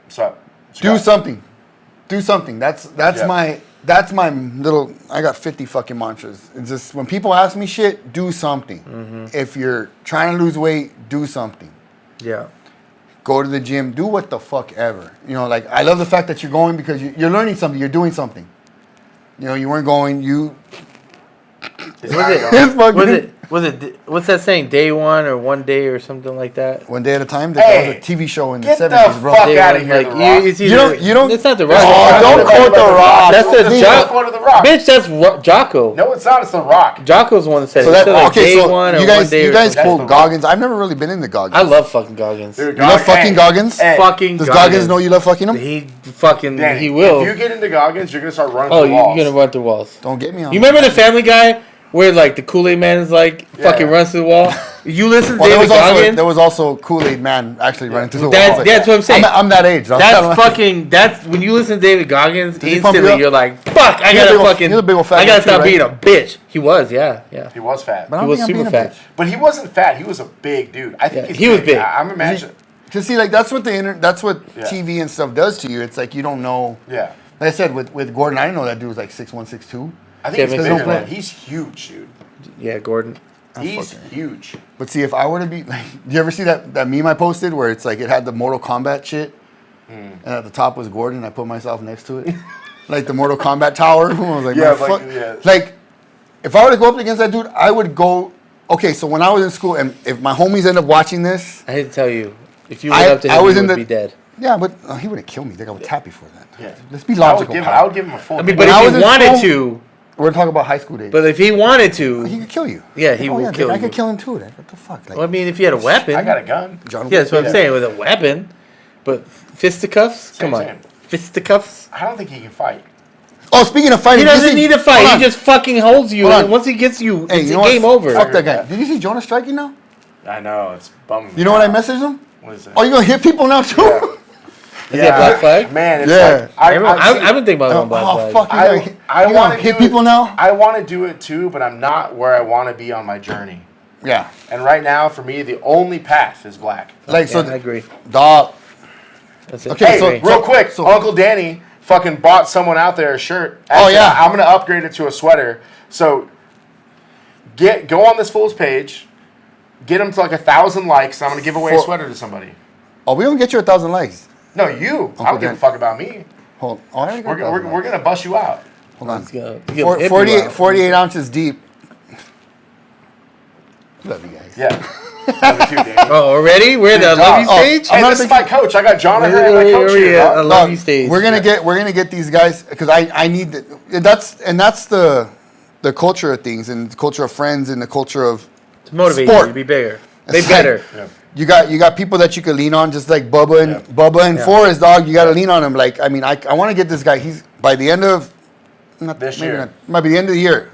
So do something. Do something. That's my little. I got 50 fucking mantras. It's just when people ask me shit, do something. Mm-hmm. If you're trying to lose weight, do something. Yeah. Go to the gym. Do what the fuck ever. You know, like I love the fact that you're going because you're learning something. You're doing something. You know, you weren't going. Was it? What's that saying? Day one or one day or something like that? One day at a time. Hey, that was a TV show in the get 70s, the bro. fuck Day out one, of here, like, The Rock. You don't. It's not the Rock. Oh, don't quote The Rock. That's the Don't quote The Rock. Bitch, that's Jocko. No, it's not. It's The Rock. Jocko's the one that said So it. that, It said, like, okay, day so one or you one guys, day you or guys something. quote Goggins. I've never really been into Goggins. I love fucking Goggins. Dude, You love fucking Goggins? Hey, Fucking Does Goggins. Goggins know you love fucking him? Danny, He will. If you get into Goggins, you're gonna start running Oh, through walls. you're gonna run through walls. Don't get me on. You remember the Family Guy where like the Kool-Aid Man is like fucking runs through the wall? You listen to David Goggins. There was also Kool-Aid Man actually running through the wall. That's what I'm saying. I'm that age. That's when you listen to David Goggins, Did he pump you instantly up? you're like, fuck, I He's a gotta big old- fucking, he's a big old fat I gotta guy too, stop right? being a bitch. He was, yeah. He was fat. But I He don't was think I'm super being a fat. bitch. But he wasn't fat. He was a big dude. I think He was big. I'm imagining. Cause see, like that's what TV and stuff does to you. It's like you don't know. Yeah. Like I said with Gordon, I didn't know that dude was like 6'1", 6'2". I think he's Yeah, bigger but- than that. He's huge, dude. Yeah, Gordon. He's huge. But see, if I were to be like, do you ever see that meme I posted where it's like it had the Mortal Kombat shit, and at the top was Gordon, and I put myself next to it, like the Mortal Kombat tower. I was like, Yeah, man, like, fuck. yeah. Like, if I were to go up against that dude, I would go. Okay, so when I was in school, and if my homies end up watching this, I hate to tell you, if you went up to him, you would be dead. yeah, but he wouldn't kill me. Think I would tap before that. Yeah. Let's be logical. I would give him a full. I mean, When but I if was he in wanted school- to, We're talking about high school days. but if he wanted to, he could kill you. yeah, he will kill I you. could kill him too. What the fuck? Like, Well, I mean, if he had a weapon, I got a gun. John yeah, that's what I'm Yeah. saying, with a weapon. But fisticuffs, come on, Same. fisticuffs. I don't think he can fight. Oh, speaking of fighting, He doesn't need to fight. hold He on. just fucking holds you, Hold on. and once he gets you, Hey, it's you know game what? over. Fuck that guy. Did you see Jonah striking now? I know it's bumming. You know what I messaged him? What is it? Oh, you gonna hit people now too? Yeah. Is he a black flag? Man, it's Yeah. like I've been thinking about going black flag. fuck! I you want gonna to hit people now. I want to do it too, but I'm not where I want to be on my journey. Yeah, And right now, for me, the only path is black. like Yeah, so. I agree. Dog. That's it. Okay, Hey, so- real quick, so- Uncle Danny fucking bought someone out there a shirt. Oh, yeah. I'm gonna upgrade it to a sweater. So go on this fool's page, get him to like 1,000 likes. And I'm gonna give away a For- sweater to somebody. Oh, we don't get you 1,000 likes. No, you. I don't give a Dan. fuck about me. Hold. Oh, I already got 1,000 We're gonna bust you out. Hold on. Let's go. 48 ounces deep. Love you guys. Yeah. Love you too, Danny. Oh, already? We're at the Dude, love you oh, stage? Hey, not this a is big- my coach. I got Jonathan and my coach here. Yeah, dog. I love Dog, you stage. We're gonna get these guys because I need that's the culture of things and the culture of friends and the culture of to motivate sport. you to be bigger. Be It's better. like, you got people that you can lean on, just like Bubba and Yeah. Forrest, dog. You got to lean on him. Like, I mean, I want to get this guy. He's by the end of This year. might be the end of the year.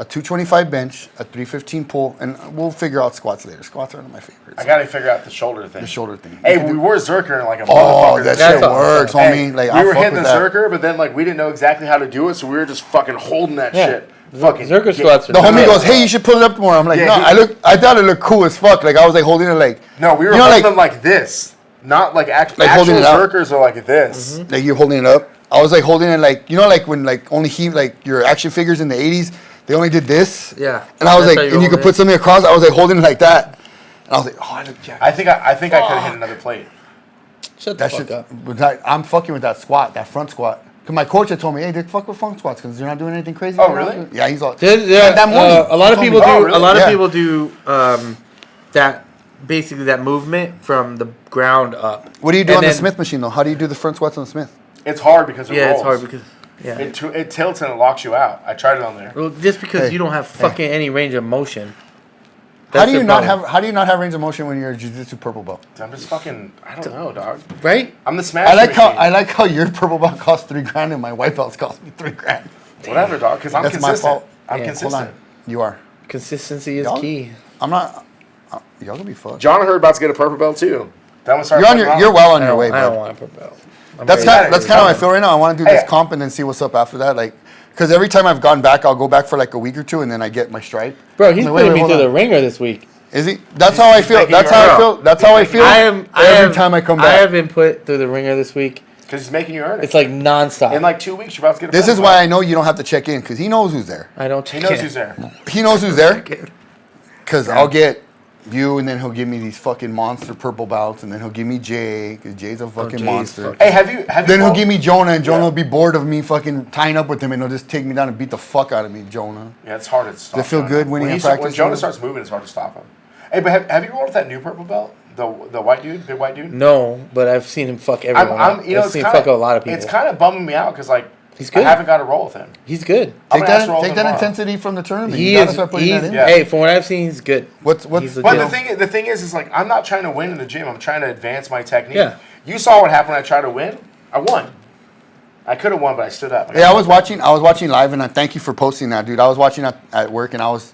A 225 bench, a 315 pull, and we'll figure out squats later. Squats are one of my favorites. I gotta figure out the shoulder thing. The shoulder thing. Hey, You can we do- were Zerkering like a Oh, motherfucker. that That's shit awesome. works, Hey, homie. Like, we I'll were fuck hitting the with that. Zerker, but then like we didn't know exactly how to do it, so we were just fucking holding that Yeah. shit. Fucking Zerker get- squats are The homie Yeah. goes, "Hey, you should pull it up tomorrow." I'm like, Yeah, "No, he- I thought it looked cool as fuck." Like I was like holding it like, No, we were You know, holding like- them like this, not like actual Like holding it out. Zerkers are like this. like you're holding it up. I was like holding it like, you know, like when like only like your action figures in the 80s, they only did this. Yeah. And I was That's like, how you and you hold could it. put something across. I was like holding it like that. And I was like, oh, I look jacked. I think I could have hit another plate. Shut the That fuck shit, up. I'm fucking with that squat, that front squat. Cause my coach had told me, hey, dude, fuck with front squats because you're not doing anything crazy. Oh, You're not really? doing-" Yeah, he's all. There- that morning, a lot of he people told do. me. Oh, really? A lot of Yeah. people do that. Basically, that movement from the ground up. What do you do And on the then- Smith machine though? How do you do the front squats on the Smith? It's hard because it Yeah, rolls. it's hard because it tilts and it locks you out. I tried it on there. well, just because Hey, you don't have fucking any range of motion. How That's do you the not problem. have? How do you not have range of motion when you're a jiu-jitsu purple belt? I'm just fucking. I don't know, dog. right? I'm the smash. I like machine. how your purple belt costs $3,000 and my white belts cost me $3,000. Whatever, dog. Because I'm That's my consistent. fault. I'm Yeah, hold consistent. Hold on, you are. Consistency is Y'all- key. I'm not. Y'all gonna be fucked. John Hurd about to get a purple belt too. That one started. You're well on I your way, don't bud. want a purple belt. That's kind of how I feel right now. I want to do this comp and then see what's up after that. Like, because every time I've gone back, I'll go back for like a week or two, and then I get my stripe. Bro, he's I'm putting me hold through on. the ringer this week. Is he? That's how I feel. That's how I feel. That's how I feel. Every time I come I back. have been put through the ringer this week. Because he's making you earn it. It's like nonstop. In like 2 weeks, you're about to get a This is purple why belt. I know you don't have to check in, because he knows who's there. I don't He check knows in. who's there. He knows who's there. Because I'll get you, and then he'll give me these fucking monster purple belts, and then he'll give me Jay, because Jay's a fucking Jay's monster. fucking- Hey, have you? Then he'll give me Jonah, and Jonah Yeah. will be bored of me fucking tying up with him, and he'll just take me down and beat the fuck out of me, Jonah. Yeah, it's hard to stop. Does it feel Jonah. good winning when at practice, When Jonah Jonah? starts moving, it's hard to stop him. Hey, but have you rolled with that new purple belt? The white dude, big white dude. No, but I've seen him fuck everyone. I've seen him fuck a lot of people. It's kind of bumming me out because like He's good. I haven't got a roll with him. He's good. I'm Take gonna ask to roll that with him tomorrow. intensity from the tournament. He You gotta is. start putting He's, that in. Yeah. Hey, from what I've seen, he's good. What's He's But legit. the thing is like I'm not trying to win in the gym. I'm trying to advance my technique. Yeah. You saw what happened when I tried to win. I won. I could have won, but I stood up. Yeah, I was watching live, and I thank you for posting that, dude. I was watching at work, and I was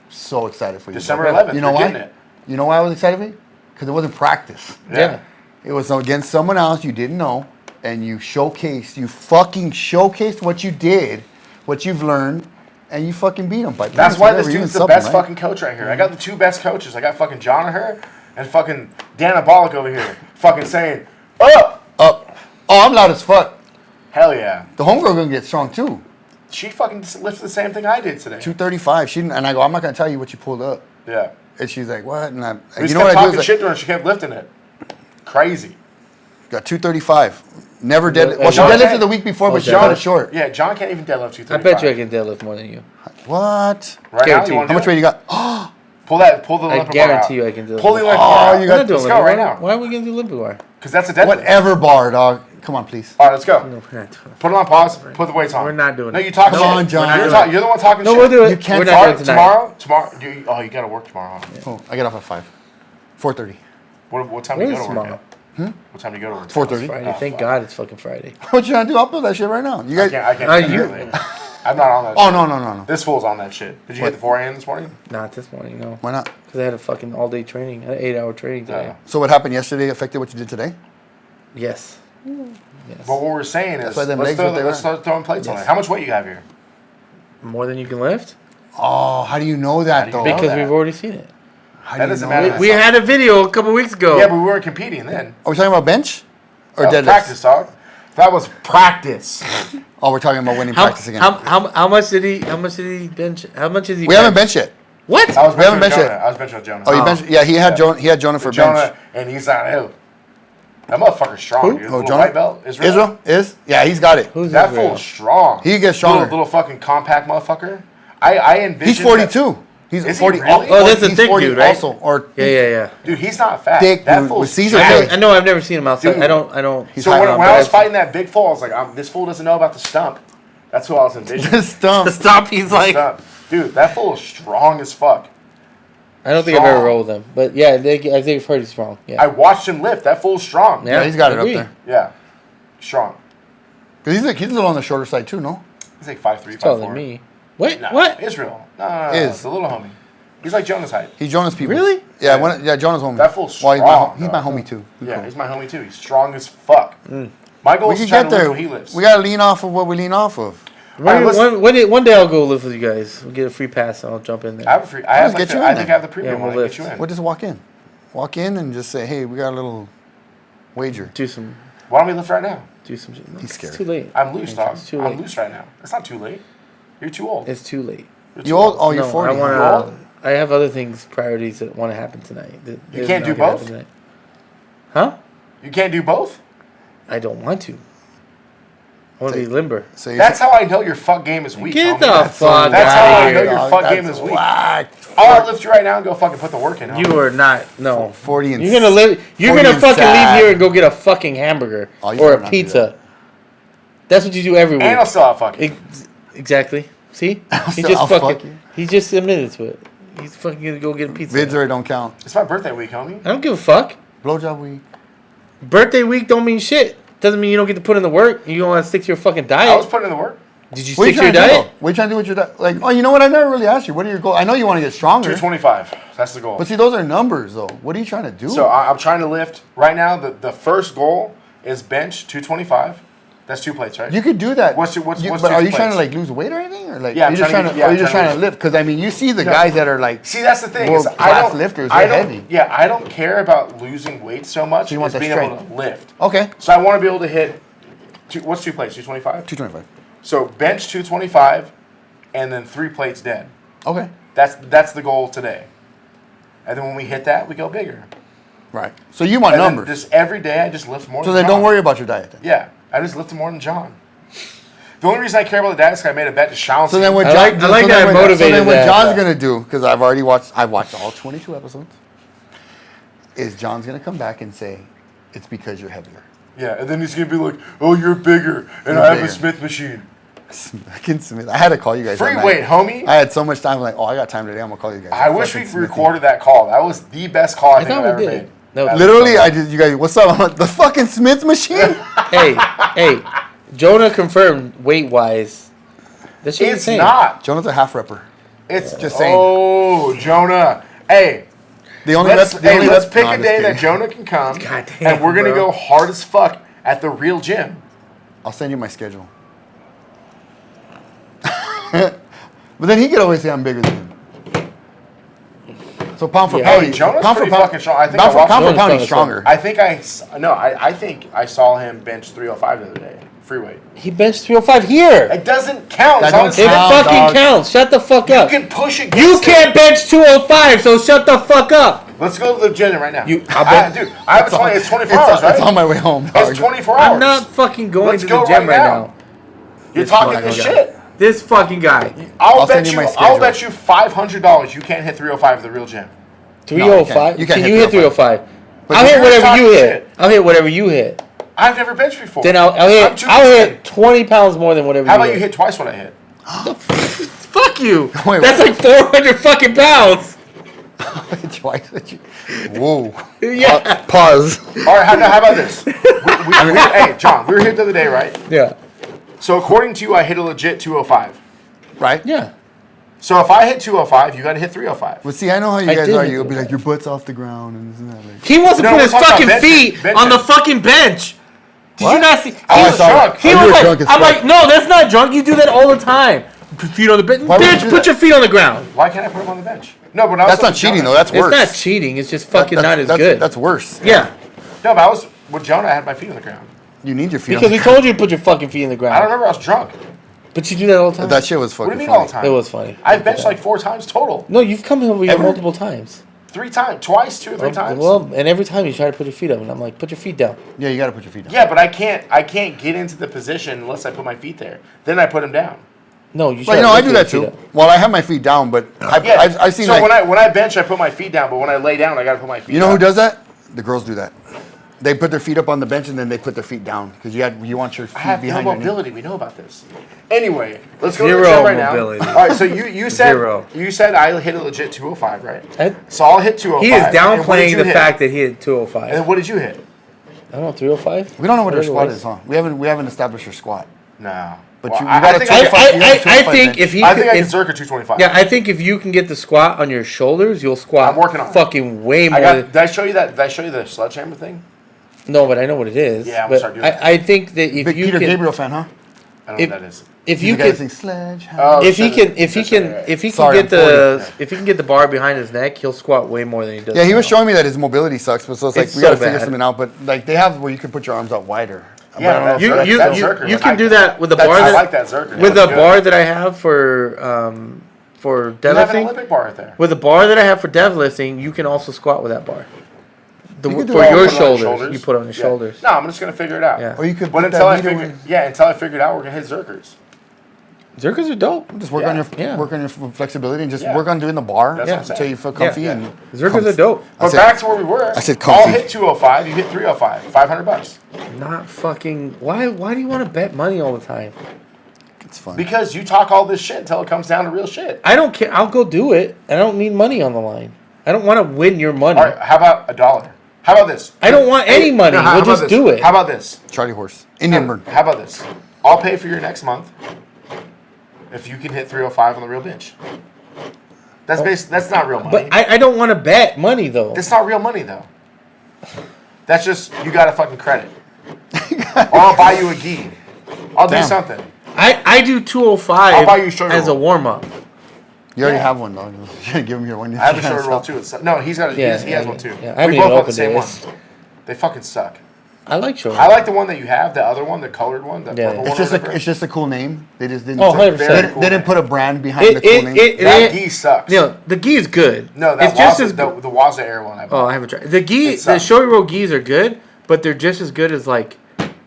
so excited for you. December bro. 11th. You know you're why? getting it. You know why I was excited for you? Because it wasn't practice. Yeah. It was against someone else you didn't know, and you fucking showcased what you did, what you've learned, and you fucking beat them. But That's why this dude's the best fucking coach right here. I got the two best coaches. I got fucking John Hurd and fucking Dannabolic over here, fucking saying, "Up, up." Oh, I'm loud as fuck. hell yeah." The homegirl gonna get strong too. She fucking lifted the same thing I did today. 235. She didn't, and I go, I'm not gonna tell you what you pulled up. Yeah. And she's like, what? And We you just know kept what I do? talking Is shit to her. She kept lifting it. Crazy. got 235. Never dead. Well, Well, she John deadlifted can't- the week before, but she John- cut it short. Yeah, John can't even deadlift 235. I bet you I can deadlift more than you. What? Right now, Guaranteed. you want How much weight you got? Oh, Pull the I Olympic bar guarantee out. you I can do it. Pull the Olympic Oh, bar out. you We're got- not doing Let's Olympic go right bar. now. Why are we going to do Olympic bar? Because that's a deadlift. whatever bar, dog. Come on, please. All right, let's go. No, we're not doing it. Put it on pause. Put the weights on. We're not doing No, it. you talk Come shit. on, John. You're the one talking No, shit. we'll do it. You can't We're not start doing it tonight. Tomorrow. You got to work tomorrow. Huh? Oh, I get off at 5. 4:30. What time do Where you is go to work tomorrow? at? What time do you go to work? 4:30. Friday. Thank fuck. God it's fucking Friday. What you gonna do? I'll build that shit right now. You I guys. can't. you- I'm not on that. Oh shit. no. This fool's on that shit. Did you What? hit the forehand this morning? Not this morning, no. Why not? Because I had a fucking all-day training. I had an 8-hour training today. Yeah. So what happened yesterday affected what you did today? Yes. Yes. But what we're saying That's is, why them let's, legs what they let's are. start throwing plates on Yes. it. How much weight you have here? More than you can lift? Oh, how do you know that How do you though? know Because that? we've already seen it. How That do you doesn't know matter. that? We had a video a couple weeks ago. Yeah, but we weren't competing then. Are we talking about bench or That was deadlifts? practice, dog. That was practice. Oh, we're talking about winning How, practice again. how much did he bench? How much is he we haven't benched yet. What? I was We haven't benching benched Jonah. it. I was benching with Jonah. Oh, you benched? Yeah, he had Jonah. He had Jonah for Jonah, bench. and he's like, ew. That motherfucker's strong, Who? dude. Oh, Little Jonah? white belt. Israel is? Yeah, he's got it. Who's That Israel? fool's strong. He gets stronger. Little fucking compact motherfucker. I envision. He's 42. He's Is he 40. really? Oh, that's a he's thick 40 dude, right? Also, or Yeah. Dude, he's not fat. Thick that dude fool's with Caesar jacked. face. I know I've never seen him outside. Dude. I don't. He's So high when on, I but was fighting that big fool, I was like, this fool doesn't know about the stump. That's who I was envisioning. the stump. Stop. He's like. Stump. Dude, that fool is strong as fuck. I don't think I've ever rolled with him, but yeah, I think I've heard he's strong. Yeah. I watched him lift. That fool's strong. Yeah, he's got it up agree. there. Yeah. Strong. 'Cause he's a little on the shorter side too, no? He's like 5'3", Taller 5'4". than me. Wait, Nah, what? Israel. No. Is. It's a little homie. He's like Jonah's height. He's Jonah's people. Really? Yeah, Yeah. Jonah's homie. That fool's Well, strong, he's my dog. homie too. Yeah, he's my homie too. He's strong as fuck. My goal We is can to try get to lift there. what he lifts. We gotta lean off of what we lean off of. Alright, One day I'll go live with you guys. We'll get a free pass and I'll jump in there. I have a free. I have. Just Like get you I in think there. I have the premium Yeah, one. we'll I get you lift. in. We'll just walk in. Walk in and just say, hey, we got a little wager. Do some Why don't we lift right now? shit. No, He's scared. It's too late. I'm loose, dog. It's too I'm late. loose right now. It's not too late. You're too old. It's too late. You're You too old? Oh, you're No, 40. I want You're old? to. I have other things, priorities that want to happen tonight. You can't do both? Huh? You can't do both. I don't want to. I want to Say- be limber. So you're That's how I know your fuck game is weak. Get homie. the That's fuck That's how out I of know here. your fuck game is weak. whack. I'll outlift you right now and go fucking put the work in. homie. You are not. No. 40 and You're gonna live. You're 40 gonna and fucking sad. leave here and go get a fucking hamburger Oh, you or better a not do pizza. That's what you do every week. And I'll still out fuck you. Exactly. See? He still just out fuck fucking. you. He just admitted to it. He's fucking gonna go get a pizza. Vids already don't count. It's my birthday week, homie. I don't give a fuck. Blowjob week. Birthday week don't mean shit. Doesn't mean you don't get to put in the work. You don't want to stick to your fucking I was diet. putting in the work. Did you stick to your diet? What are you trying to do with your diet? Like, oh, you know what? I never really asked you. What are your goals? I know you want to get stronger. 225. That's the goal. But see, those are numbers, though. What are you trying to do? So I'm trying to lift. Right now, the first goal is bench 225. That's 2 plates, right? You could do that. What's but two are you plates? trying to like lose weight or anything, or like Yeah, are you just trying to lift? Because I mean, you see the guys that are like that's the thing. World-class lifters. They're heavy. Yeah, I don't care about losing weight so much. So you want as the being strength. able to lift. Okay. So I want to be able to hit. What's 2 plates? 225. 225. So bench 225, and then 3 plates dead. Okay. That's the goal today. And then when we hit that, we go bigger. Right. So you want And then numbers. just every day, I just lift more. So than then John. don't worry about your diet then. Yeah, I just lift more than John. The only reason I care about the diet is because I made a bet to Shawn. So then what I like that motivated So then what that. John's gonna do, because I've watched all 22 episodes, is John's gonna come back and say, it's because you're heavier. Yeah, and then he's gonna be like, "Oh, you're bigger, and You're I have bigger. a Smith machine." Fucking Smith. I had to call you guys. Free that weight, night. homie. I had so much time. I'm like, oh, I got time today. I'm gonna call you guys. I wish we Fucking Smithy. recorded that call. That was the best call I think thought I've we ever did. made. No, That was Literally, fun. I did. You guys, what's up? I'm like, the fucking Smith machine. Hey, Jonah confirmed weight wise. That shit It's insane. not. Jonah's a half repper. It's Just saying. Oh, Jonah. Hey, The only let's rep, the only let's rep- pick no, a I'm day just that kidding. Jonah can come, God damn, and we're gonna bro. go hard as fuck at the real gym. I'll send you my schedule. But then he could always say I'm bigger than him. So pound for Yeah. pound, Hey, Jonah's pound for pretty pound, fucking strong. I think pound I for watched pound, for Jonah's pound, fucking he's stronger. I think I saw him bench 305 the other day, free weight. He benched 305 here. It doesn't count. That It's on don't It count. fucking dog. counts. Shut the fuck up. You can push it. You can't bench 205, so shut the fuck up. Let's go to the gym right now. Dude, I have a 20. It's 24 hours, right? It's on my way home. dog. It's 24 hours. I'm not fucking going Let's to go the gym right right now. now. You're This talking fucking this guy. shit. This fucking guy. I'll send you my I'll schedule. bet you $500 you can't hit 305 at the real gym. 305. you can't Can hit you hit 305? But I'll hit you're whatever talking you hit. shit. I'll hit whatever you hit. I've never benched before. Then I'll I'm hit. 2%. I'll hit 20 pounds more than whatever. How about you you hit twice what I hit? Fuck you. Wait, That's what? like 400 fucking pounds. Twice. Whoa. Yeah. Pause. All right, how about this? Hey, John, we were here the other day, right? Yeah. So according to you, I hit a legit 205. Right? Yeah. So if I hit 205, you got to hit 305. Well, see, I know how you I guys did are. hit You'll be 305. like, your butt's off the ground and this and that. Like, He wants to No, put we're his talking fucking about feet benching. on the fucking bench. Did What? you not see? I was sorry. drunk. He Oh, you was were like, drunk as I'm fuck. like, no, that's not drunk. You do that all the time. Put feet on the bench. Why would you Bitch, do put that? your feet on the ground. Why can't I put him on the bench? No, but I was that's not with cheating, Jonah. though. That's It's worse. not cheating. It's just fucking not as good. That's worse. Yeah. No, but I was with Jonah. I had my feet on the ground. You need your feet Because on we the told you to put your fucking feet in the I don't ground. remember. I was drunk. But you do that all the time. That shit was What fucking do you mean funny. all the time? It was funny. I've benched like 4 times total. No, you've come over here Ever? multiple times. 3 times. Twice, 2 or 3 times. Well, and every time you try to put your feet up, and I'm like, put your feet down. Yeah, you got to put your feet down. Yeah, but I can't get into the position unless I put my feet there. Then I put them down. No, you. Well, try you to know, I lift do your that feet too. up. Well, I have my feet down, but Yeah. I've seen so like, when I bench, I put my feet down. But when I lay down, I got to put my feet. you know down. who does that? The girls do that. They put their feet up on the bench and then they put their feet down because you want your feet I have behind no your knee. mobility. We know about this. Anyway, let's go to Zero the gym right mobility. now. All right, so you said Zero. I hit a legit 205, right? I- So I'll hit 205. He is And what did downplaying you the hit? fact that he hit And 205. then what did you hit? I don't know, 305? We don't know what our Whatever it squat was. is, huh? We haven't established your squat. No. But Well, you I gotta think try I, to find- you gotta I 205 think bench. if he I could, think I can if- circle 225. yeah, I think if you can get the squat on your shoulders, you'll squat I'm working on it. fucking way more. Did I show you that? Did I show you the sledgehammer thing? No, but I know what it is. Yeah, I'm gonna but start doing that. I think that if Big you Peter can, Gabriel fan, huh? I don't know what that is. if He's you the guy that can, sings Sledgehammer. Oh, if he shit. can, if he That's can, right. if he can Sorry, get I'm 40. the, if he can get the bar behind his neck, he'll squat way more than he does. Yeah, he was now. showing me that his mobility sucks, but so it's like It's we gotta so figure bad. something out. But like they have where you can put your arms out wider. But Yeah, I don't know if You That's- you that's you, Zerker. you I can like do that. that with the That's- bar I that like that Zerker. with That the was bar good. that I have for You have an deadlifting. Olympic bar right there. With the bar that I have for deadlifting, you can also squat with that bar. You can do For it. your Put it on shoulders, you put it on your Yeah. shoulders. No, I'm just gonna figure it out. Yeah. Or you could But put until that I needle figure, in. yeah, until I figure it out, we're gonna hit Zerkers. Zerkers are dope. Just work Yeah. on your Yeah. work on your flexibility and just Yeah. work on doing the bar That's what I'm saying. until you feel comfy Yeah. and Zerkers are dope. But said- back to where we were. I said I'll comfy. hit 205. You hit 305. $500. Not fucking. Why do you want to bet money all the time? It's fun. Because you talk all this shit until it comes down to real shit. I don't care. I'll go do it. I don't need money on the line. I don't want to win your money. All right, how about $1? How about this? I don't want any money. how We'll about just this? do it. How about this? Charlie horse. Indian bird. How about this? I'll pay for your next month. if you can hit 305 on the real bench. That's not real money. But I don't want to bet money though. That's not real money though. That's just you got a fucking credit. Or I'll buy you a gi. I'll do something. I do 205 I'll buy you a shoulder as a roll. warm up. You already have one, though. You gotta give him your one. I have a shoulder roll too. No, he has one too. Yeah, I haven't we even both have the opened same it. one. They fucking suck. I like shoulder. I like the one that you have, the other one, the colored one, the purple one. It's just a cool name. They just didn't. 100%. They didn't put a brand behind the cool name. That gi sucks. The gi is good. No, it's just as the Waza Air one. I haven't tried. The shoulder roll gis are good, but they're just as good as like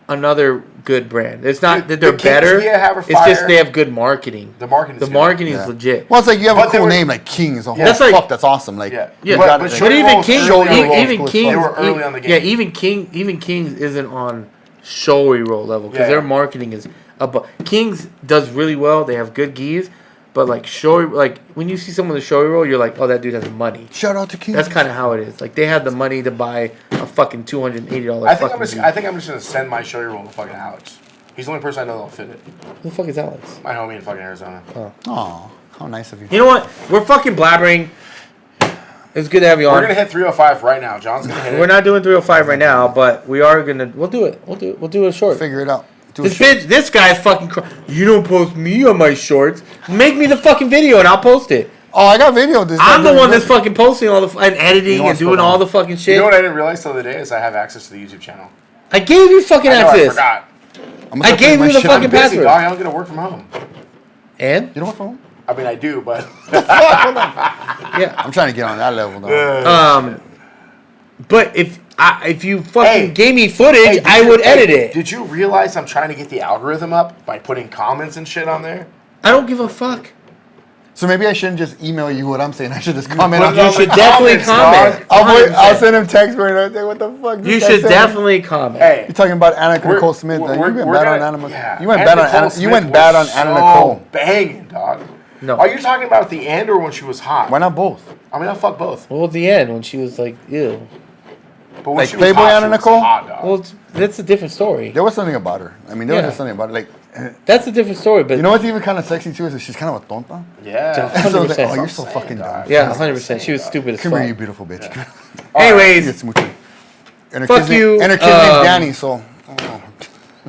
another good brand. It's not that they're better. It's just they have good marketing. The marketing is legit. Well, it's like you have a cool name like King is a whole. That's like that's awesome. Like but even King, they were early on the game. Yeah, even Kings isn't on showy roll level because their marketing is above. Kings does really well. They have good gis. But like showy, like when you see someone with a showy roll, you're like, oh, that dude has money. Shout out to King. That's kind of how it is. Like they have the money to buy a fucking $280. I think I'm just gonna send my showy roll to fucking Alex. He's the only person I know that'll fit it. Who the fuck is Alex? My homie in fucking Arizona. Oh, how nice of you. You know what? We're fucking blabbering. It's good to have you on. We're gonna hit 305 right now. John's gonna hit it. We're not doing 305 right now, but we are gonna. We'll do it. We'll do a short. Figure it out. This guy's fucking. You don't post me on my shorts. Make me the fucking video and I'll post it. Oh, I got video of this. I'm the one that's fucking posting all the and editing and doing all the fucking shit. You know what I didn't realize the other day is I have access to the YouTube channel. I gave you fucking access. I forgot. I gave you the fucking password. Dog. I'm gonna work from home. And you don't work from home? I mean, I do, but yeah, I'm trying to get on that level, though. But if you fucking gave me footage, I would edit it. Did you realize I'm trying to get the algorithm up by putting comments and shit on there? I don't give a fuck. So maybe I shouldn't just email you what I'm saying. I should just comment on it. You should definitely comment. I'll send him text for it. What the fuck? You should definitely comment. Hey, you're talking about Anna Nicole Smith. You went bad on Anna. Yeah, you went bad on Anna Nicole. Banging, dog. No. Are you talking about at the end or when she was hot? Why not both? I mean, I'll fuck both. Well, at the end when she was like, ew. But when like she Playboy was hot, Anna Nicole? Hot, well, that's a different story. There was something about her. I mean, there was just something about it. Like, that's a different story. But you know what's even kind of sexy too is that she's kind of a tonta. Yeah. 100%. Oh, you're so fucking dumb. Yeah, 100%. She was stupid as fuck. Come here, you beautiful bitch. Yeah. Anyways, and her fuck you. And her kid's name's Danny. So.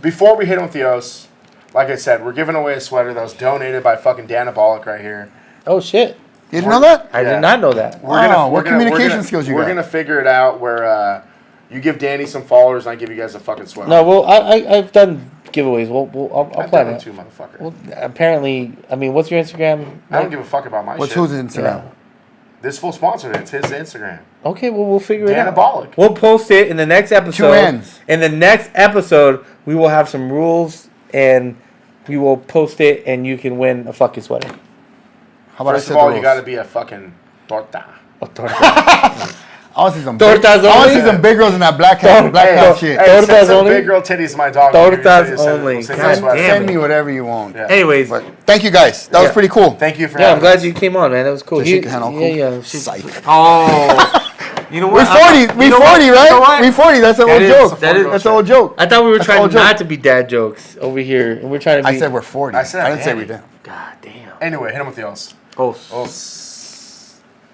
Before we hit on Theos, like I said, we're giving away a sweater that was donated by fucking Dannabolic right here. Oh shit! You didn't know that? I did not know that. What communication skills you got? We're gonna figure it out where you give Danny some followers and I give you guys a fucking sweater. No, well, I've done giveaways. I'll plan it. Too, motherfucker. Well, apparently, I mean, what's your Instagram? I don't give a fuck about my What's shit. whose Instagram? Yeah. This full sponsored. It's his Instagram. Okay, well, we'll figure it out. Dannabolic. We'll post it in the next episode. 2 ends. In the next episode, we will have some rules and we will post it, and you can win a fucking sweater. How about First of all, you got to be a fucking torta. I want to see some big girls in that black hat shit. Tortas send some only. Big girl titties, my dog. Tortas only. Send me whatever you want. Yeah. Anyways, but thank you guys. That was pretty cool. Thank you for. Yeah, I'm glad you came on, man. That was cool. Yeah. Psych. Oh. You know what? We're 40, right? We're 40. That's an old joke. That's an old joke. I thought we were trying not to be dad jokes over here, and we're trying to be. I said we're 40. I didn't say we did. God damn. Anyway, hit him with the else. Os.